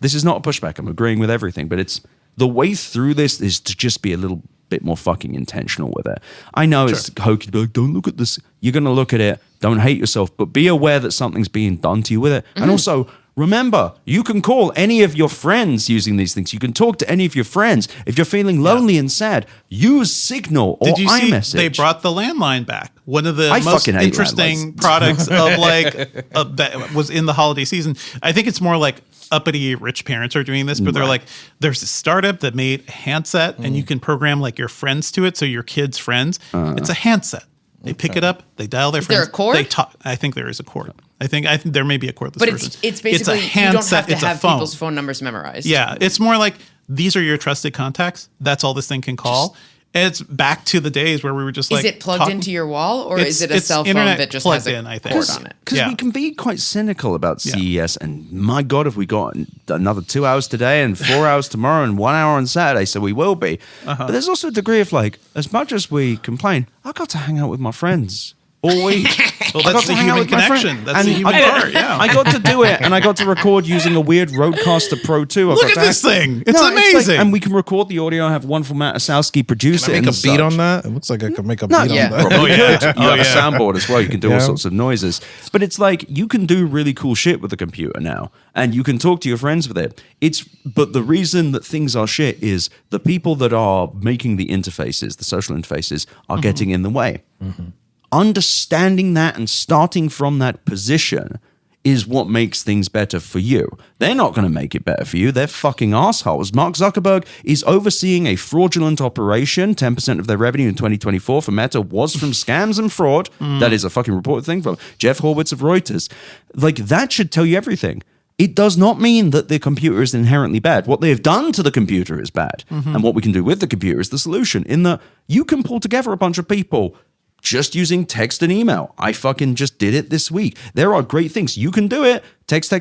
Speaker 1: this is not a pushback. I'm agreeing with everything, but it's the way through this is to just be a little bit more fucking intentional with it. I know it's hokey to be like, don't look at this. You're going to look at it. Don't hate yourself, but be aware that something's being done to you with it. And also, remember, you can call any of your friends using these things. You can talk to any of your friends. If you're feeling lonely and sad, use Signal or iMessage.
Speaker 4: They brought the landline back. One of the most interesting products of like that was in the holiday season. I think it's more like uppity rich parents are doing this, but they're like, there's a startup that made a handset and you can program like your friends to it. So your kids' friends, it's a handset. They pick it up, they dial their friends.
Speaker 2: Is there a cord?
Speaker 4: They talk. I think there is a cord. I think there may be a cordless
Speaker 2: But
Speaker 4: version.
Speaker 2: it's basically,
Speaker 4: a handset,
Speaker 2: you don't have to have
Speaker 4: phone.
Speaker 2: people's phone numbers memorized.
Speaker 4: Yeah, it's more like these are your trusted contacts. That's all this thing can call. It's back to the days where we were just
Speaker 2: Is it plugged into your wall, or is it a cell phone that just has a cord on it?
Speaker 1: Because we can be quite cynical about CES, and my God, if we got another 2 hours today and 4 hours tomorrow and 1 hour on Saturday, so we will be. But there's also a degree of like, as much as we complain, I got to hang out with my friends all week.
Speaker 4: Well, that's the human connection. That's the human part, yeah.
Speaker 1: I got to do it, and I got to record using a weird Rodecaster Pro 2.
Speaker 4: Look at this thing. It's amazing.
Speaker 1: And we can record the audio. I have wonderful Matt Asowski produce it.
Speaker 5: Make a beat on that? It looks like I could make a beat on that.
Speaker 1: Probably could. You have a soundboard as well. You can do all sorts of noises. But it's like you can do really cool shit with the computer now, and you can talk to your friends with it. But the reason that things are shit is the people that are making the interfaces, the social interfaces, are getting in the way. Understanding that and starting from that position is what makes things better for you. They're not going to make it better for you. They're fucking assholes. Mark Zuckerberg is overseeing a fraudulent operation. 10% of their revenue in 2024 for Meta was from scams and fraud. That is a fucking reported thing from Jeff Horwitz of Reuters. Like, that should tell you everything. It does not mean that the computer is inherently bad. What they've done to the computer is bad. And what we can do with the computer is the solution, in that you can pull together a bunch of people just using text and email. I fucking just did it this week. There are great things. You can do it. Text.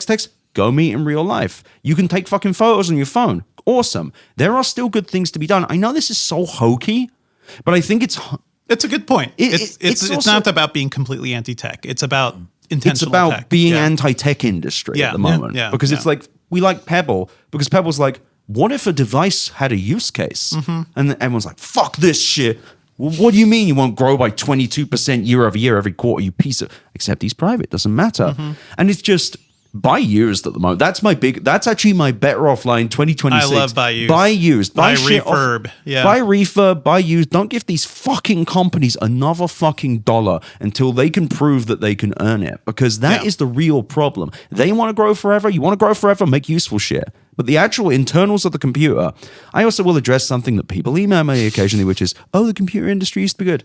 Speaker 1: Go meet in real life. You can take fucking photos on your phone. Awesome. There are still good things to be done. I know this is so hokey, but I think it's
Speaker 4: a good point. It's not about being completely anti-tech. It's about intentional tech.
Speaker 1: Being anti-tech industry at the moment. Because it's like, we like Pebble, because Pebble's like, what if a device had a use case? And then everyone's like, fuck this shit. Well, what do you mean you won't grow by 22% year over year every quarter, you piece of... Except he's private, doesn't matter. And it's just... Buy used at the moment. That's actually my better off line 2026.
Speaker 4: I love buy used.
Speaker 1: Buy used.
Speaker 4: Buy refurb.
Speaker 1: Buy refurb. Buy used. Don't give these fucking companies another fucking dollar until they can prove that they can earn it. Because that is the real problem. They want to grow forever. You want to grow forever, make useful shit. But the actual internals of the computer, I also will address something that people email me occasionally, which is, oh, the computer industry used to be good.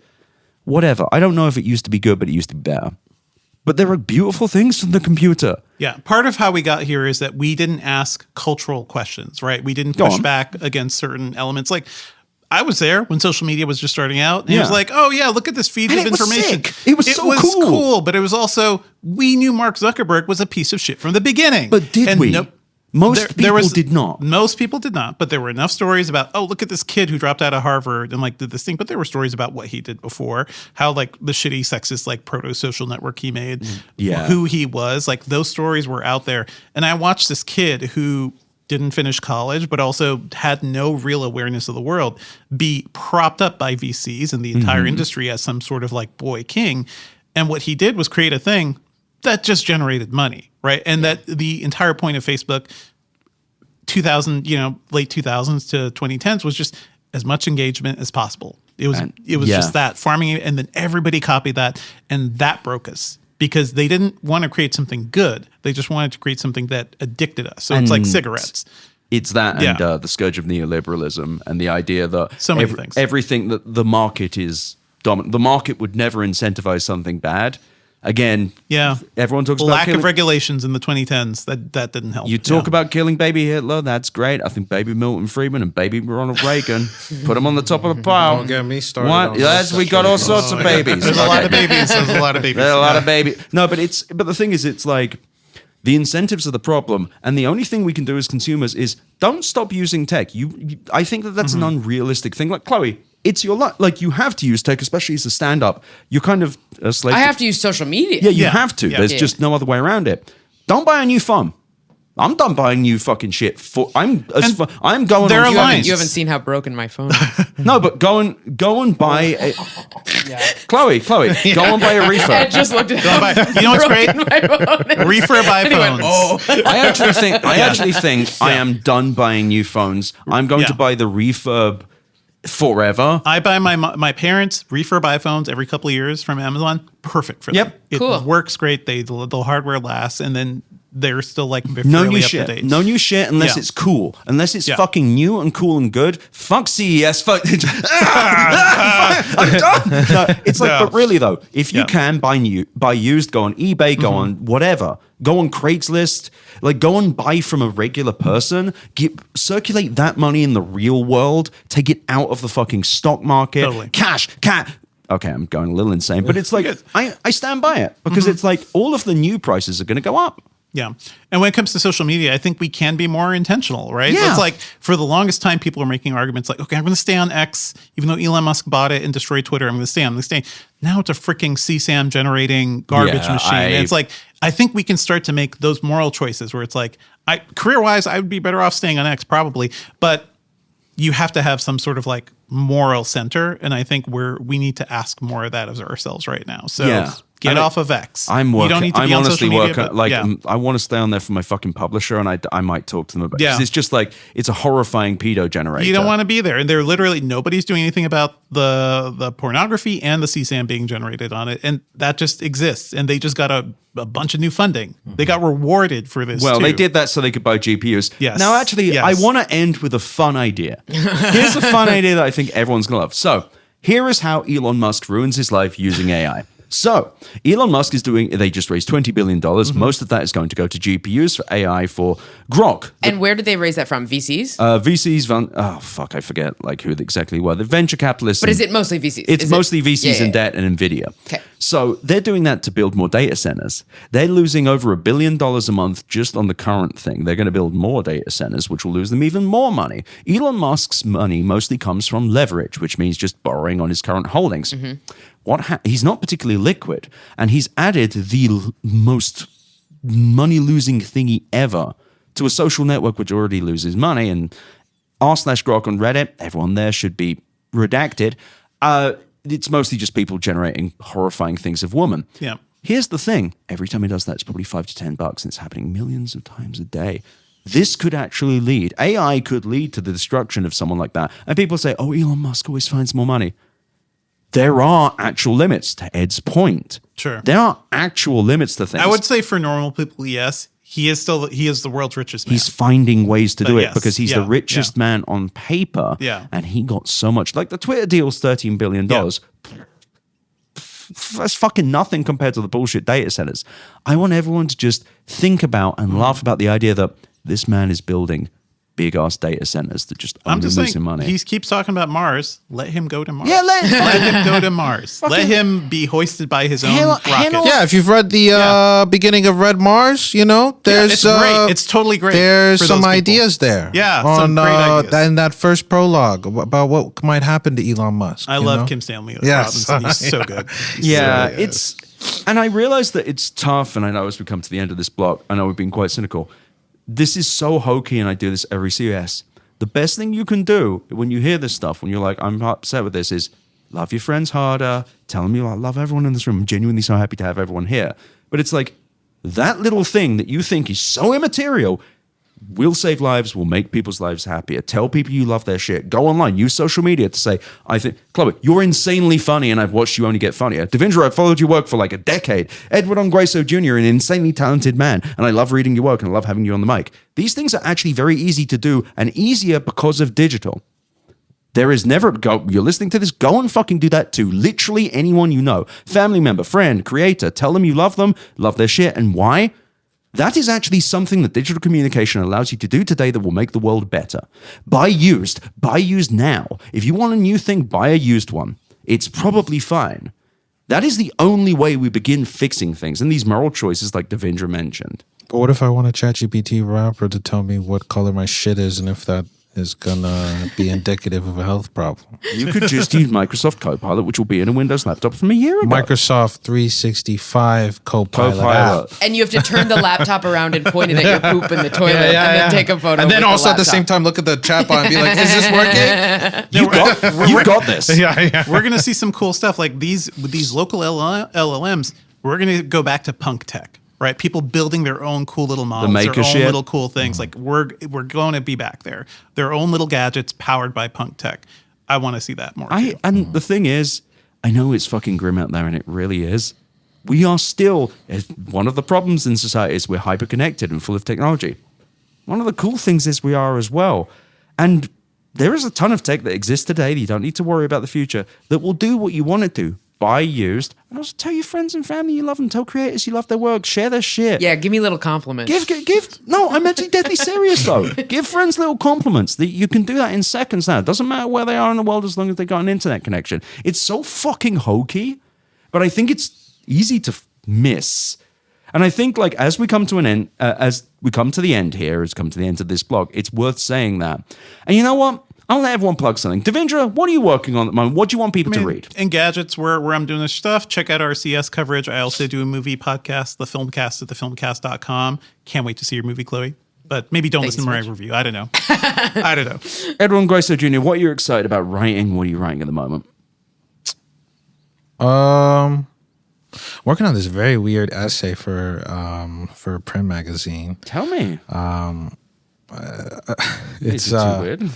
Speaker 1: Whatever. I don't know if it used to be good, but it used to be better. But there are beautiful things from the computer.
Speaker 4: Yeah. Part of how we got here is that we didn't ask cultural questions, right? We didn't push back against certain elements. Like, I was there when social media was just starting out. And it was like, oh, yeah, look at this feed of information.
Speaker 1: It was so cool.
Speaker 4: But it was also, we knew Mark Zuckerberg was a piece of shit from the beginning.
Speaker 1: But did we? Most people did not.
Speaker 4: Most people did not, but there were enough stories about, oh, look at this kid who dropped out of Harvard and like did this thing. But there were stories about what he did before, how like the shitty sexist like proto-social network he made, who he was. Like those stories were out there. And I watched this kid who didn't finish college, but also had no real awareness of the world, be propped up by VCs and the entire industry as some sort of like boy king. And what he did was create a thing that just generated money, right? And that the entire point of Facebook, 2000, late 2000s to 2010s, was just as much engagement as possible. It was just that farming, and then everybody copied that, and that broke us because they didn't want to create something good. They just wanted to create something that addicted us. So it's like cigarettes.
Speaker 1: It's that and the scourge of neoliberalism and the idea that
Speaker 4: so many things.
Speaker 1: Everything that the market is dominant. The market would never incentivize something bad. Again, everyone talks about
Speaker 4: lack of regulations in the 2010s. That didn't help.
Speaker 1: You talk about killing baby Hitler. That's great. I think baby Milton Friedman and baby Ronald Reagan, put them on the top of the pile.
Speaker 5: Don't get me started.
Speaker 1: What? Yes, we got all sorts of babies.
Speaker 4: There's a lot of babies. There's a lot of babies.
Speaker 1: There's a lot of babies. No, but the thing is, it's like the incentives are the problem, and the only thing we can do as consumers is don't stop using tech. I think that's an unrealistic thing. Like Chloe. It's your luck. Like, you have to use tech, especially as a stand-up. You're kind of a slave.
Speaker 2: I have to use social media.
Speaker 1: Yeah, you have to. There's just no other way around it. Don't buy a new phone. I'm done buying new fucking shit. I'm going.
Speaker 4: There are lines.
Speaker 2: You haven't seen how broken my phone is.
Speaker 1: No, but go and buy a. Chloe, go and buy a refurb.
Speaker 2: I just looked at.
Speaker 4: You know what's great? Refurb iPhones.
Speaker 1: I actually think I am done buying new phones. I'm going to buy the refurb forever.
Speaker 4: I buy my parents' refurb iPhones every couple of years from Amazon. Perfect for them.
Speaker 1: Yep.
Speaker 4: It works great. The hardware lasts, and then they're still like
Speaker 1: No
Speaker 4: fairly
Speaker 1: new
Speaker 4: up
Speaker 1: shit.
Speaker 4: to date.
Speaker 1: No new shit unless it's cool. Unless it's fucking new and cool and good. Fuck CES. Fuck. I'm done. No, it's like, but really though, if you can buy used, go on eBay, go on whatever, go on Craigslist, like go and buy from a regular person, circulate that money in the real world, take it out of the fucking stock market, cash. Okay, I'm going a little insane, but it's like, I stand by it because it's like all of the new prices are going to go up.
Speaker 4: Yeah. And when it comes to social media, I think we can be more intentional, right?
Speaker 1: Yeah.
Speaker 4: It's like for the longest time, people are making arguments like, okay, I'm going to stay on X, even though Elon Musk bought it and destroyed Twitter. I'm going to stay. Now it's a freaking CSAM generating garbage machine. And it's like, I think we can start to make those moral choices where it's like, career-wise, I would be better off staying on X probably, but you have to have some sort of like moral center. And I think we need to ask more of that of ourselves right now. So get off of X.
Speaker 1: I'm working.
Speaker 4: You don't need to be on social media,
Speaker 1: I want to stay on there for my fucking publisher, and I might talk to them about it. It's just like, it's a horrifying pedo generator.
Speaker 4: You don't want to be there. And they're literally, nobody's doing anything about the pornography and the CSAM being generated on it. And that just exists. And they just got a bunch of new funding. They got rewarded for this.
Speaker 1: Well, they did that so they could buy GPUs.
Speaker 4: Yes.
Speaker 1: Now, actually, I want to end with a fun idea. Here's a fun idea that I think everyone's going to love. So, here is how Elon Musk ruins his life using AI. So, Elon Musk they just raised $20 billion. Most of that is going to go to GPUs for AI for Grok.
Speaker 2: And where did they raise that from? VCs?
Speaker 1: VCs, I forget like who exactly were. The venture capitalists.
Speaker 2: But is it mostly VCs?
Speaker 1: It's mostly VCs and debt and NVIDIA.
Speaker 2: Okay.
Speaker 1: So they're doing that to build more data centers. They're losing over $1 billion a month just on the current thing. They're going to build more data centers, which will lose them even more money. Elon Musk's money mostly comes from leverage, which means just borrowing on his current holdings. He's not particularly liquid, and he's added the most money-losing thingy ever to a social network which already loses money. And r/Grok on Reddit, everyone there should be redacted. It's mostly just people generating horrifying things of women.
Speaker 4: Yeah.
Speaker 1: Here's the thing: every time he does that, it's probably $5 to $10, and it's happening millions of times a day. This could actually AI could lead to the destruction of someone like that. And people say, "Oh, Elon Musk always finds more money." There are actual limits, to Ed's point.
Speaker 4: Sure.
Speaker 1: There are actual limits to things.
Speaker 4: I would say for normal people, yes. He is the world's richest man.
Speaker 1: He's finding ways to do it because he's the richest
Speaker 4: yeah.
Speaker 1: man on paper.
Speaker 4: Yeah.
Speaker 1: And he got so much. Like the Twitter deal's $13 billion. Yeah. That's fucking nothing compared to the bullshit data centers. I want everyone to just think about and laugh about the idea that this man is building big ass data centers that just
Speaker 4: I'm just
Speaker 1: losing
Speaker 4: saying,
Speaker 1: money.
Speaker 4: He keeps talking about Mars. Let him go to Mars.
Speaker 1: Yeah, let
Speaker 4: him go to Mars. Let him be hoisted by his own rocket.
Speaker 5: Yeah, if you've read the beginning of Red Mars, there's
Speaker 4: it's great. It's totally great.
Speaker 5: There's
Speaker 4: for
Speaker 5: some
Speaker 4: those
Speaker 5: ideas there.
Speaker 4: Yeah,
Speaker 5: on
Speaker 4: some great ideas.
Speaker 5: In that first prologue about what might happen to Elon Musk.
Speaker 4: I love Kim Stanley Robinson. He's so good.
Speaker 1: Yeah, and I realize that it's tough, and I know as we come to the end of this block, I know we've been quite cynical. This is so hokey, and I do this every CES. The best thing you can do when you hear this stuff, when you're like, I'm upset with this, is love your friends harder. Tell them you love everyone in this room. I'm genuinely so happy to have everyone here. But it's like that little thing that you think is so immaterial will save lives, will make people's lives happier. Tell people you love their shit. Go online, use social media to say, I think, Chloe, you're insanely funny and I've watched you only get funnier. Devindra, I've followed your work for like a decade. Edward Ongweso Jr., an insanely talented man, and I love reading your work and I love having you on the mic. These things are actually very easy to do and easier because of digital. There is never, you're listening to this, go and fucking do that to literally anyone you know. Family member, friend, creator, tell them you love them, love their shit, and why? That is actually something that digital communication allows you to do today that will make the world better. Buy used now. If you want a new thing, buy a used one. It's probably fine. That is the only way we begin fixing things, and these moral choices like Devindra mentioned.
Speaker 5: But what if I want a ChatGPT rapper to tell me what color my shit is and if that is gonna be indicative of a health problem?
Speaker 1: You could just use Microsoft Copilot, which will be in a Windows laptop from a year ago.
Speaker 5: Microsoft 365 Copilot app.
Speaker 2: And you have to turn the laptop around and point it at your poop in the toilet and then take a photo.
Speaker 5: And then
Speaker 2: with
Speaker 5: also
Speaker 2: the
Speaker 5: at the same time look at the chat bar and be like, is this working?
Speaker 1: You got this.
Speaker 5: Yeah.
Speaker 4: We're going to see some cool stuff like these local LLMs. We're going to go back to punk tech. Right, people building their own cool little models, their own
Speaker 1: shit.
Speaker 4: little cool things. Like we're going to be back there. Their own little gadgets powered by punk tech. I want to see that more.
Speaker 1: And the thing is, I know it's fucking grim out there, and it really is. we are still, one of the problems in society is we're hyper-connected and full of technology. One of the cool things is we are as well. And there is a ton of tech that exists today that you don't need to worry about the future that will do what you want it to. Buy used, and also tell your friends and family you love them. Tell creators you love their work. Share their shit.
Speaker 2: Yeah, give me little compliments.
Speaker 1: Give. No, I'm actually deadly serious though. Give friends little compliments. You can do that in seconds now. It doesn't matter where they are in the world as long as they got an internet connection. It's so fucking hokey, but I think it's easy to miss. And I think like as we come to an end, as we come to the end here, as come to the end of this blog, it's worth saying that. And you know what? I'll let everyone plug something. Devindra, what are you working on at the moment? What do you want people to read?
Speaker 4: Engadget's where I'm doing this stuff. Check out our CES coverage. I also do a movie podcast, The Filmcast at thefilmcast.com. Can't wait to see your movie, Chloe. But maybe don't listen to my review. I don't know.
Speaker 1: Edwin Ongweso Jr., what are you excited about writing? What are you writing at the moment?
Speaker 5: Working on this very weird essay for a print magazine.
Speaker 1: Tell me.
Speaker 5: It's
Speaker 1: too weird.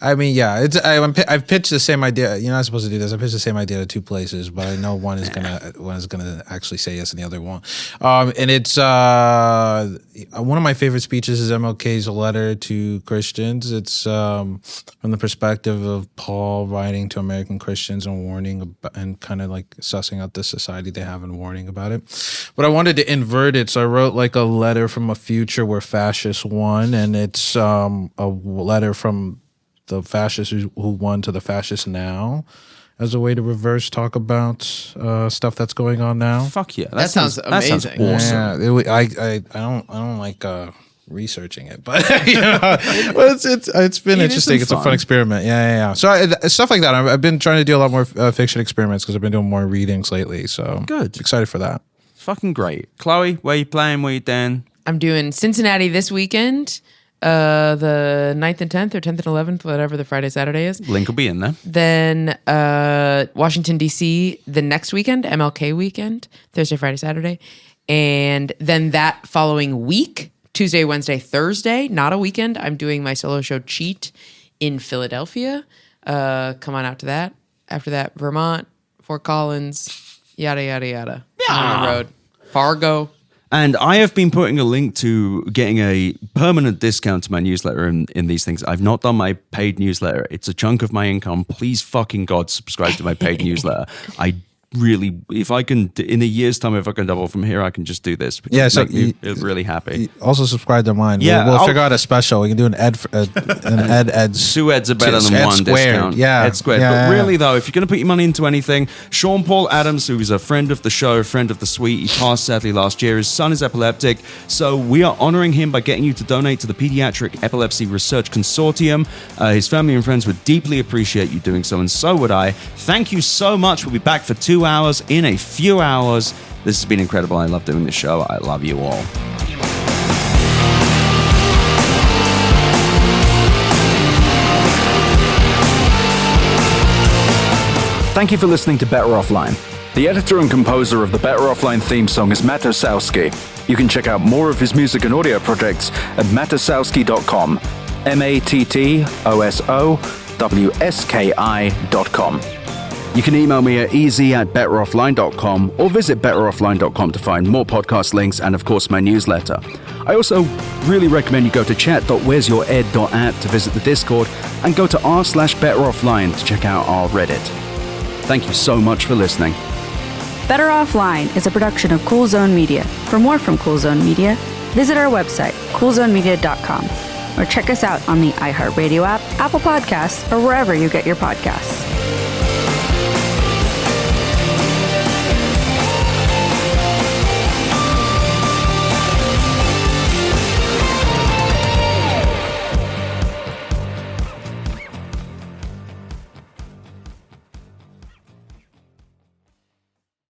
Speaker 5: I mean, yeah, I've pitched the same idea. You're not supposed to do this. I pitched the same idea to two places, but I know one is gonna actually say yes and the other won't. And it's one of my favorite speeches is MLK's letter to Christians. It's from the perspective of Paul writing to American Christians and warning about, and kind of like sussing out the society they have and warning about it. But I wanted to invert it, so I wrote like a letter from a future where fascists won, and it's a letter from the fascists who won to the fascists now, as a way to reverse talk about stuff that's going on now.
Speaker 1: Fuck yeah,
Speaker 2: that sounds amazing.
Speaker 1: That sounds awesome.
Speaker 5: Yeah, I don't like researching it, but you know, well, it's been interesting. It's a fun experiment. Yeah. So stuff like that. I've been trying to do a lot more fiction experiments because I've been doing more readings lately. So
Speaker 1: good,
Speaker 5: excited for that.
Speaker 1: Fucking great, Chloe. Where you playing? Where you doing?
Speaker 2: I'm doing Cincinnati this weekend. The 9th and 10th or 10th and 11th, whatever the Friday, Saturday is.
Speaker 1: Link will be in there.
Speaker 2: Then Washington, D.C. the next weekend, MLK weekend, Thursday, Friday, Saturday. And then that following week, Tuesday, Wednesday, Thursday, not a weekend, I'm doing my solo show Cheat in Philadelphia. Come on out to that. After that, Vermont, Fort Collins, yada, yada, yada. Yeah. On the road. Fargo.
Speaker 1: And I have been putting a link to getting a permanent discount to my newsletter in these things. I've not done my paid newsletter. It's a chunk of my income. Please fucking God, subscribe to my paid newsletter. I really, if I can, in a year's time, if I can double from here, I can just do this.
Speaker 5: Yeah, so
Speaker 1: make me really happy.
Speaker 5: Also subscribe to mine.
Speaker 1: Yeah,
Speaker 5: we'll figure out a special. We can do an ed.
Speaker 1: Two eds are better than
Speaker 5: ed
Speaker 1: one
Speaker 5: squared.
Speaker 1: discount.
Speaker 5: Yeah,
Speaker 1: ed squared.
Speaker 5: Yeah,
Speaker 1: but really though, if you're going to put your money into anything, Sean Paul Adams, who is a friend of the show, friend of the suite, he passed sadly last year. His son is epileptic, so we are honoring him by getting you to donate to the Pediatric Epilepsy Research Consortium. His family and friends would deeply appreciate you doing so, and so would I. Thank you so much. We'll be back for 2 hours in a few hours. This has been incredible. I love doing this show. I love you all.
Speaker 6: Thank you for listening to Better Offline. The editor and composer of the Better Offline theme song is Matt Osowski. You can check out more of his music and audio projects at matosowski.com. MATTOSOWSKI.com. You can email me at easy@betteroffline.com or visit betteroffline.com to find more podcast links and, of course, my newsletter. I also really recommend you go to chat.wheresyoured.at to visit the Discord and go to r/betteroffline to check out our Reddit. Thank you so much for listening.
Speaker 7: Better Offline is a production of Cool Zone Media. For more from Cool Zone Media, visit our website, coolzonemedia.com, or check us out on the iHeart Radio app, Apple Podcasts, or wherever you get your podcasts.